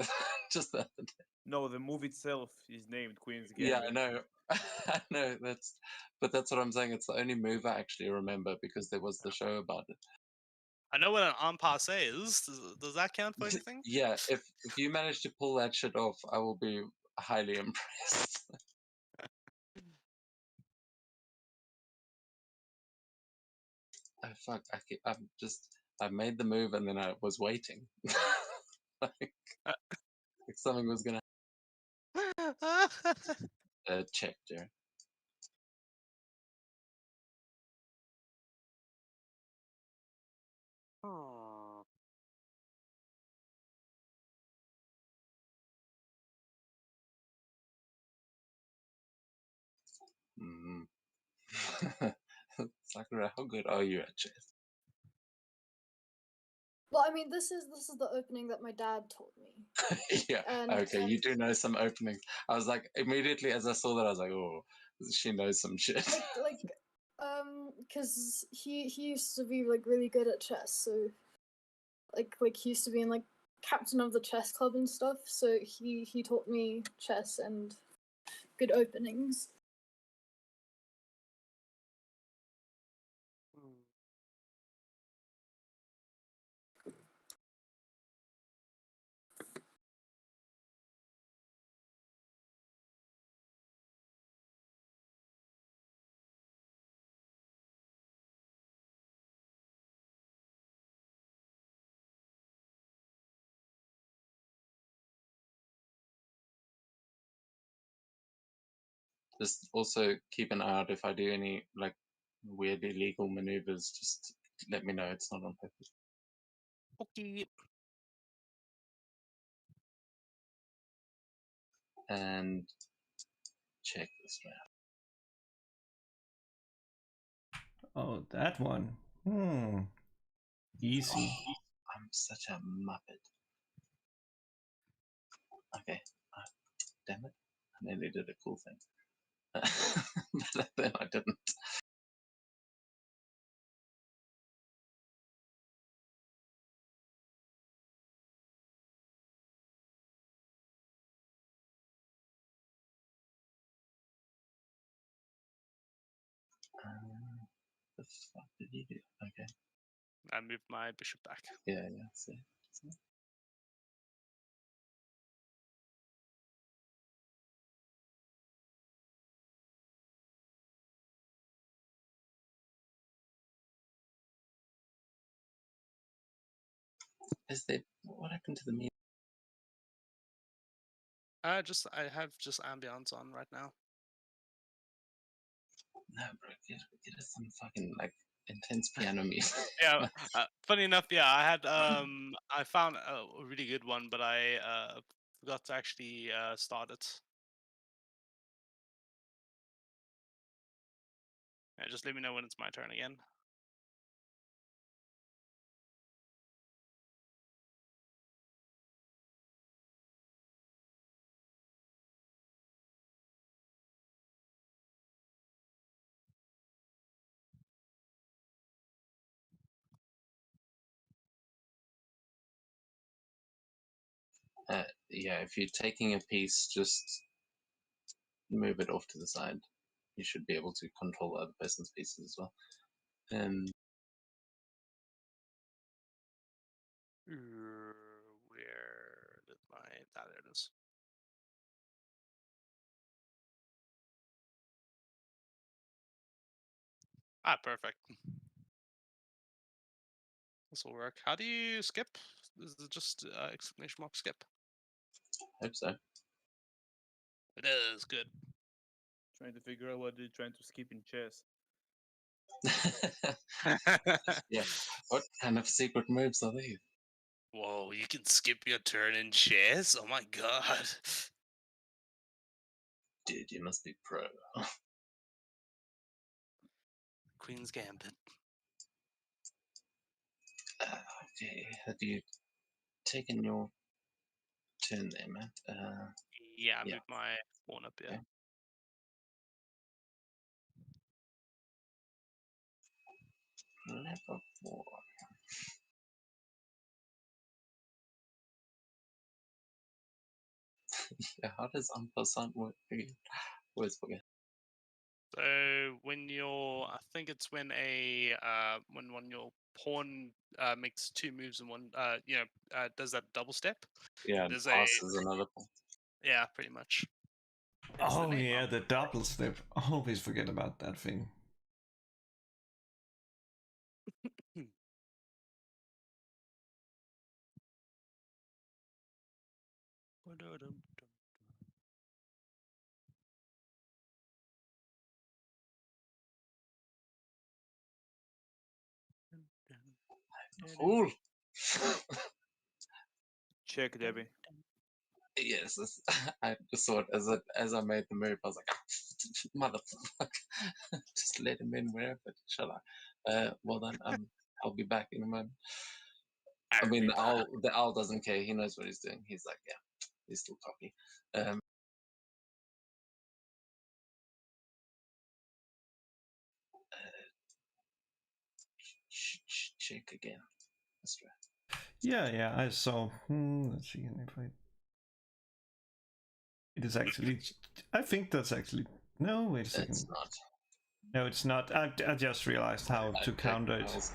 just the other day. No, the move itself is named Queen's Yeah, Gambit. I know. I know that's what I'm saying. It's the only move I actually remember because there was the show about it. I know what an en passé is. Does that count for anything? Yeah, if you manage to pull that shit off, I will be highly impressed. Oh fuck! I made the move and then I was waiting. like, like something was gonna check, Jerry. Oh. Mm. Sakura, how good are you at chess? Well, I mean, this is the opening that my dad taught me. Yeah. And Okay, you do know some openings. I was like, immediately as I saw that, I was like, oh, she knows some shit. because he used to be like really good at chess, so like he used to be in like captain of the chess club and stuff. So he taught me chess, and good openings. Hmm. Just also keep an eye out if I do any like weird illegal maneuvers. Just let me know. It's not on purpose. Okay. And check this draft. Oh, that one. Easy. I'm such a muppet. Okay. Damn it. I nearly did a cool thing. But then I didn't. The fuck did he do? Okay. I moved my bishop back. Yeah, yeah. See. Is there what happened to the meeting? I have just ambience on right now. No, bro. Get us some fucking like intense piano music. Yeah. Funny enough, yeah, I had I found a really good one, but I forgot to actually start it. Yeah, just let me know when it's my turn again. Yeah, if you're taking a piece, just move it off to the side. You should be able to control the other person's pieces as well. Where did my there it is. Perfect. This will work. How do you skip? Is it just exclamation mark skip? Hope so. It is good. Trying to figure out what they're trying to skip in chess. Yeah. What kind of secret moves are these? Whoa, you can skip your turn in chess? Oh my god. Dude, you must be pro. Queen's Gambit. Okay, have you taken your turn there, man? Yeah, I Yeah. moved my pawn up here. Okay. Level 4. Yeah, how does en passant work again? Always forget. So when I think it's when when your pawn makes two moves in one, does that double step. Yeah, There's passes another point. yeah, pretty much. Hence the Oh name yeah, of the it. double step. Always forget about that thing. Fool! Check, Debbie. Yes, I just thought as I made the move, I was like, motherfucker, just let him in wherever, shall I? Well then, I'll be back in a moment. I mean, the owl doesn't care. He knows what he's doing. He's like, yeah, he's still cocky. Check again. That's right. Yeah, I saw. Let's see if I It is actually. I think that's actually. No, wait a second. It's not. No, it's not. I just realized how to counter I it.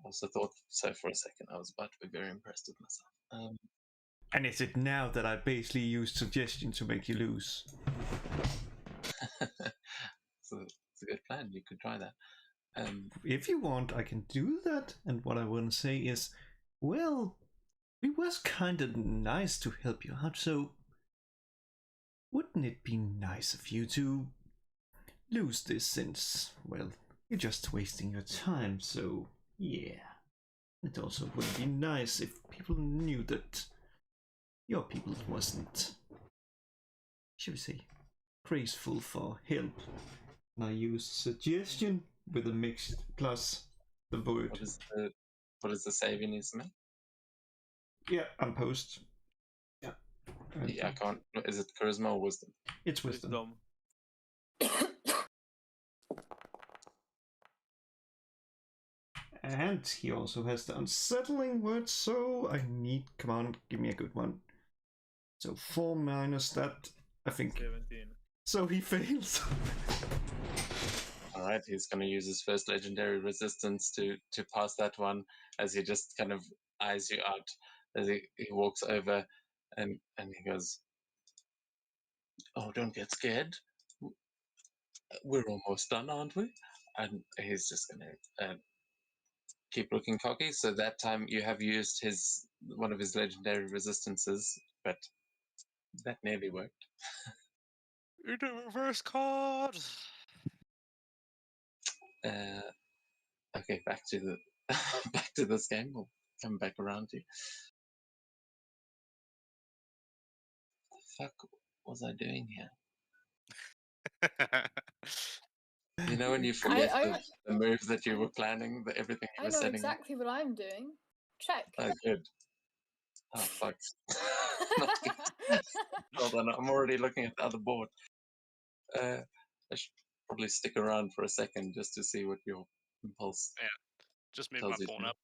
also thought so for a second. I was about to be very impressed with myself. And is it now that I basically used suggestion to make you lose? So it's a good plan. You could try that. If you want, I can do that. And what I want to say is, well, it was kind of nice to help you out, so wouldn't it be nice of you to lose this since, well, you're just wasting your time, so yeah. It also would be nice if people knew that your people wasn't, shall we say, graceful for help. And I use suggestion with a mix plus the word. What is the save you need to make? Yeah, I'm post. Yeah. Yeah, I can't. Is it charisma or wisdom? It's wisdom. And he also has the unsettling word, so I need. Come on, give me a good one. So 4 minus that, I think. 17. So he fails. All right, he's going to use his first legendary resistance to pass that one as he just kind of eyes you out as he walks over and he goes, "Oh, don't get scared. We're almost done, aren't we?" And he's just going to keep looking cocky. So that time you have used one of his legendary resistances, but that nearly worked. It's a reverse card. Okay, back to the back to this game. We'll come back around to you. The fuck was I doing here? You know when you forget the moves that you were planning, everything you I were know setting exactly what I'm doing. Check. up? Oh, good. Oh, fuck. Not good. Hold on, I'm already looking at the other board. I should probably stick around for a second just to see what your impulse Yeah, just moved tells my you. pawn up.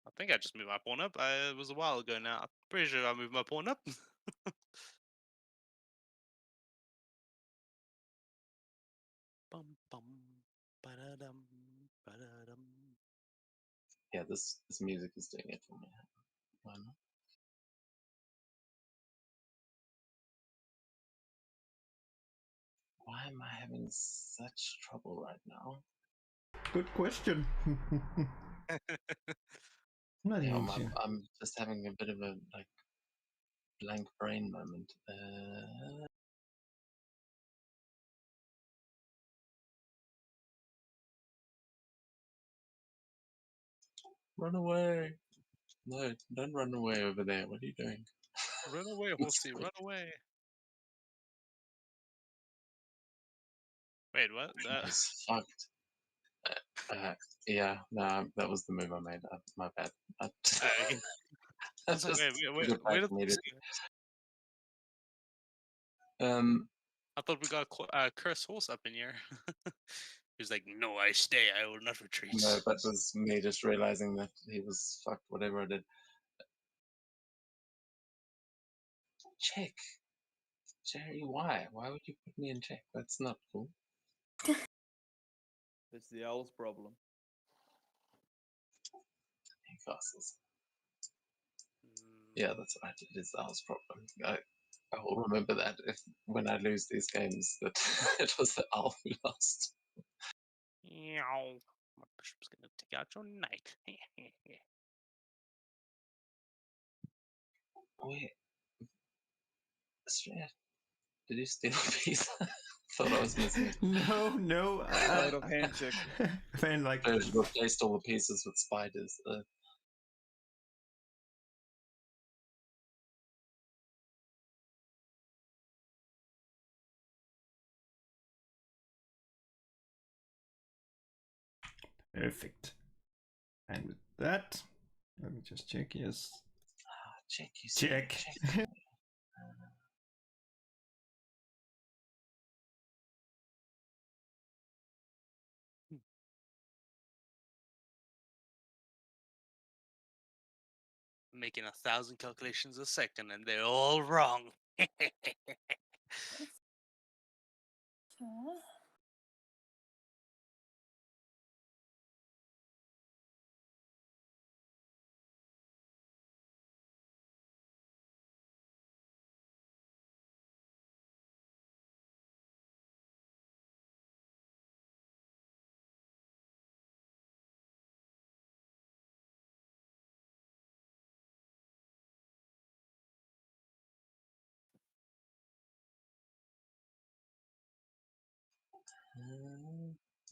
I think I just moved my pawn up. It was a while ago now. I'm pretty sure I moved my pawn up. Bum, bum, ba-da-dum, ba-da-dum. Yeah, this music is doing it for me. Why not? Why am I having such trouble right now? Good question. Not Yeah, even sure. I'm just having a bit of a blank brain moment. Run away! No, don't run away over there. What are you doing? Run away, horsey, run away. Wait, what? It's fucked. Yeah, no, that was the move I made. My bad. I Okay. I was like, just wait, took it where back did immediately. I thought we got a cursed horse up in here. He was like, no, I stay. I will not retreat. No, that was me just realizing that he was fucked, whatever I did. Check. Jerry, why? Why would you put me in check? That's not cool. It's the owl's problem. He castles. Mm, Yeah, that's right. It is Al's problem. I will remember that when I lose these games, that it was the Al who lost. Meow. My bishop's gonna take out your knight. Wait, Strand, did you steal a piece? Thought I was missing it. No. Sleight of hand check. Man, like. I replaced all the pieces with spiders. Perfect. And with that, let me just check. Yes. Check, you see. Check. making 1,000 calculations a second, and they're all wrong. Fair.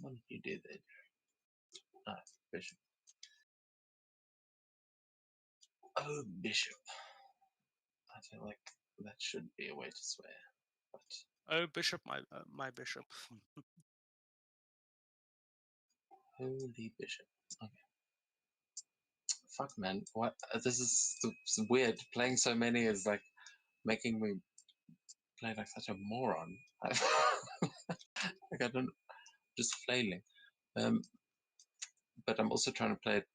What did you do there? Ah, bishop. Oh, bishop. I feel like that should be a way to swear, but Oh, bishop, my bishop. holy bishop. Okay. Fuck, man. What? This is weird. Playing so many is like making me play like such a moron. Like I don't, just flailing. But I'm also trying to play it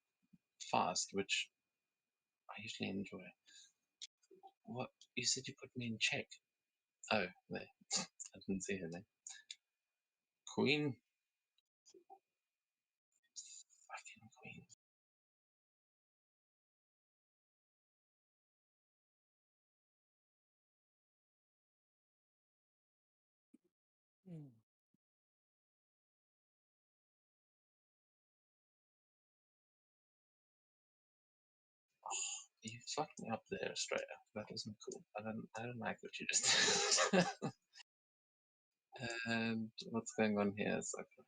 fast, which I usually enjoy. What? You said you put me in check. Oh, there. I didn't see her there. Queen. Fucking queen. You fucked me up there, straight up. That wasn't cool. I don't like what you just did. And what's going on here, Sakura?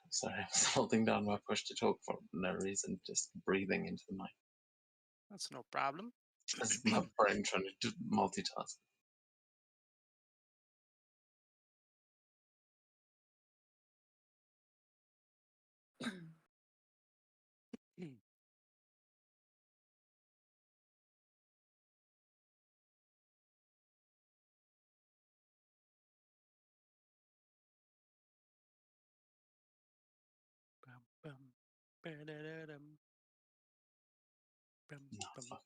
Sorry, I was holding down my push to talk for no reason, just breathing into the mic. That's no problem. That's my brain trying to multitask. Bum, bum, ba-da-da-dum. Bum, No, bum. fuck,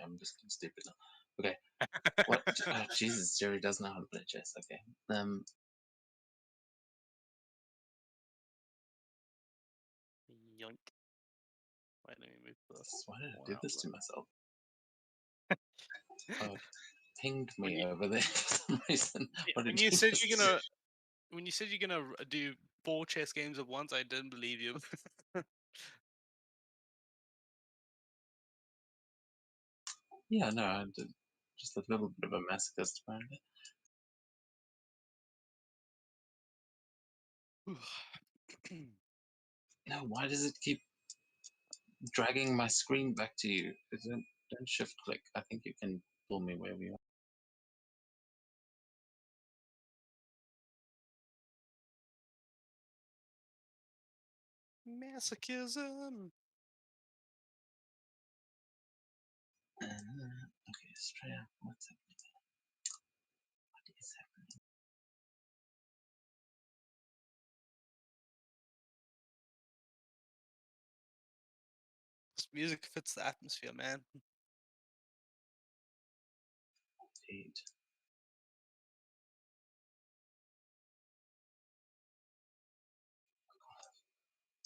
I'm just getting stupid now. Okay, what? Oh, Jesus, Jerry does know how to play chess. Okay, Yoink. Wait, let me move the why did I pawn do out this of to myself? Oh, it pinged When me you- over there for some reason. What when did you said just you're do? gonna when you said you're gonna do 4 chess games at once, I didn't believe you. Yeah, no, I did just a little bit of a masochist apparently. No, why does it keep dragging my screen back to you? Don't shift click. I think you can pull me where we are. Masochism. Okay, Australia, what's happening? What is happening? This music fits the atmosphere, man. Indeed.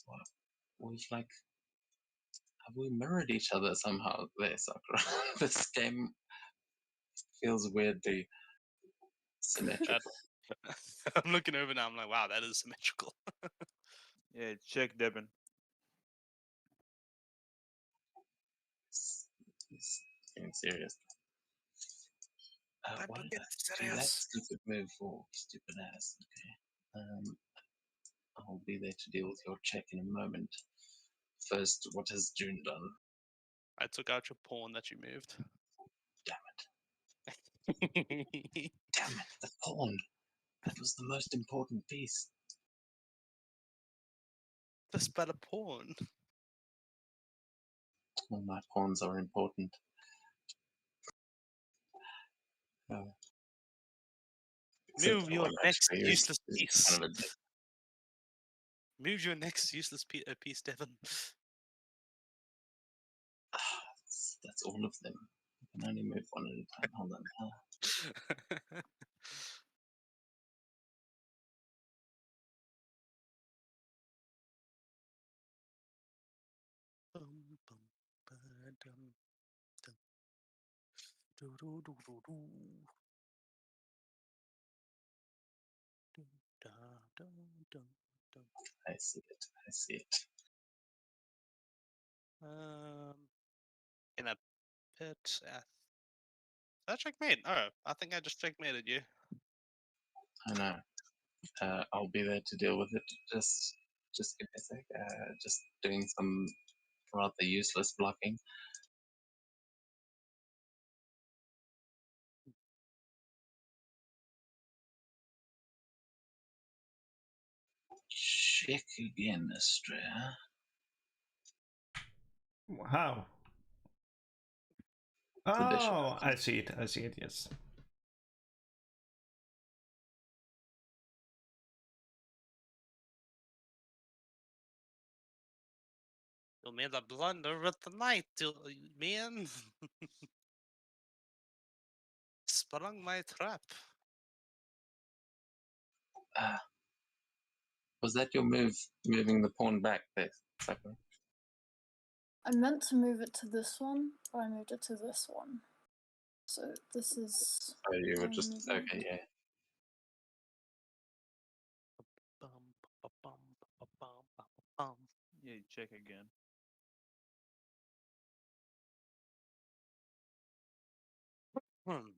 What? We've like, have we mirrored each other somehow there, Sakura? This game feels weirdly symmetrical. I'm looking over now. I'm like, wow, that is symmetrical. Yeah, check Devin. It's getting serious. Time Why to did get I do that serious. stupid move for, stupid ass? Okay. I'll be there to deal with your check in a moment. First, what has June done? I took out your pawn that you moved. Damn it. Damn it, the pawn. That was the most important piece. This better pawn. All my pawns are important. Oh, except Move for your one, next actually, useless is piece. kind of a dick. Move your next useless piece, Devon. That's all of them. I can only move one at a time. Hold on. Bum, bum, ba-dum, dum. Do-do-do-do-do. Dum-da-dum-dum-dum. I see it. I see it. In a pit. That checkmate. Oh, I think I just checkmated you. I know. I'll be there to deal with it. Just give me a sec. Just doing some rather useless blocking. Check again, Estrella. How? The bishop. Oh, I see it. I see it. Yes. You made a blunder with the knight, man. Sprung my trap. Was that your move, moving the pawn back there, Sakura? I meant to move it to this one, but I moved it to this one. So this is. Oh, you were my just movement. okay, yeah. Bum, ba-bum, ba-bum, ba-bum. Yeah, check again. Hmm.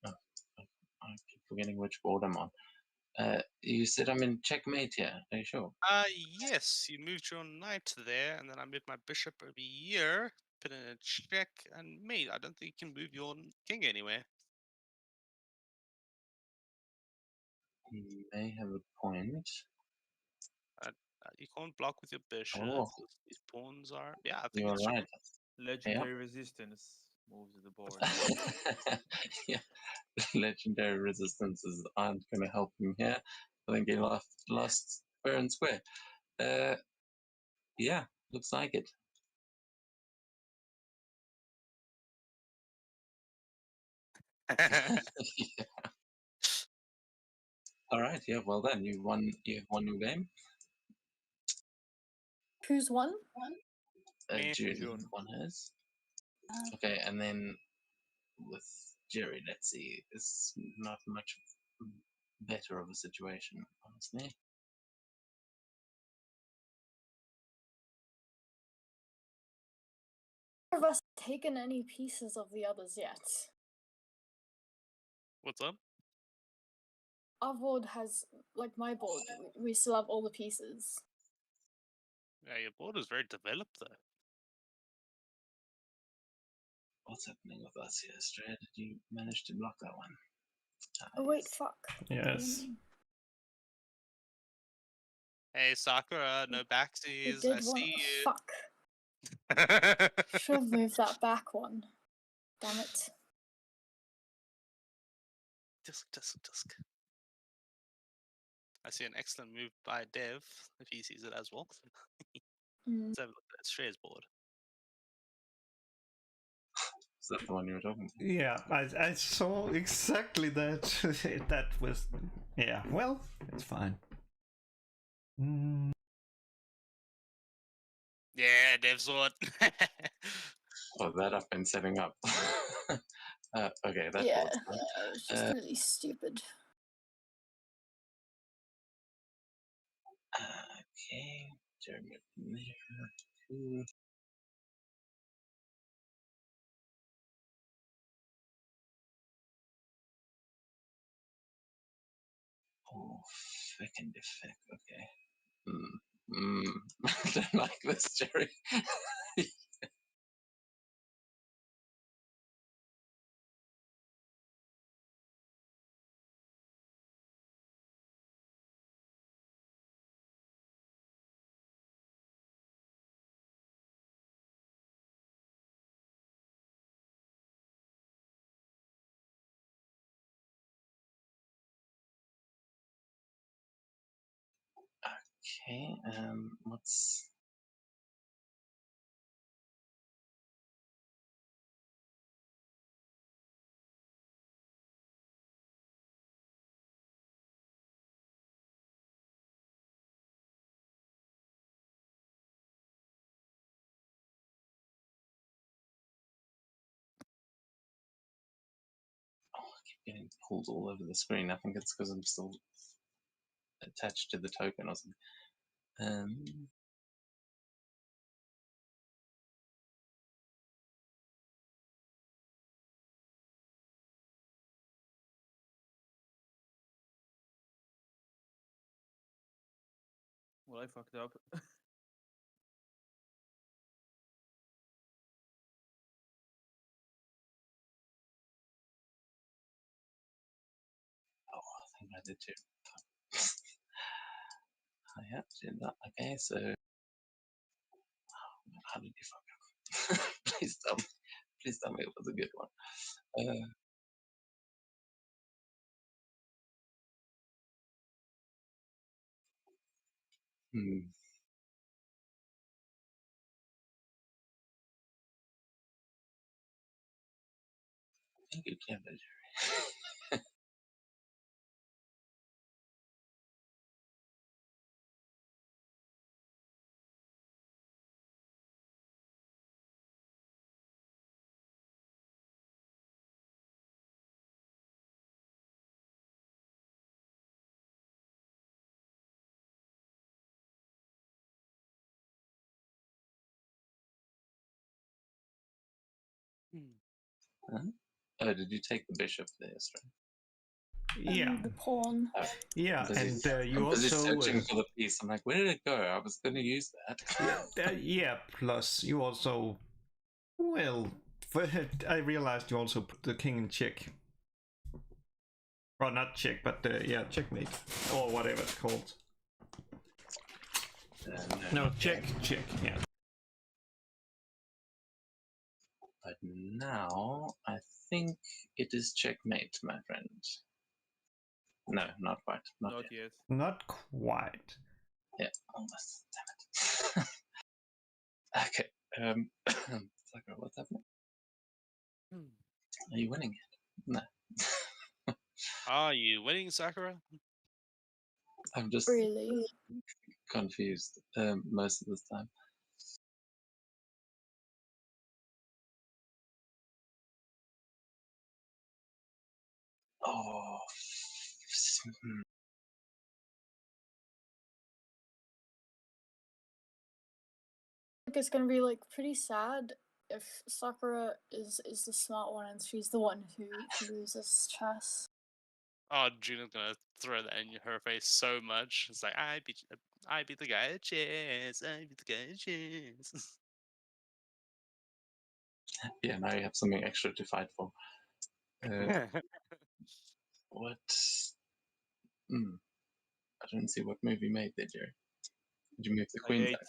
Oh, I keep forgetting which board I'm on. You said I'm in checkmate here. Are you sure? Yes, you moved your knight there, and then I moved my bishop over here, put in a check, and mate, I don't think you can move your king anywhere. You may have a point. You can't block with your bishop. Oh. 'Cause these pawns are. Yeah, I think You are it's right. Legendary resistance moves the board. Yeah, legendary resistances aren't going to help him here. I think he lost fair and square. Yeah, looks like it. true. Yeah. All right. Yeah. Well then, you won. You've won your game. Who's won? Me. June June. won hers. Uh, Okay, and then with Jerry, let's see. It's not much better of a situation, honestly. Neither of us taken any pieces of the others yet. What's up? Our board has, like my board, we still have all the pieces. Yeah, your board is very developed though. What's happening with us here, Strad? Did you manage to block that one? Oh wait, Yes. fuck. Yes. Hey Sakura, no We backsies. did I one. see you. Fuck. Should have moved that back one. Damn it. Tusk. I see an excellent move by Dev, if he sees it as well. Mm. Let's have a look at Stray's board. Is that the one you were talking about? Yeah, I saw exactly that. That was. Yeah, well, it's fine. Mm, Yeah, Dev saw it. Oh, that I've been setting up. Okay, that Yeah, board's done. it was just really stupid. Okay, Jeremy there. Two. Second effect, okay. I don't like this, Jerry. Okay, what's... Oh, I keep getting pulled all over the screen. I think it's because I'm still attached to the token or something. Well, I fucked up. I think I did too. I have did that. Okay, so how did you fuck up? Please tell me. Please tell me it was a good one. Hmm. I think you can, Jerry. Huh? Oh, did you take the bishop there, Strand? Yeah, The pawn. yeah, and you I'm busy also searching for the piece. I'm like, where did it go? I was going to use that. yeah. Plus, you also I realized you also put the king in check. Well, not check, but yeah, checkmate or whatever it's called. No, check, yeah. But now I think it is checkmate, my friend. No, not quite. Not yet. Not quite. Yeah, almost. Damn it. Okay. Sakura, what's happening? Are you winning it? No. Are you winning, Sakura? I'm just Really? confused most of the time. Oh. I think it's gonna be like pretty sad if Sakura is the smart one and she's the one who loses chess. Oh, Juna's gonna throw that in her face so much. It's like I beat the guy at chess. I beat the guy at chess. Yeah, now you have something extra to fight for. What? I don't see what move you made there, Jerry. Did you move the I queen ate back?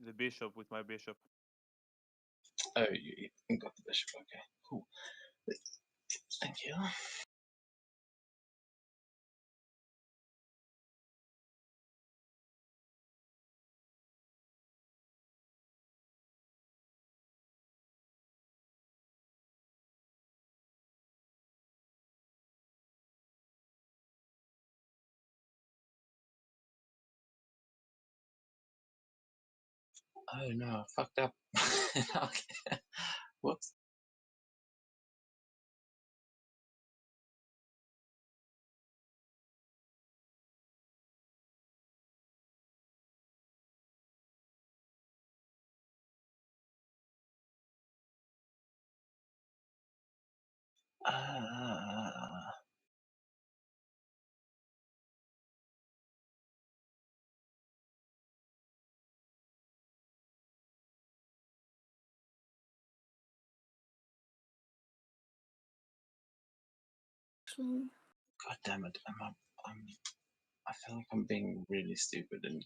the bishop with my bishop. Oh, you got the bishop. Okay, cool. Thank you. Oh no, I fucked up. Okay. Whoops. Actually, God damn it! I feel like I'm being really stupid in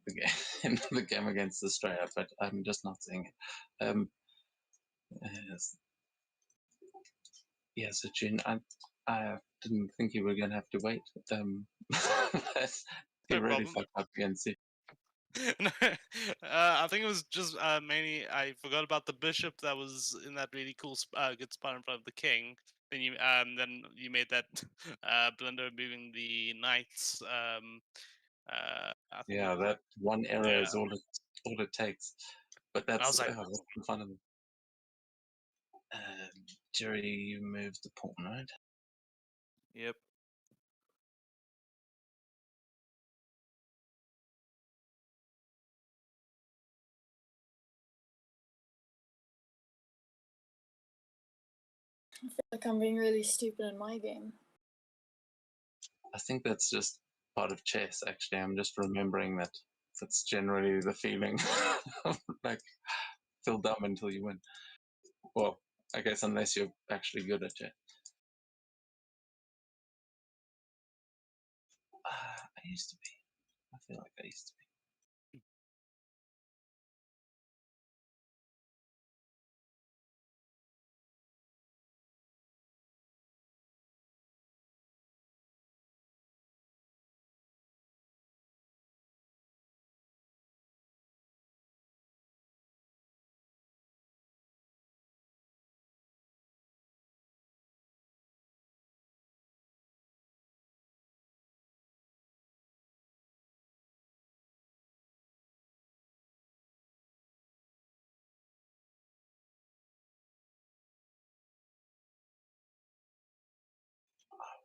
the game, in the game against Australia, but I'm just not seeing it. Yes, yeah, so June, I didn't think you were gonna have to wait. But he No really problem. fucked up against you. No, I think it was just mainly I forgot about the bishop that was in that really cool good spot in front of the king. Then you made that blunder moving the knights. I think it Yeah, was that one error yeah. is all it takes. But I that's was like, what's in front of me. Jerry, you moved the pawn, right? Yep. I feel like I'm being really stupid in my game. I think that's just part of chess, actually. I'm just remembering that that's generally the feeling. Like, feel dumb until you win. Well, I guess unless you're actually good at chess. I used to be. I feel like I used to be.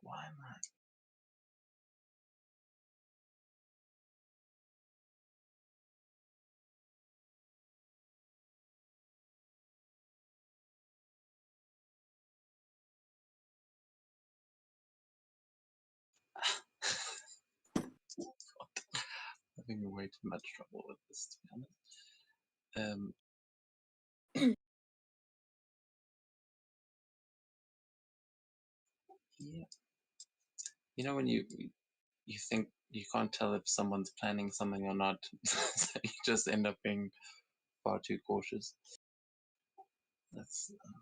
Why am I? Having way too much trouble with this, to be honest. Yeah. You know when you think you can't tell if someone's planning something or not, so you just end up being far too cautious. I'm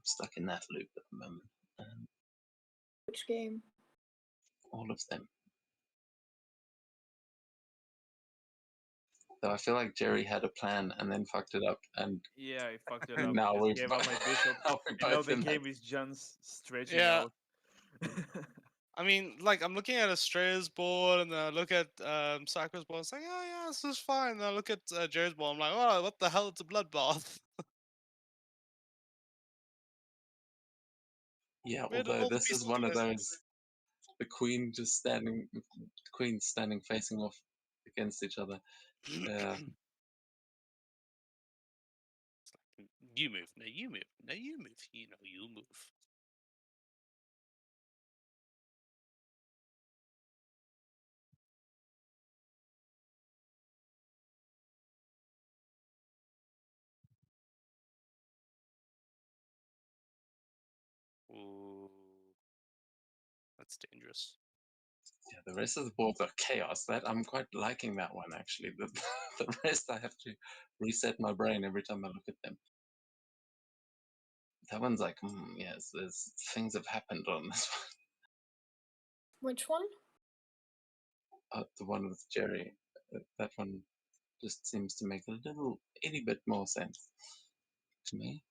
stuck in that loop at the moment. Which game? All of them. So I feel like Jerry had a plan and then fucked it up, and Yeah, I fucked it up. now Just we gave up my bishop. now we And now both the in that. game is just stretching yeah. out. I mean, like I'm looking at Australia's board, and then I look at Sakura's board. It's like, oh yeah, this is fine. And I look at Jerry's board. I'm like, oh, what the hell? It's a bloodbath. Yeah, Where did although all the this is pieces one of go? those, the queens standing facing off against each other. You move. No, you move. No, you move. You know, you move. Ooh, that's dangerous. Yeah, the rest of the boards are chaos. That I'm quite liking that one actually. The rest I have to reset my brain every time I look at them. That one's like, yes, there's things have happened on this Which one? one. The one with Jerry. That one just seems to make a little itty bit more sense to me.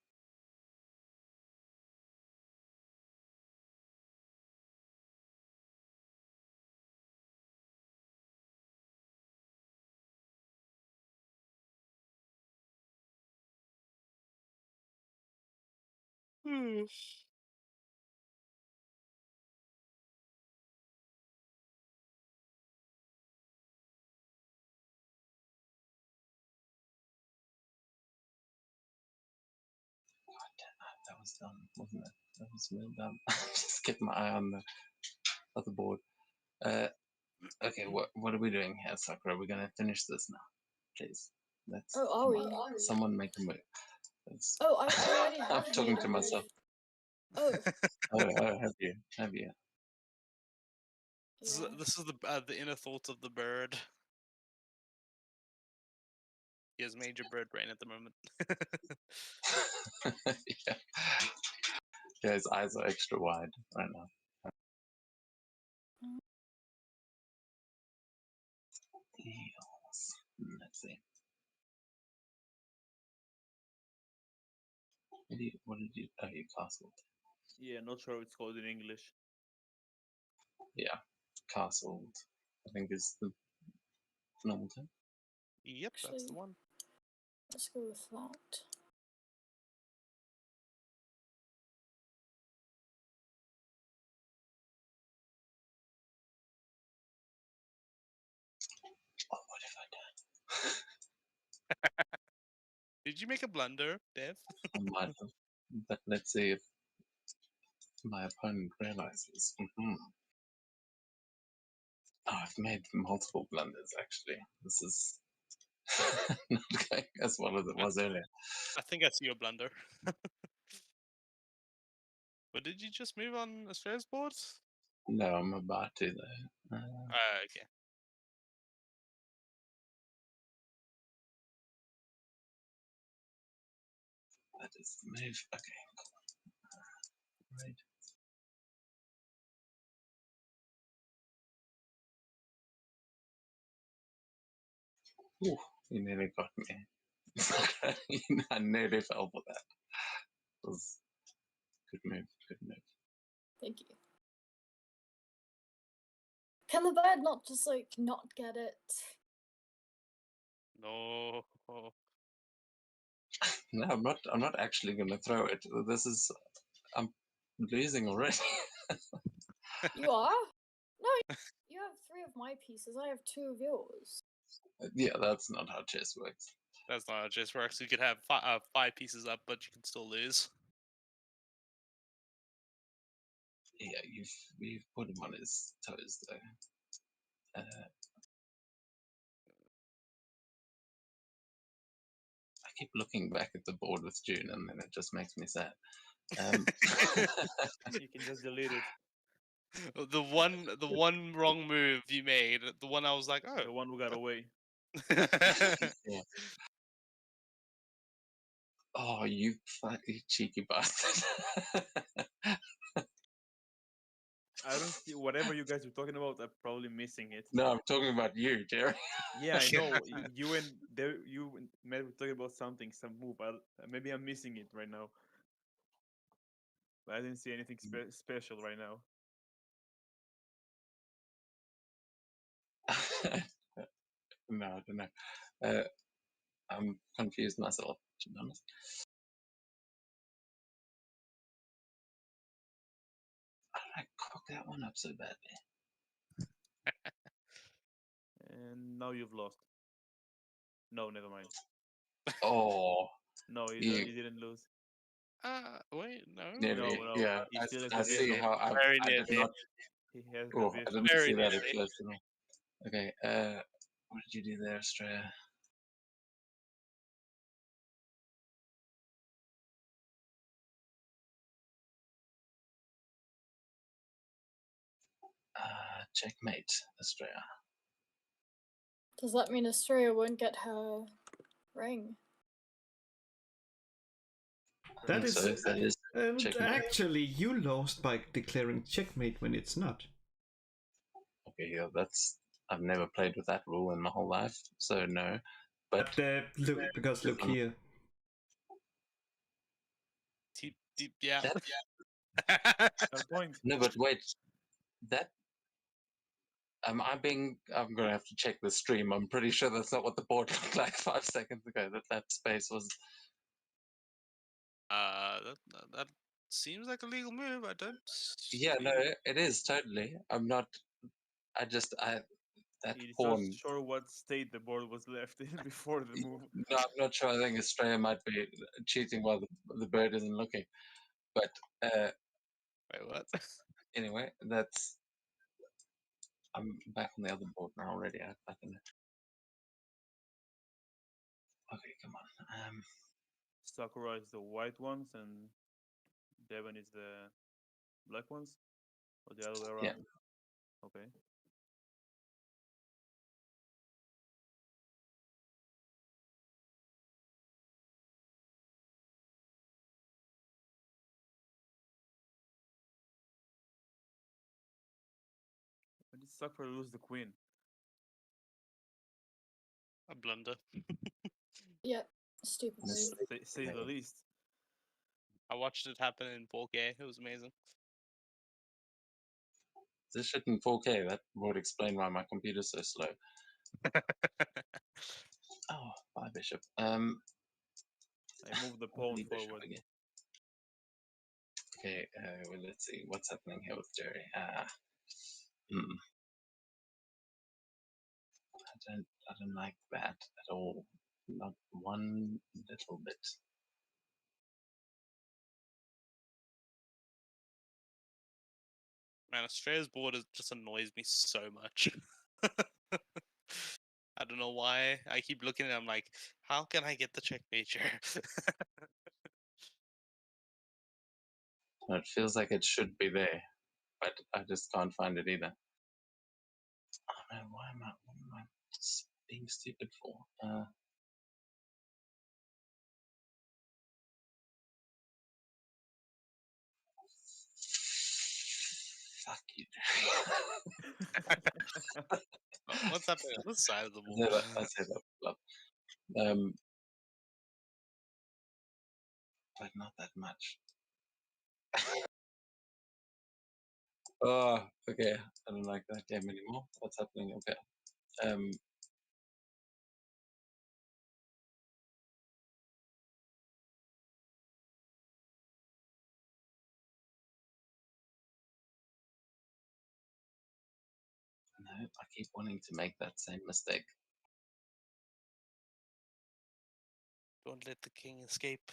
That was dumb, wasn't it? That was real dumb. Just kept my eye on the other board. Okay, what are we doing here, Sakura? We're gonna finish this now, please. Let's. Oh, are we? Someone make a move. Oh, I already I'm have talking made a to move. myself. Oh, have you? Have you? This is, Yeah. this is the inner thoughts of the bird. He has major bird brain at the moment. Yeah. Yeah, his eyes are extra wide right now. Eels. Let's see. What did you? Oh, you castled. Yeah, not sure what it's called in English. Yeah, castled. I think is the normal term. Yep, that's the Actually- one. Let's go with that. Oh, what have I done? Did you make a blunder, Dev? I might have. But let's see if my opponent realizes. Oh, I've made multiple blunders actually. This is not going as well as it was earlier. I think I see your blunder. But did you just move on Australia's board? No, I'm about to though. Okay. That is the move. Okay, cool. Right. Ooh, you nearly got me. I nearly fell for that. It was good move. Good move. Thank you. Can the bird not just like not get it? No. No, I'm not. I'm not actually going to throw it. This is. I'm losing already. You are? No, you have 3 of my pieces. I have 2 of yours. Yeah, that's not how chess works. That's not how chess works. You could have 5 pieces up, but you can still lose. Yeah, you've put him on his toes though. I keep looking back at the board with June, and then it just makes me sad. You can just delete it. The one wrong move you made, the one I was like, The oh. one who got away. Yeah. Oh, you cheeky bastard! I don't see whatever you guys are talking about. I'm probably missing it. No, I'm talking about you, Jerry. Yeah, I know. You and Matt were talking about something, some move. Maybe I'm missing it right now. But I didn't see anything special right now. No, I don't know. I'm confused myself, to be honest. How did I cock that one up so badly? And now you've lost. No, never mind. Oh, No, you You- didn't lose. Wait, no. nearly. no, Yeah, he still has I the see veto. how I Very did nearly. not. He has Oh, the I veto. didn't Very see that nearly. it close to me. Okay, what did you do there, Australia? Checkmate, Australia. Does that mean Asteria won't get her ring? I That think is, so. That is and checkmate. actually, you lost by declaring checkmate when it's not. Okay, yeah, that's. I've never played with that rule in my whole life, so no. But Look, because look here. Yeah. that, Fair point. no, but wait, that. I'm gonna have to check the stream. I'm pretty sure that's not what the board looked like 5 seconds ago. That space was. That seems like a legal move. I don't. Yeah, no, see- it is totally. I'm not. That He's pawn. not sure what state the board was left in before the move. No, I'm not sure. I think Australia might be cheating while the bird isn't looking. But Wait, what? anyway, that's. I'm back on the other board now already. I can. Okay, come on. Sakura is the white ones, and Devon is the black ones, or the other way around? Yeah. Okay. But it suck for lose the queen. A blunder. Yeah, stupid move. Say the least. I watched it happen in 4K. It was amazing. This shit in 4K, that would explain why my computer's so slow. Oh, bye, bishop. I move the pawn Bishop forward. again. Okay, well, let's see what's happening here with Jerry. I don't like that at all. Not one little bit. Man, Australia's board just annoys me so much. I don't know why. I keep looking at it, I'm like, how can I get the checkmate here? It feels like it should be there, but I just can't find it either. Oh man, what am I being stupid for? Fuck you, What's happening on this side of the board? I say that, love. But not that much. Oh, okay. I don't like that game anymore. What's happening? Okay. No, I keep wanting to make that same mistake. Don't let the king escape.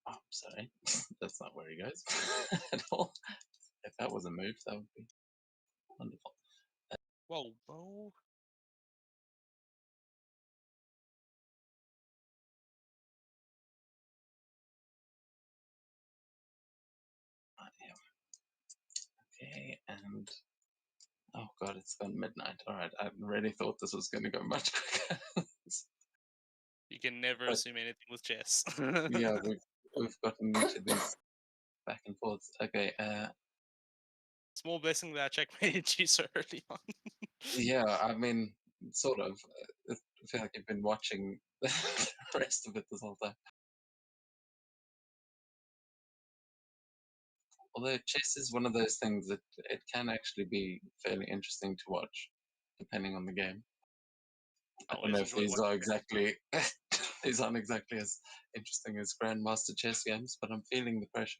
Oh, sorry. That's not where he goes at all. If that was a move, that would be wonderful. Whoa, whoa. Okay, and oh god, it's gone midnight. All right, I really thought this was going to go much quicker. You can never But- assume anything with chess. Yeah, we've gotten into these back and forths. Okay, Small blessing that I checkmated you so early on. yeah, I mean, sort of. I feel like you've been watching the rest of it this whole time. Although chess is one of those things that it can actually be fairly interesting to watch, depending on the game. I don't always know if enjoy these watching are it. exactly these aren't exactly as interesting as Grandmaster chess games, but I'm feeling the pressure.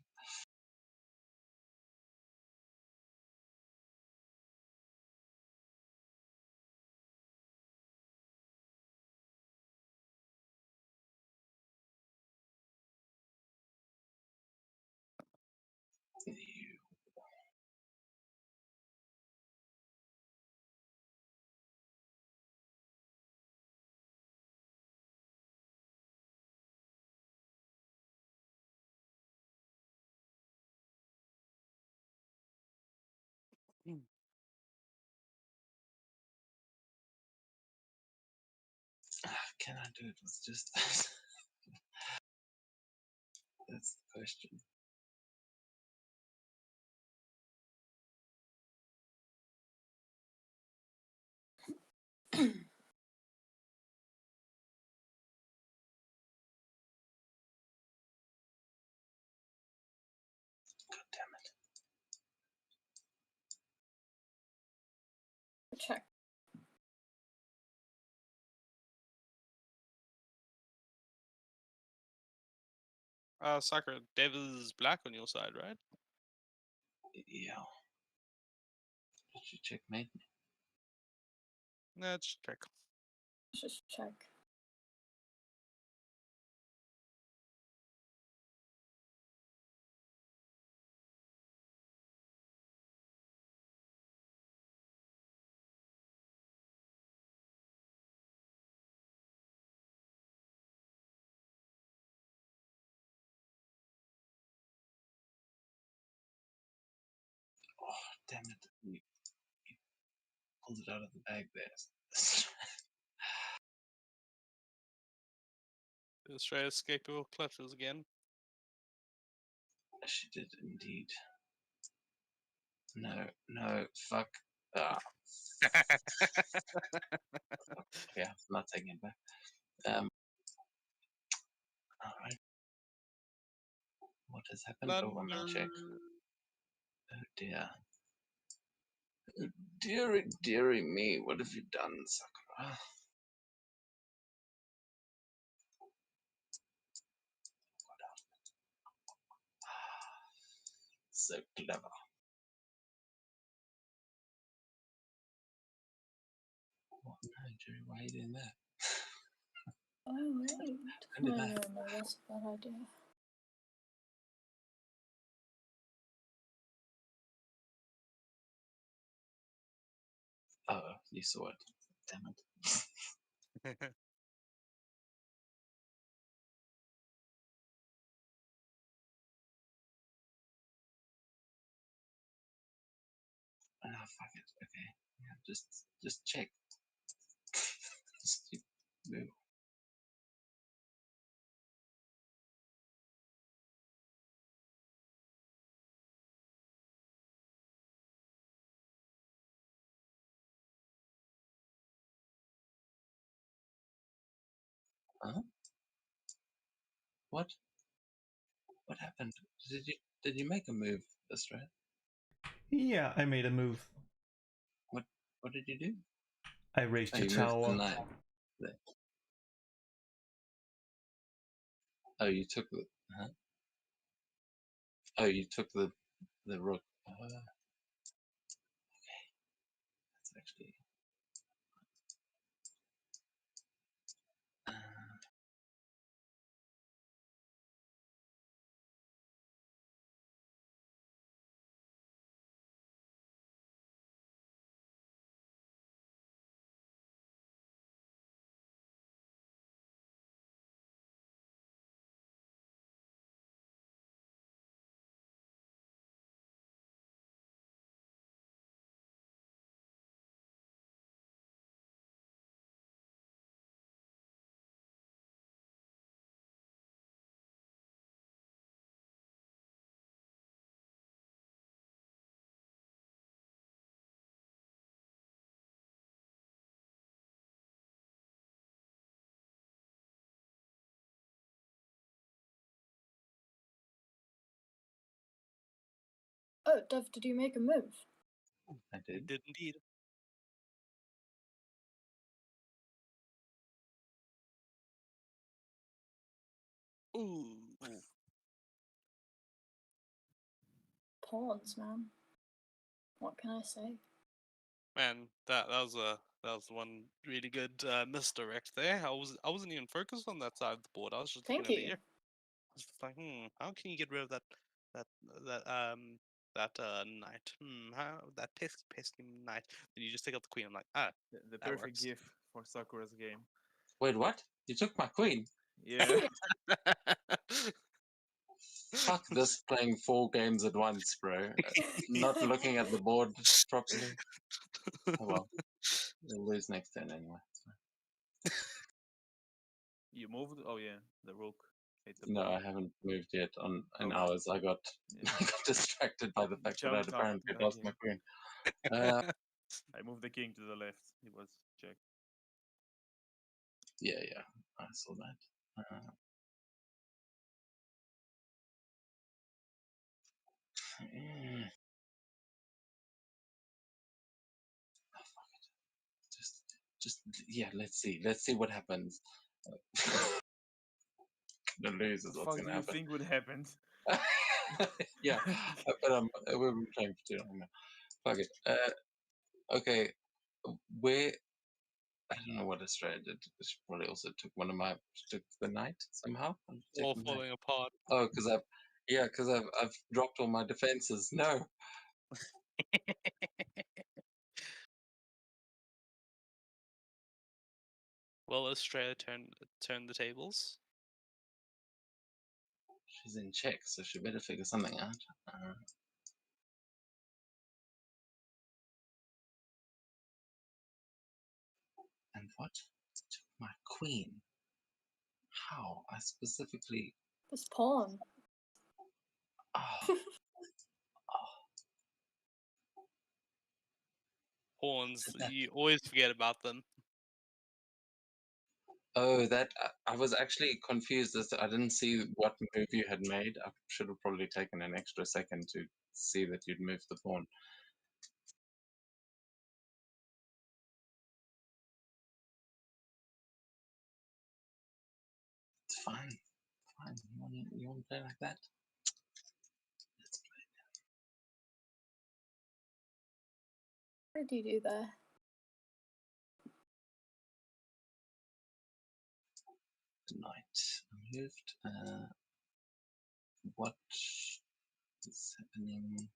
Can I do it with just that? That's the question. God damn it. Check. Sakura, Dev is black on your side, right? Yeah. Did you checkmate me? Let's check. Let's just check. damn it! You pulled it out of the bag there. Australia escape your clutches again. She did indeed. No, no, fuck. Ah, yeah, I'm not taking it back. Alright. What has happened? Oh, I'm gonna check. Oh dear. Oh, dearie, dearie me, what have you done, Sakura? So clever. What? No, Jerry, why are you doing that? Oh wait. Don't do No, that. no, that's a bad idea. Oh, you saw it. Damn it. Oh, no, fuck it. Okay. Yeah, just check. Just keep move. Huh? What? What happened? Did you make a move, Australia? Yeah, I made a move. What did you do? I raised Oh, a you moved the tower. knight. There. Oh, you took the. Huh? Oh, you took the rook. That's actually. Uh, Oh, Dev, did you make a move? I It did. did indeed. Ooh. Pawns, man. What can I say? Man, that was one really good misdirect there. I wasn't even focused on that side of the board. I was just Thank looking over you. here. I was just like, how can you get rid of that that um knight? How that pesky knight? Then you just take out the queen. I'm like, The that perfect works. gif for Sakura's game. Wait, what? You took my queen? Yeah. Fuck this playing 4 games at once, bro. Not looking at the board properly. Oh well. We'll lose next turn anyway. You moved? Oh yeah, the rook. Hit the No, pawn. I haven't moved yet in Okay. hours. I got Yeah. I got distracted by the fact that I'd Jumped up. apparently Yeah, lost yeah. my queen. I moved the king to the left. It was check. Yeah, I saw that. Mm, just yeah. Let's see what happens. The lose is The what's fuck do gonna you happen. think would happen? Yeah, but we've been playing for too long now. Fuck it. Okay, where I don't know what Australia did. She probably also took one of my took the knight somehow. Take All the knight. falling apart. Oh, because I've dropped all my defenses. No. Well, Australia turned the tables. She's in check, so she better figure something out. What? Took my queen. How? I specifically. This pawn. Oh, Pawns, that- you always forget about them. oh, that I was actually confused as to, I didn't see what move you had made. I should have probably taken an extra second to see that you'd moved the pawn. It's fine. Fine. You want to play like that? Let's play What did you do there? tonight. Moved. What is happening?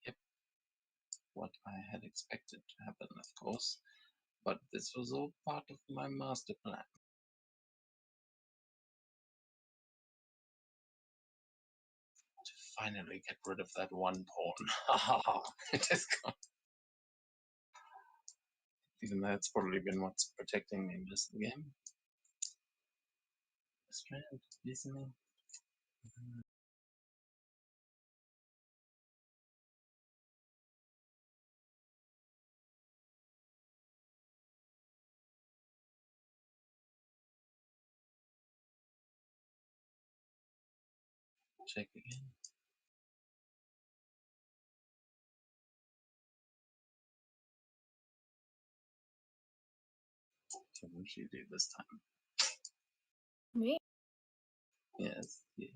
Yep. What I had expected to happen, of course. But this was all part of my master plan. To finally get rid of that one pawn. It is gone. Even though it's probably been what's protecting me most of the game. Strand, listening. Check again. So what should you do this time? Me? Yes, yeah.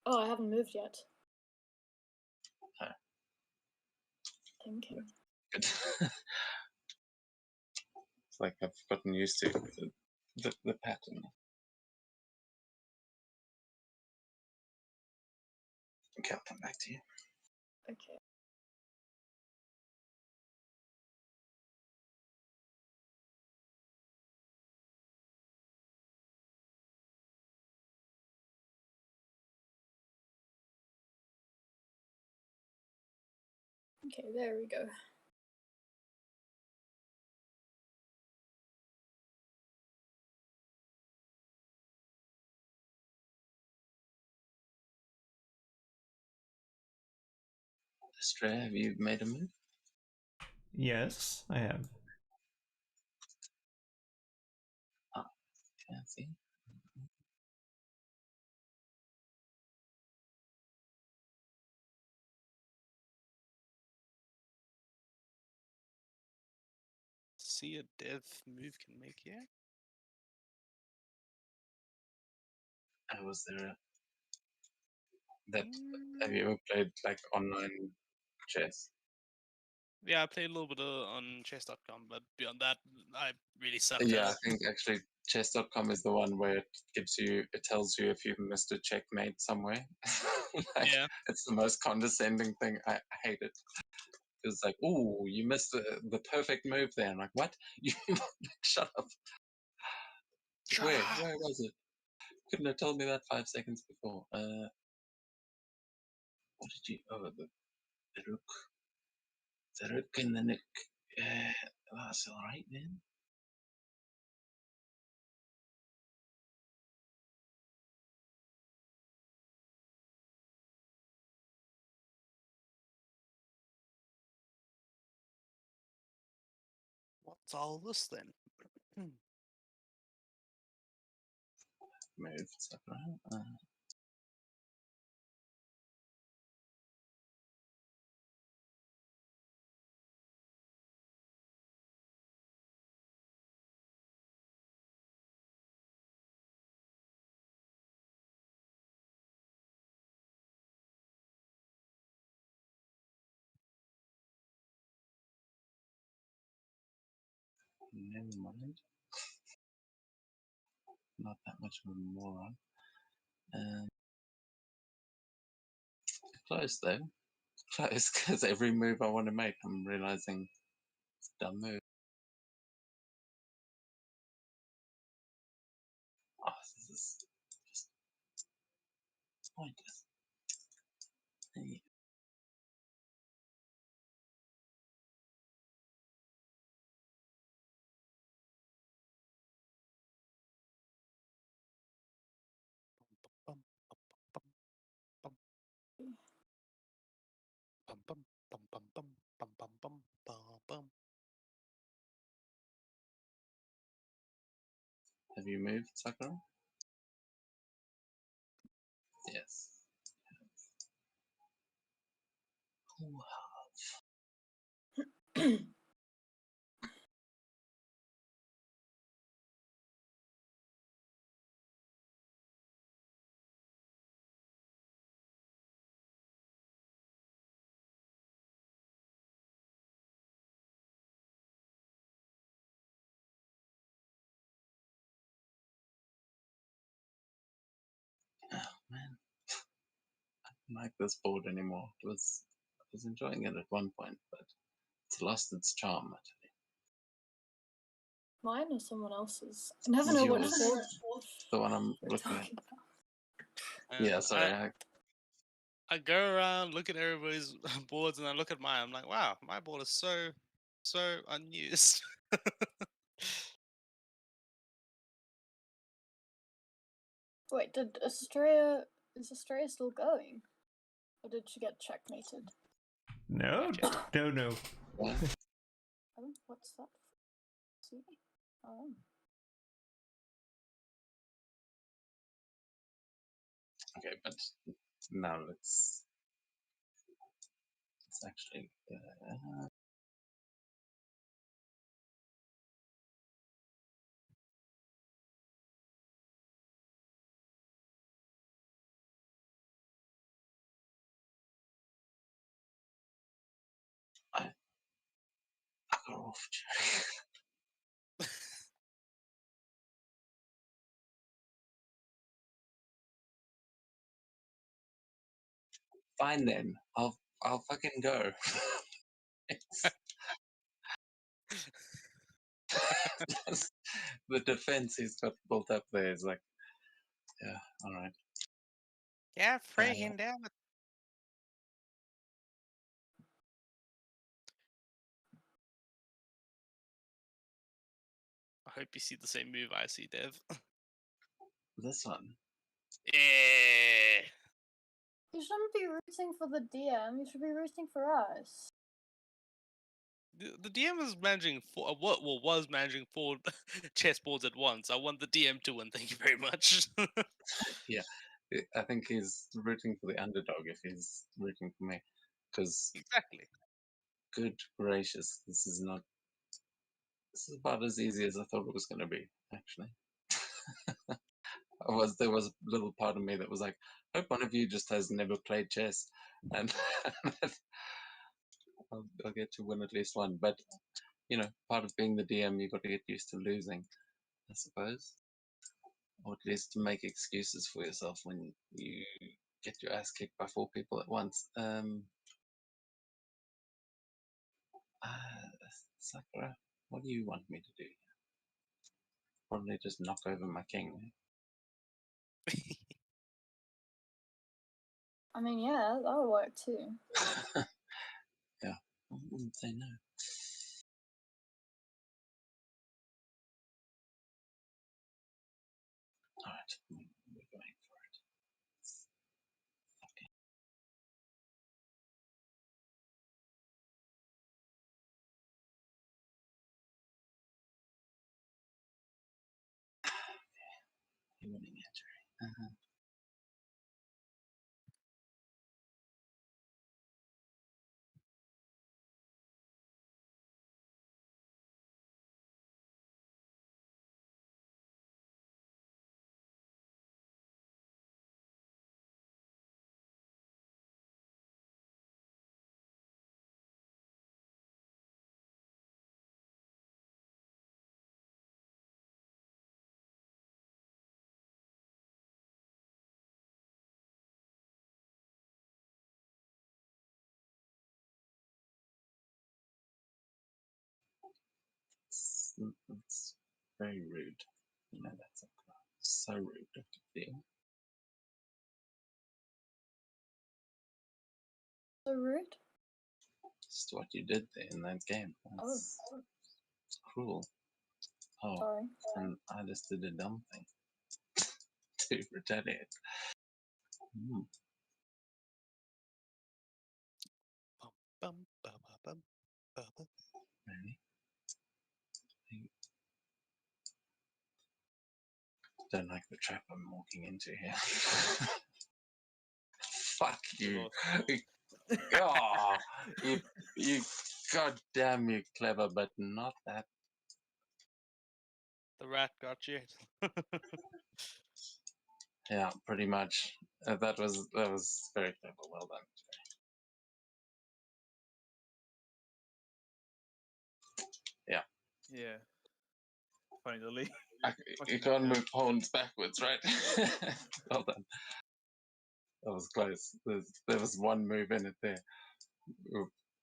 Oh, I haven't moved yet. Ah. Thinking. Good. It's like I've gotten used to the pattern. Okay, I'll come back to you. Okay. Okay, there we go. Stray, have you made a move? Yes, I have. Yeah, see? See a dev move can make, yeah? Was there that? Have you ever played like online chess? Yeah, I played a little bit on chess.com, but beyond that, I really sucked Yeah, at I it. think actually chess.com is the one where it tells you if you've missed a checkmate somewhere. Like, Yeah. it's the most condescending thing. I hate it. It's like, oh, you missed the perfect move there. I'm like, what? You shut up. Shut Where? up! Where was it? Couldn't have told me that 5 seconds before. What did you? Oh, the rook. The rook and the nook. That's all right then. What's all this then? Move stuff around. Never mind. Not that much of a moron. Close though. Close, because every move I want to make, I'm realizing it's a dumb move. Oh, this is just pointless. Hey, Have you moved, Sakura? Yes. Who Oh man, I don't like this board anymore. I was enjoying it at one point, but it's lost its charm. I tell Mine or someone else's? I never know what Yours. board The one I'm we're looking at. talking about. Yeah, And sorry. I go around, look at everybody's boards, and I look at mine. I'm like, wow, my board is so unused. Wait, is Estrella still going? Or did she get checkmated? No, no. What? Oh, what's that? See? Oh. Okay, but now let's actually. I go off. Fine then. I'll fucking go. The defense he's got built up there is like, yeah, all right. Yeah, freaking damn it. I hope you see the same move I see, Dev. This one. Yeah. You shouldn't be rooting for the DM, you should be rooting for us. The DM is managing was managing 4 chessboards at once. I want the DM to win. Thank you very much. I think he's rooting for the underdog if he's rooting for me. Because, Exactly. good gracious, this is about as easy as I thought it was going to be, actually. There was a little part of me that was like, I hope one of you just has never played chess, and I'll get to win at least one. But part of being the DM, you've got to get used to losing, I suppose, or at least to make excuses for yourself when you get your ass kicked by 4 people at once. Sakura, what do you want me to do? Probably just knock over my king. I mean, yeah, that'll work too. Yeah, I wouldn't say no. All right, we're going for it. Okay. You're winning it, Jerry. It's very rude. That's so rude of you. So rude? Just what you did there in that game. Oh, It's cruel. Oh, sorry. and I just did a dumb thing to retaliate. Mm. Bum, ba, ba, bum, ba, ba. Really? don't like the trap I'm walking into here. Fuck you. Oh, you goddamn, you clever, but not that. The rat got you. Yeah, pretty much. That was very clever. Well done. Yeah. Finally. You can't move pawns backwards, right? Well done. That was close. There was one move in it there,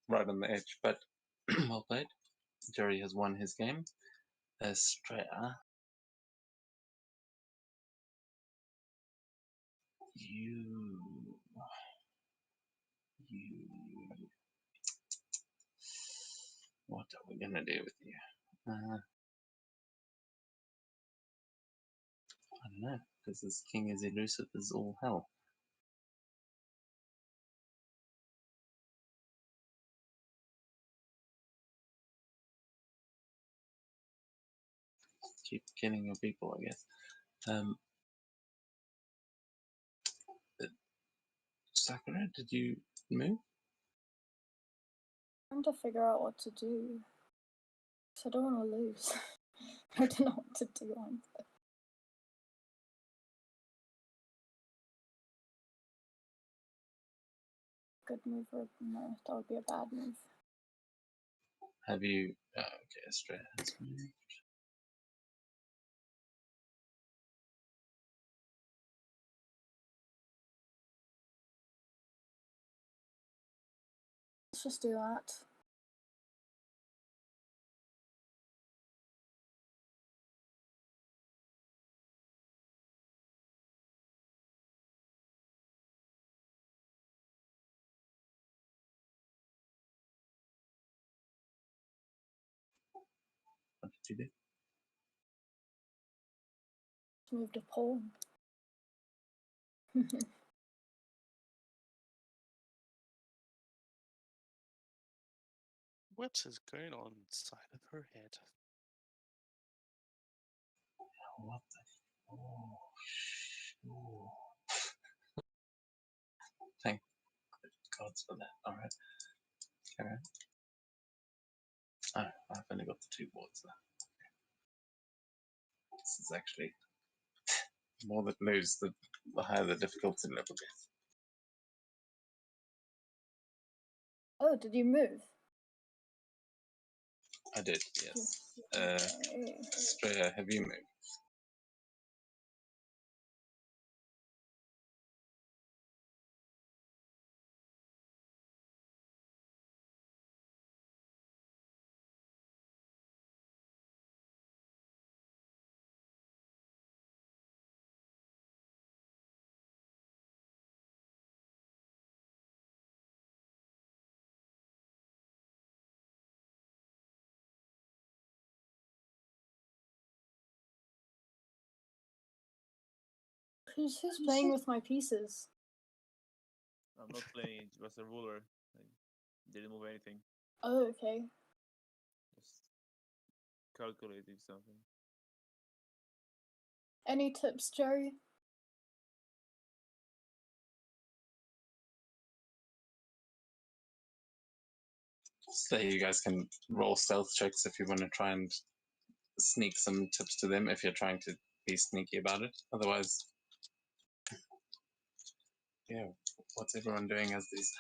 right on the edge. But well played. Jerry has won his game. Estrella, you. What are we gonna do with you? I don't know, because this king is elusive as all hell. Keep killing your people, I guess. Sakura, did you move? I'm trying to figure out what to do. So I don't want to lose. I don't know what to do on this. Good move or no, that would be a bad move. Have you? Okay, Estrella has moved. Let's just do that. What did you do? Moved a pawn. What is going on inside of her head? What the? Oh. Thank gods for that. All right. Carry on. Oh, I've only got the 2 boards now. This is actually more that moves, the higher the difficulty level gets. Oh, did you move? I did, yes. Okay. Estrella, have you moved? Who's playing with my pieces? I'm not playing, it was a ruler. I didn't move anything. Oh, okay. Just calculating something. Any tips, Jerry? So you guys can roll stealth checks if you want to try and sneak some tips to them if you're trying to be sneaky about it. Otherwise, yeah, what's everyone doing as these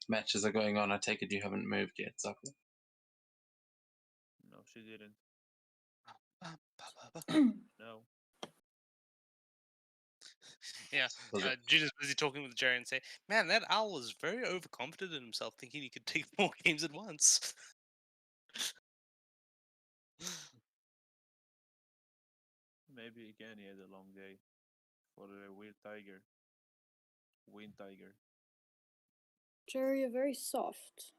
matches are going on? I take it you haven't moved yet, Sakura? No, she didn't. No. Yeah, Judas busy talking with Jerry and say, "Man, that owl was very overconfident in himself, thinking he could take 4 games at once." Maybe again he had a long day for the weird tiger. Wind tiger. Jerry, you're very soft.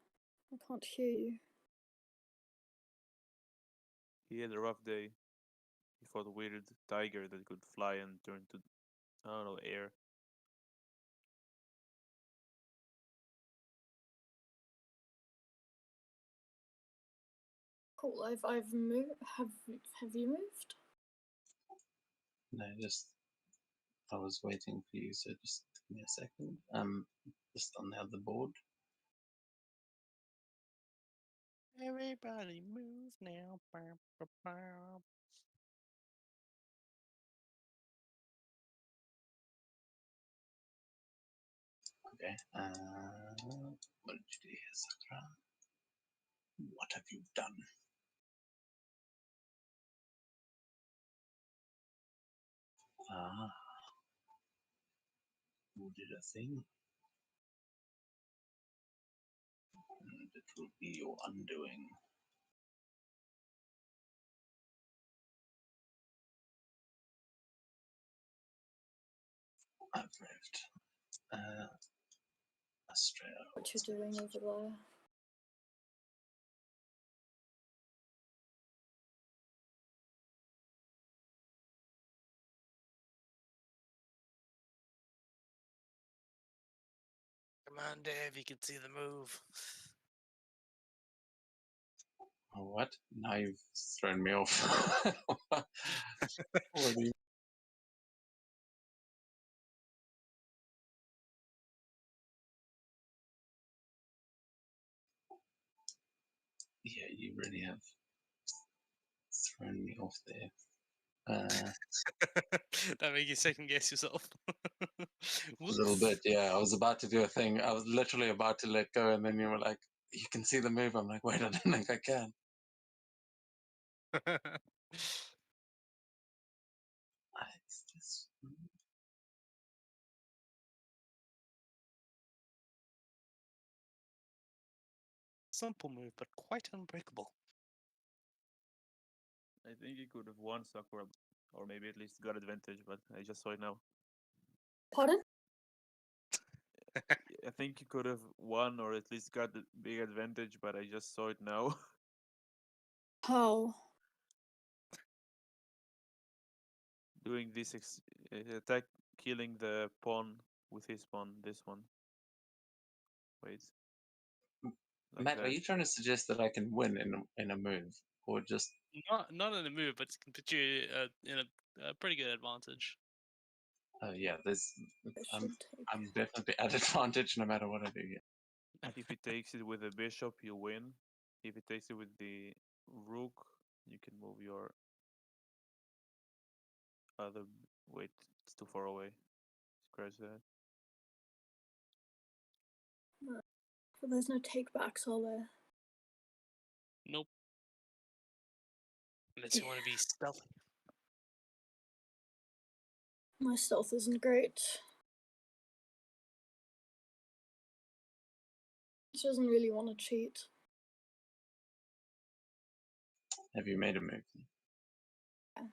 I can't hear you. He had a rough day. He fought a weird tiger that could fly and turn to, I don't know, air. Cool. I've moved. Have you moved? No, just I was waiting for you, so just give me a second. Just on the other board. Everybody move now. Bow, bow, bow. Okay. What did you do here, Sakura? What have you done? Ah, you did a thing. And it will be your undoing. I've lived. Australia. What you're doing over there? Come on, Dave, you can see the move. Oh, what? Now you've thrown me off. What do you... Yeah, you really have thrown me off there. That make you second guess yourself. A little bit, yeah. I was about to do a thing. I was literally about to let go, and then you were like, "You can see the move." I'm like, "Wait, I don't think I can." It's this... Simple move, but quite unbreakable. I think he could have won Sakura, or maybe at least got advantage, but I just saw it now. Pardon? I think he could have won, or at least got the big advantage, but I just saw it now. How? Doing this attack, killing the pawn with his pawn, this one. Wait. Like Matt, are that. you trying to suggest that I can win in a move, or just? Not in a move, but it can put you in a pretty good advantage. Yeah, there's. I I'm should take. definitely at advantage no matter what I do here. If he takes it with the bishop, you win. If he takes it with the rook, you can move your other. Wait, it's too far away. Scratch that. But there's no takebacks, are there? Nope. Unless you want to be stealthy. My stealth isn't great. She doesn't really want to cheat. Have you made a move? Yeah.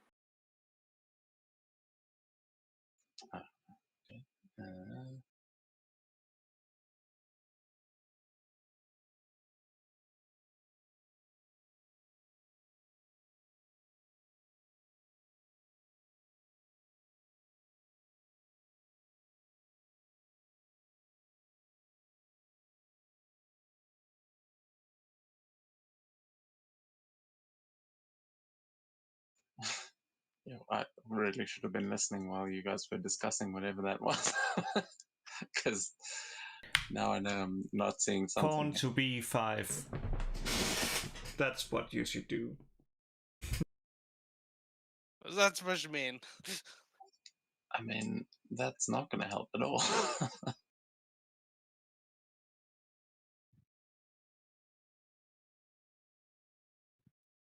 Okay. Yeah, I really should have been listening while you guys were discussing whatever that was, because now I know I'm not seeing something. Pawn to b5. That's what you should do. What's that supposed to mean? I mean, that's not going to help at all.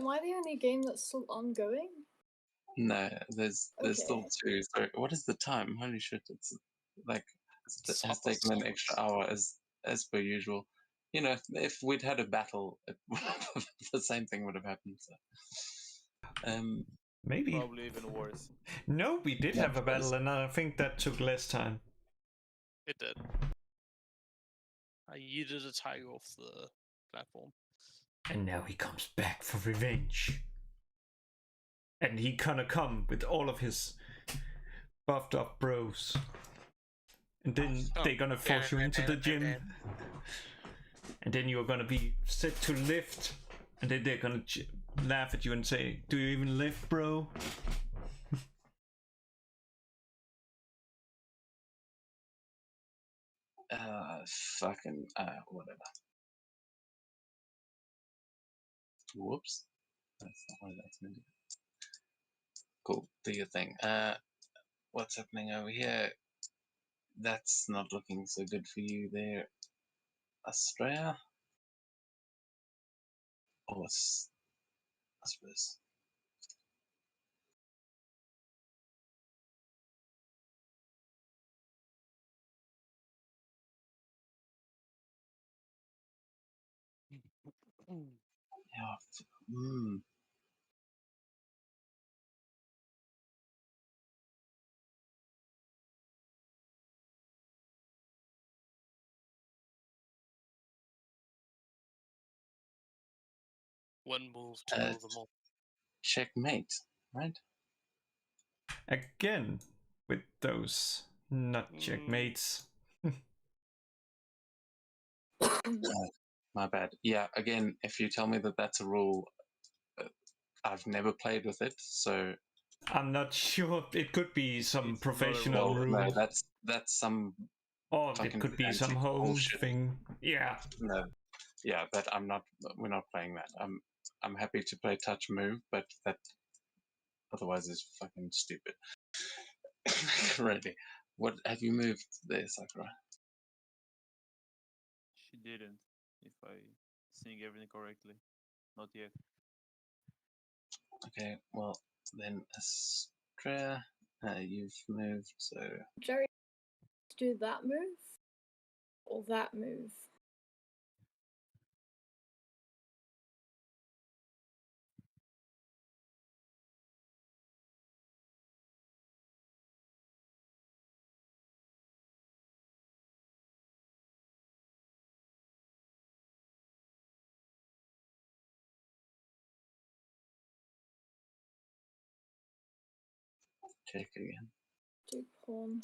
Am I the only game that's still ongoing? No, there's still Okay. two. So what is the time? Holy shit! It's like it has Almost taken an hours. extra hour as per usual. You know, if we'd had a battle, the same thing would have happened. So, Maybe. Probably even worse. No, we did Yeah, have a because- battle, and I think that took less time. It did. I yeeted a tiger off the platform. And now he comes back for revenge. And he gonna come with all of his buffed up bros. And then Oh. they're gonna force you into the gym. And then you're gonna be set to lift. And then they're gonna laugh at you and say, "Do you even lift, bro?" fucking whatever. Whoops. That's not what that's meant to be. Cool. Do your thing. What's happening over here? That's not looking so good for you there, Australia. Oh, I suppose. Yeah. One move to rule them all. Checkmate, right? Again, with those nut checkmates. My bad. Yeah, again, if you tell me that that's a rule, I've never played with it, so I'm not sure. It could be some It's not a professional rule. rule. no, that's some Or it fucking could be some antique home bullshit. thing. Yeah. No, yeah, but I'm not. We're not playing that. I'm happy to play touch move, but that otherwise is fucking stupid. Really. What have you moved there, Sakura? She didn't, if I seeing everything correctly. Not yet. Okay, well then Astrea, you've moved, so Jerry, do that move or that move? check again. Do pawn.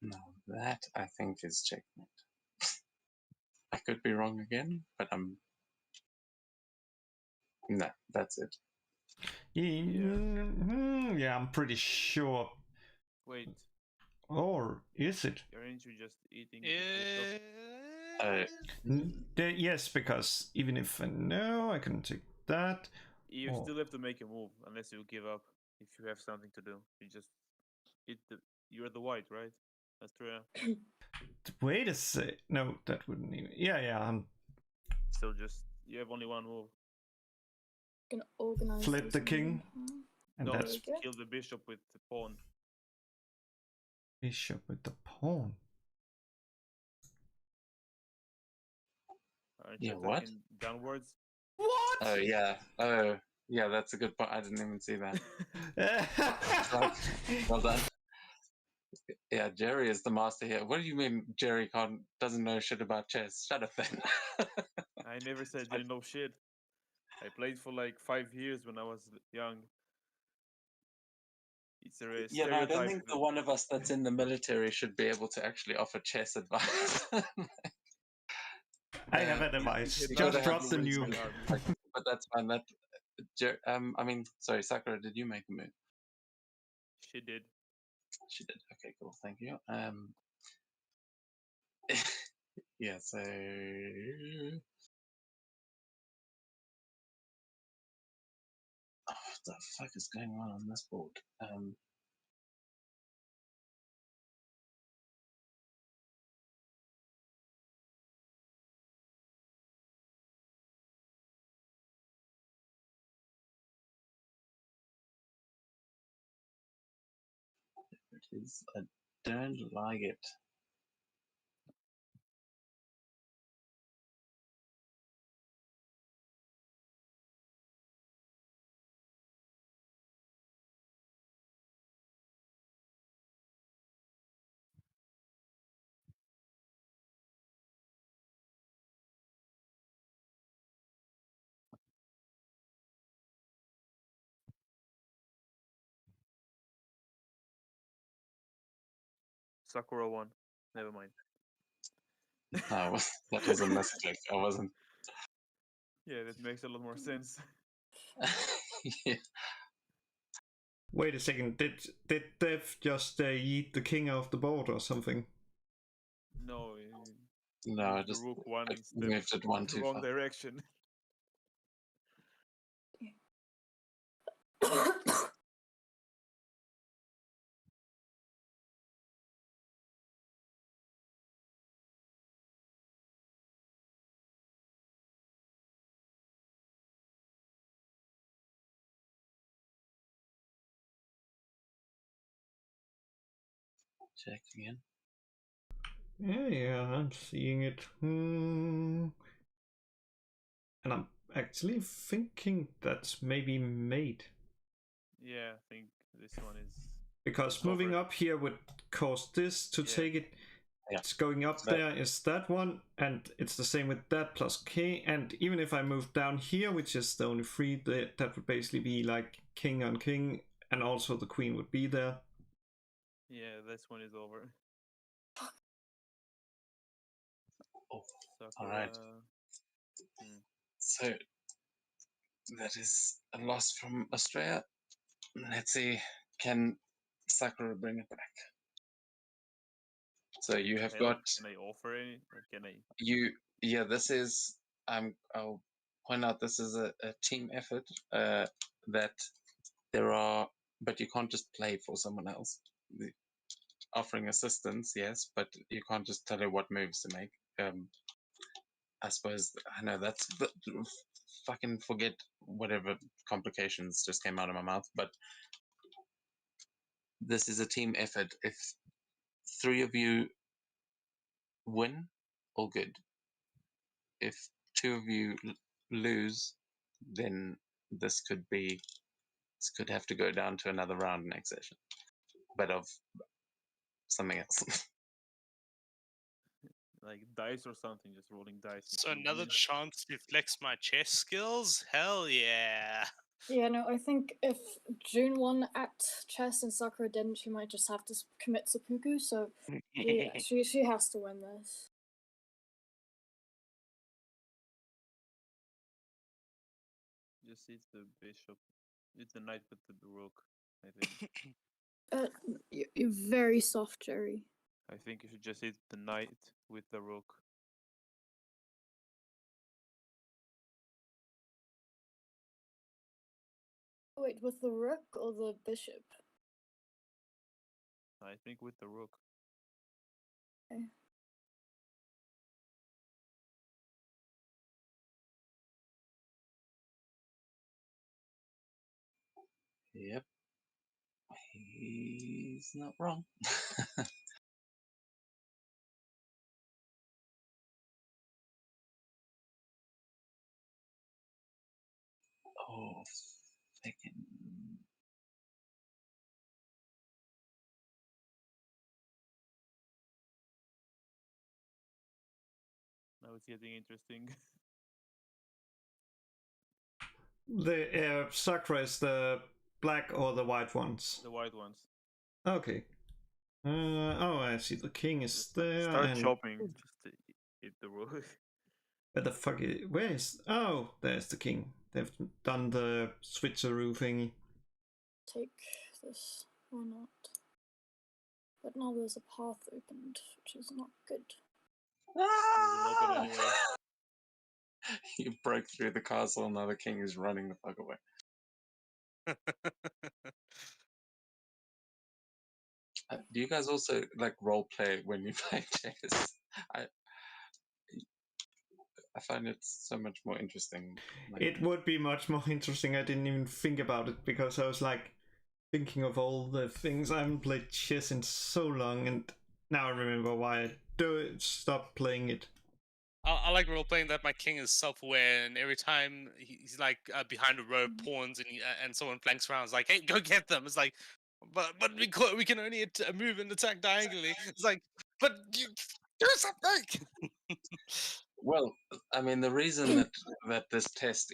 No, that I think is checkmate. I could be wrong again, but no, that's it. Yeah, I'm pretty sure. Wait, Or is it? aren't you just eating Uh, Yes, because even if I know, I can take that. You Oh. still have to make a move unless you give up. If you have something to do, you just eat the. You're the white, right? That's true. Wait a sec. No, that wouldn't even. Yeah. I'm So just you have only one move. Gonna organize. Flip these the in king. here. And Don't that's There we go. kill the bishop with the pawn. bishop with the pawn. Aren't Yeah, you what? attacking downwards? What? oh yeah, that's a good point. I didn't even see that. Well done. Yeah, Jerry is the master here. What do you mean Jerry doesn't know shit about chess? Shut up then. I never said you know shit. I played for like 5 years when I was young. It's a Yeah, no, I don't stereotype. think the one of us that's in the military should be able to actually offer chess advice. I have an advice. You Just gotta drop have the some nuke. army. but that's fine. That, I mean, sorry, Sakura, did you make a move? She did. She did. Okay, cool. Thank you. Yeah. So, what the fuck is going on this board? It is. I don't like it. Sakura won. Never mind. No, that was a mistake. I wasn't. Yeah, that makes a lot more sense. Yeah. Wait a second. Did Dev just yeet the king off the board or something? No, No, I moved the just rook one like, instead moved it one the too wrong far. direction. Check again. Yeah, I'm seeing it. And I'm actually thinking that's maybe mate. Yeah, I think this one is Because it's moving over. up here would cause this to Yeah. take it. Yeah. It's going up So- there is that one, and it's the same with that plus king. And even if I move down here, which is the only free, that would basically be like king on king, and also the queen would be there. Yeah, this one is over. Oh, Sakura. alright. So that is a loss from Australia. Let's see, can Sakura bring it back? So you have Hell, got can I offer any? Or can I? you. Yeah, this is. I'll point out this is a team effort. That there are, but you can't just play for someone else. Offering assistance, yes, but you can't just tell her what moves to make. I suppose I know that's fucking forget whatever complications just came out of my mouth, but this is a team effort. If 3 of you win, all good. If 2 of you lose, then this could have to go down to another round next session, but of something else. Like dice or something, just rolling dice. So until you another win. chance to flex my chess skills? Hell yeah. Yeah, no, I think if June won at chess and Sakura didn't, she might just have to commit seppuku. So yeah, she has to win this. Just eat the bishop. Eat the knight with the rook. I think. You're very soft, Jerry. I think you should just eat the knight with the rook. Wait, with the rook or the bishop? I think with the rook. Okay. Yep. He's not wrong. Oh, fucking. Now it's getting interesting. The Sakura is the black or the white ones. The white ones. Okay. Oh, I see. The king is there. Start and chopping. Just to eat the rook. where the fuck is? Where is? Oh, there's the king. They've done the switcheroo thingy. Take this. Why not? But now there's a path opened, which is not good. Open anyway. You broke through the castle, and now the king is running the fuck away. Do you guys also like role play when you play chess? I find it so much more interesting. Like, It would be much more interesting. I didn't even think about it because I was like thinking of all the things. I haven't played chess in so long, and now I remember why I stopped playing it. I like role playing that my king is self-aware, and every time he's like behind a row of pawns, and someone flanks around, it's like, hey, go get them. It's like, but we can only move and attack diagonally. It's like, but you do something. well, I mean, the reason that this test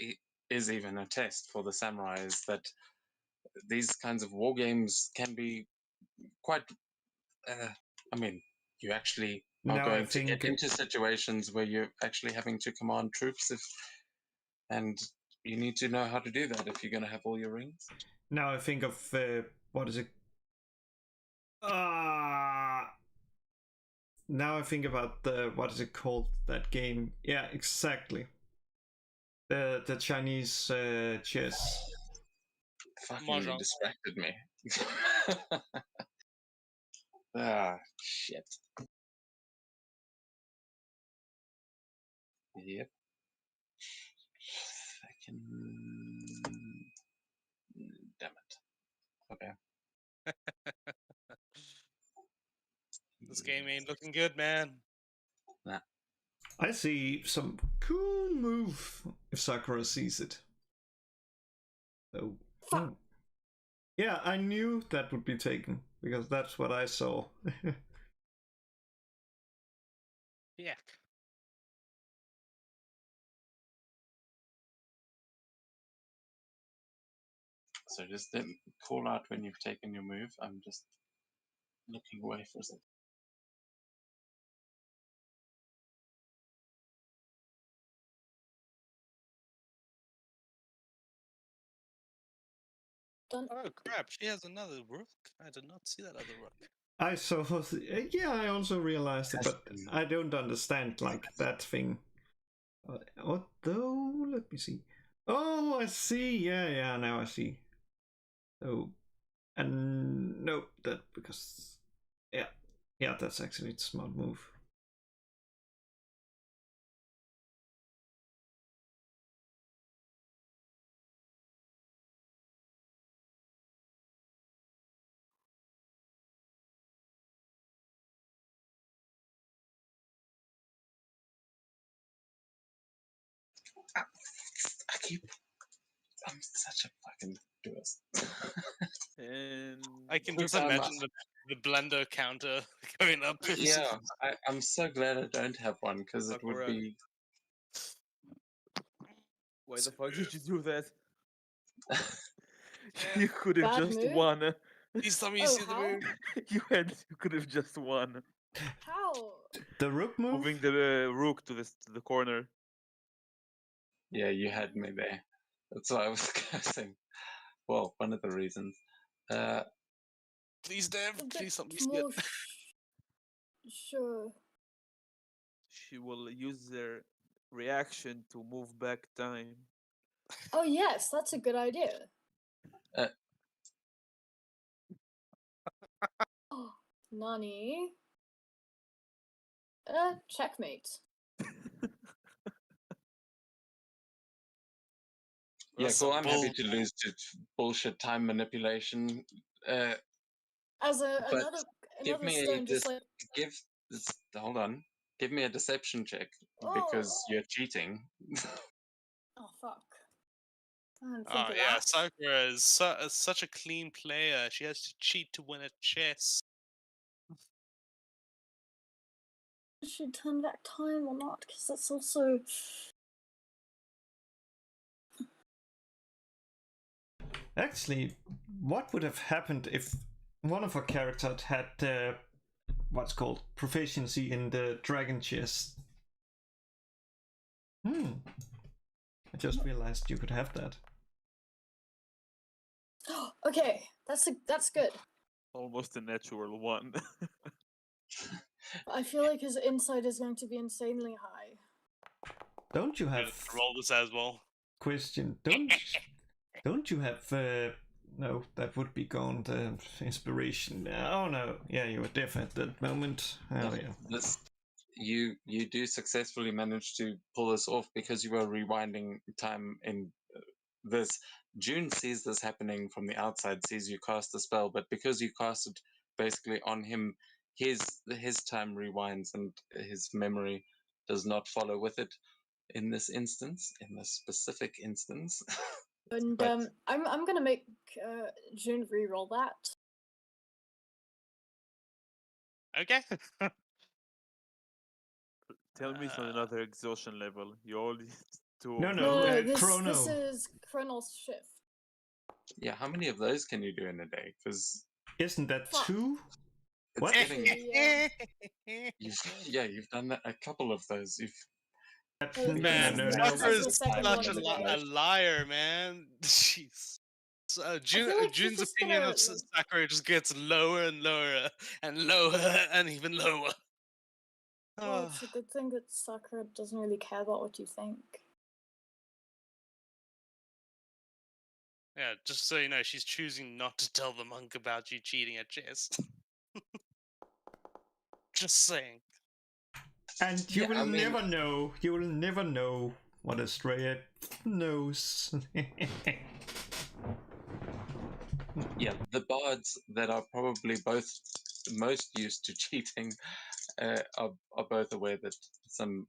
is even a test for the samurai is that these kinds of war games can be quite I mean, you actually are Now I going to get think into situations where you're actually having to command troops, and you need to know how to do that if you're going to have all your rings. now I think of what is it? Now I think about the what is it called, that game? Yeah, exactly. The Chinese chess. Fucking, you Mahjong. distracted me. Ah, shit. Yep. Fucking. Damn it. Okay. This game ain't looking good, man. Nah. I see some cool move if Sakura sees it. So, Fuck. yeah, I knew that would be taken because that's what I saw. Yeah. So just call out when you've taken your move. I'm just looking away for a second. Done. Oh crap! She has another rook. I did not see that other rook. I saw, yeah, I also realized it, but Yes. I don't understand like that thing. Although, let me see. Oh, I see. Yeah, now I see. So, and no, that because, yeah, that's actually a smart move. I'm such a fucking doers. And I can Every just time imagine the blender counter going up. yeah, I'm so glad I don't have one because it would Sakura, be. why the fuck did you do that? You could have Bad just move? won. Please tell me you Oh, see the how? move. You could have just won. How? The rook move? Moving the rook to the corner. Yeah, you had me there. That's why I was guessing. Well, one of the reasons. Please, Dev. A bit Please, somebody see it. more sure. She will use their reaction to move back time. Oh yes, that's a good idea. Uh. Oh, Nani. Checkmate. Yeah, That's cool. some I'm happy to lose to bullshit time manipulation. As But give another me stone, just like hold on. Give me a deception check because oh you're cheating. oh fuck. I didn't think Oh of yeah, that. Sakura is such a clean player. She has to cheat to win at chess. Should turn back time or not? Because that's also Actually, what would have happened if one of our characters had what's called proficiency in the dragon chess? I just realized you could have that. okay. That's good. Almost a natural one. I feel like his insight is going to be insanely high. Don't you I'm have gonna roll this as well. question? Don't you have no, that would be gone, the inspiration. Oh no, yeah, you were deaf at that moment. Oh yeah. This you do successfully manage to pull this off because you were rewinding time in this. June sees this happening from the outside, sees you cast the spell, but because you cast it basically on him, his time rewinds and his memory does not follow with it in this instance, in this specific instance. And But- I'm gonna make June re-roll that. Okay. Tell me it's not another exhaustion level. You only two. No, of no, them. This Chrono. is Chrono's shift. Yeah, how many of those can you do in a day? Because Isn't that Fuck. 2? It's What? getting Yeah. you've done a couple of those. You've Oh, Man, this is Sakura the is second such one a today. liar, man. Jeez. So, feel like she's June's just opinion gonna, of Sakura just gets lower and lower and lower and even lower. Well, it's a good thing that Sakura doesn't really care about what you think. Yeah, just so you know, she's choosing not to tell the monk about you cheating at chess. Just saying. And you Yeah, will I mean- never know. You will never know what Estrella knows. Yeah, the bards that are probably both most used to cheating are both aware that some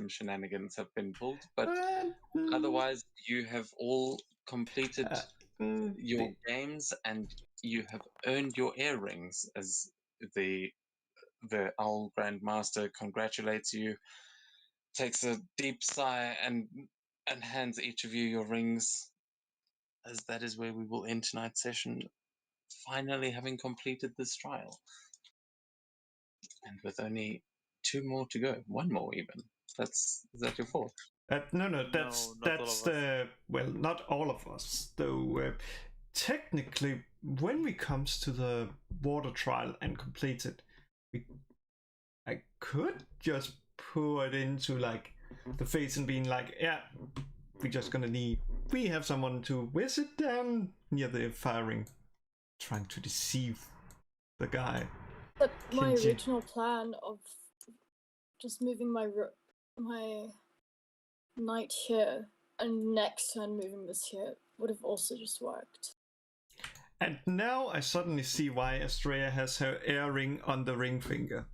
shenanigans have been pulled, but otherwise you have all completed your games and you have earned your earrings as the Owl Grandmaster congratulates you, takes a deep sigh and hands each of you your rings, as that is where we will end tonight's session, finally having completed this trial. And with only 2 more to go, 1 more even. Is that your fourth? No, that's No, not all of us. well, not all of us. Though technically, when we comes to the water trial and complete it, I could just pour it into like the face and being like, yeah, we're just gonna leave. We have someone to visit down near the firing, trying to deceive the guy. But my Kinji. original plan of just moving my knight here and next turn moving this here would have also just worked. And now I suddenly see why Estrella has her earring on the ring finger.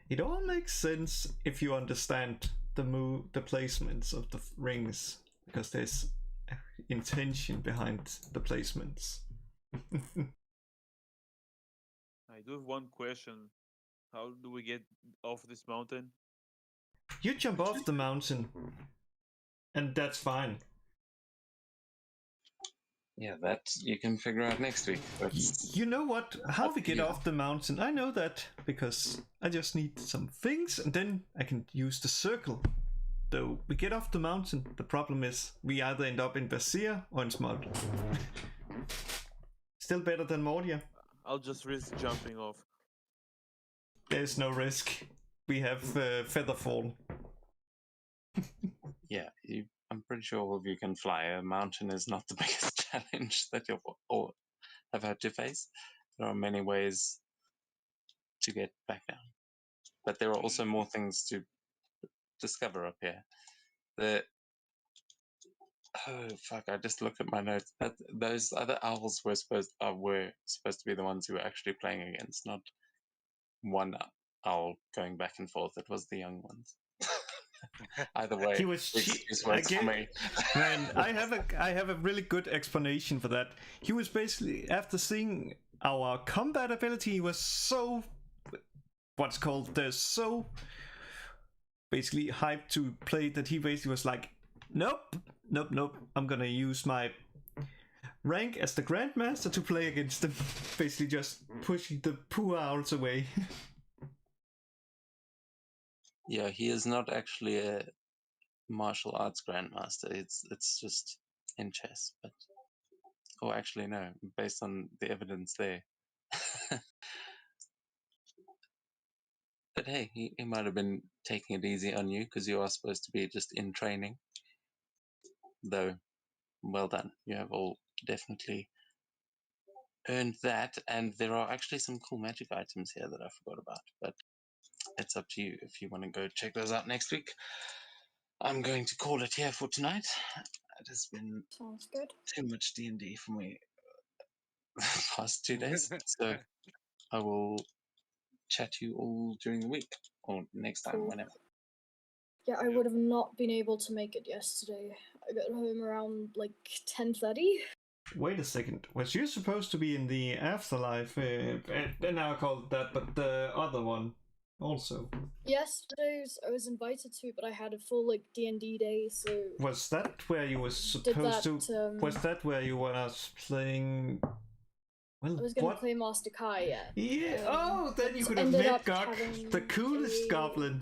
It all makes sense if you understand the placements of the rings, because there's intention behind the placements. I do have one question. How do we get off this mountain? You jump off the mountain, and that's fine. Yeah, that you can figure out next week. You know what? How we get Yeah. off the mountain? I know that because I just need some things, and then I can use the circle. Though we get off the mountain, the problem is we either end up in Basir or in Smud. Still better than Mordia. I'll just risk jumping off. There's no risk. We have Featherfall. Yeah, I'm pretty sure all of you can fly. A mountain is not the biggest challenge that you'll all have had to face. There are many ways to get back down, but there are also more things to discover up here. Oh fuck! I just looked at my notes. That those other owls were supposed to be the ones who were actually playing against, not one owl going back and forth. It was the young ones. Either way, He was the excuse works for me. Man, I have a really good explanation for that. He was basically, after seeing our combat ability, he was so so basically hyped to play that he basically was like, nope, I'm gonna use my rank as the Grandmaster to play against them. Basically just pushing the poor owls away. Yeah, he is not actually a martial arts grandmaster. It's just in chess, but actually no, based on the evidence there. But hey, he might have been taking it easy on you because you are supposed to be just in training. Though, well done. You have all definitely earned that, and there are actually some cool magic items here that I forgot about, but it's up to you if you want to go check those out next week. I'm going to call it here for tonight. It has been Sounds good. too much D&D for me the past 2 days, so I will chat to you all during the week or next time, Cool. whenever. Yeah, I would have not been able to make it yesterday. I got home around like 10:30. Wait a second. Was you supposed to be in the afterlife? Now I call it that, but the other one. also. Yesterday I was invited to, but I had a full like D&D day, so Was that where you were did supposed that. to? Was that where you were playing? Well, I was gonna what? play Master Kai, yeah. Yeah. Oh, then you but could have ended met up Gok, having the coolest a- goblin.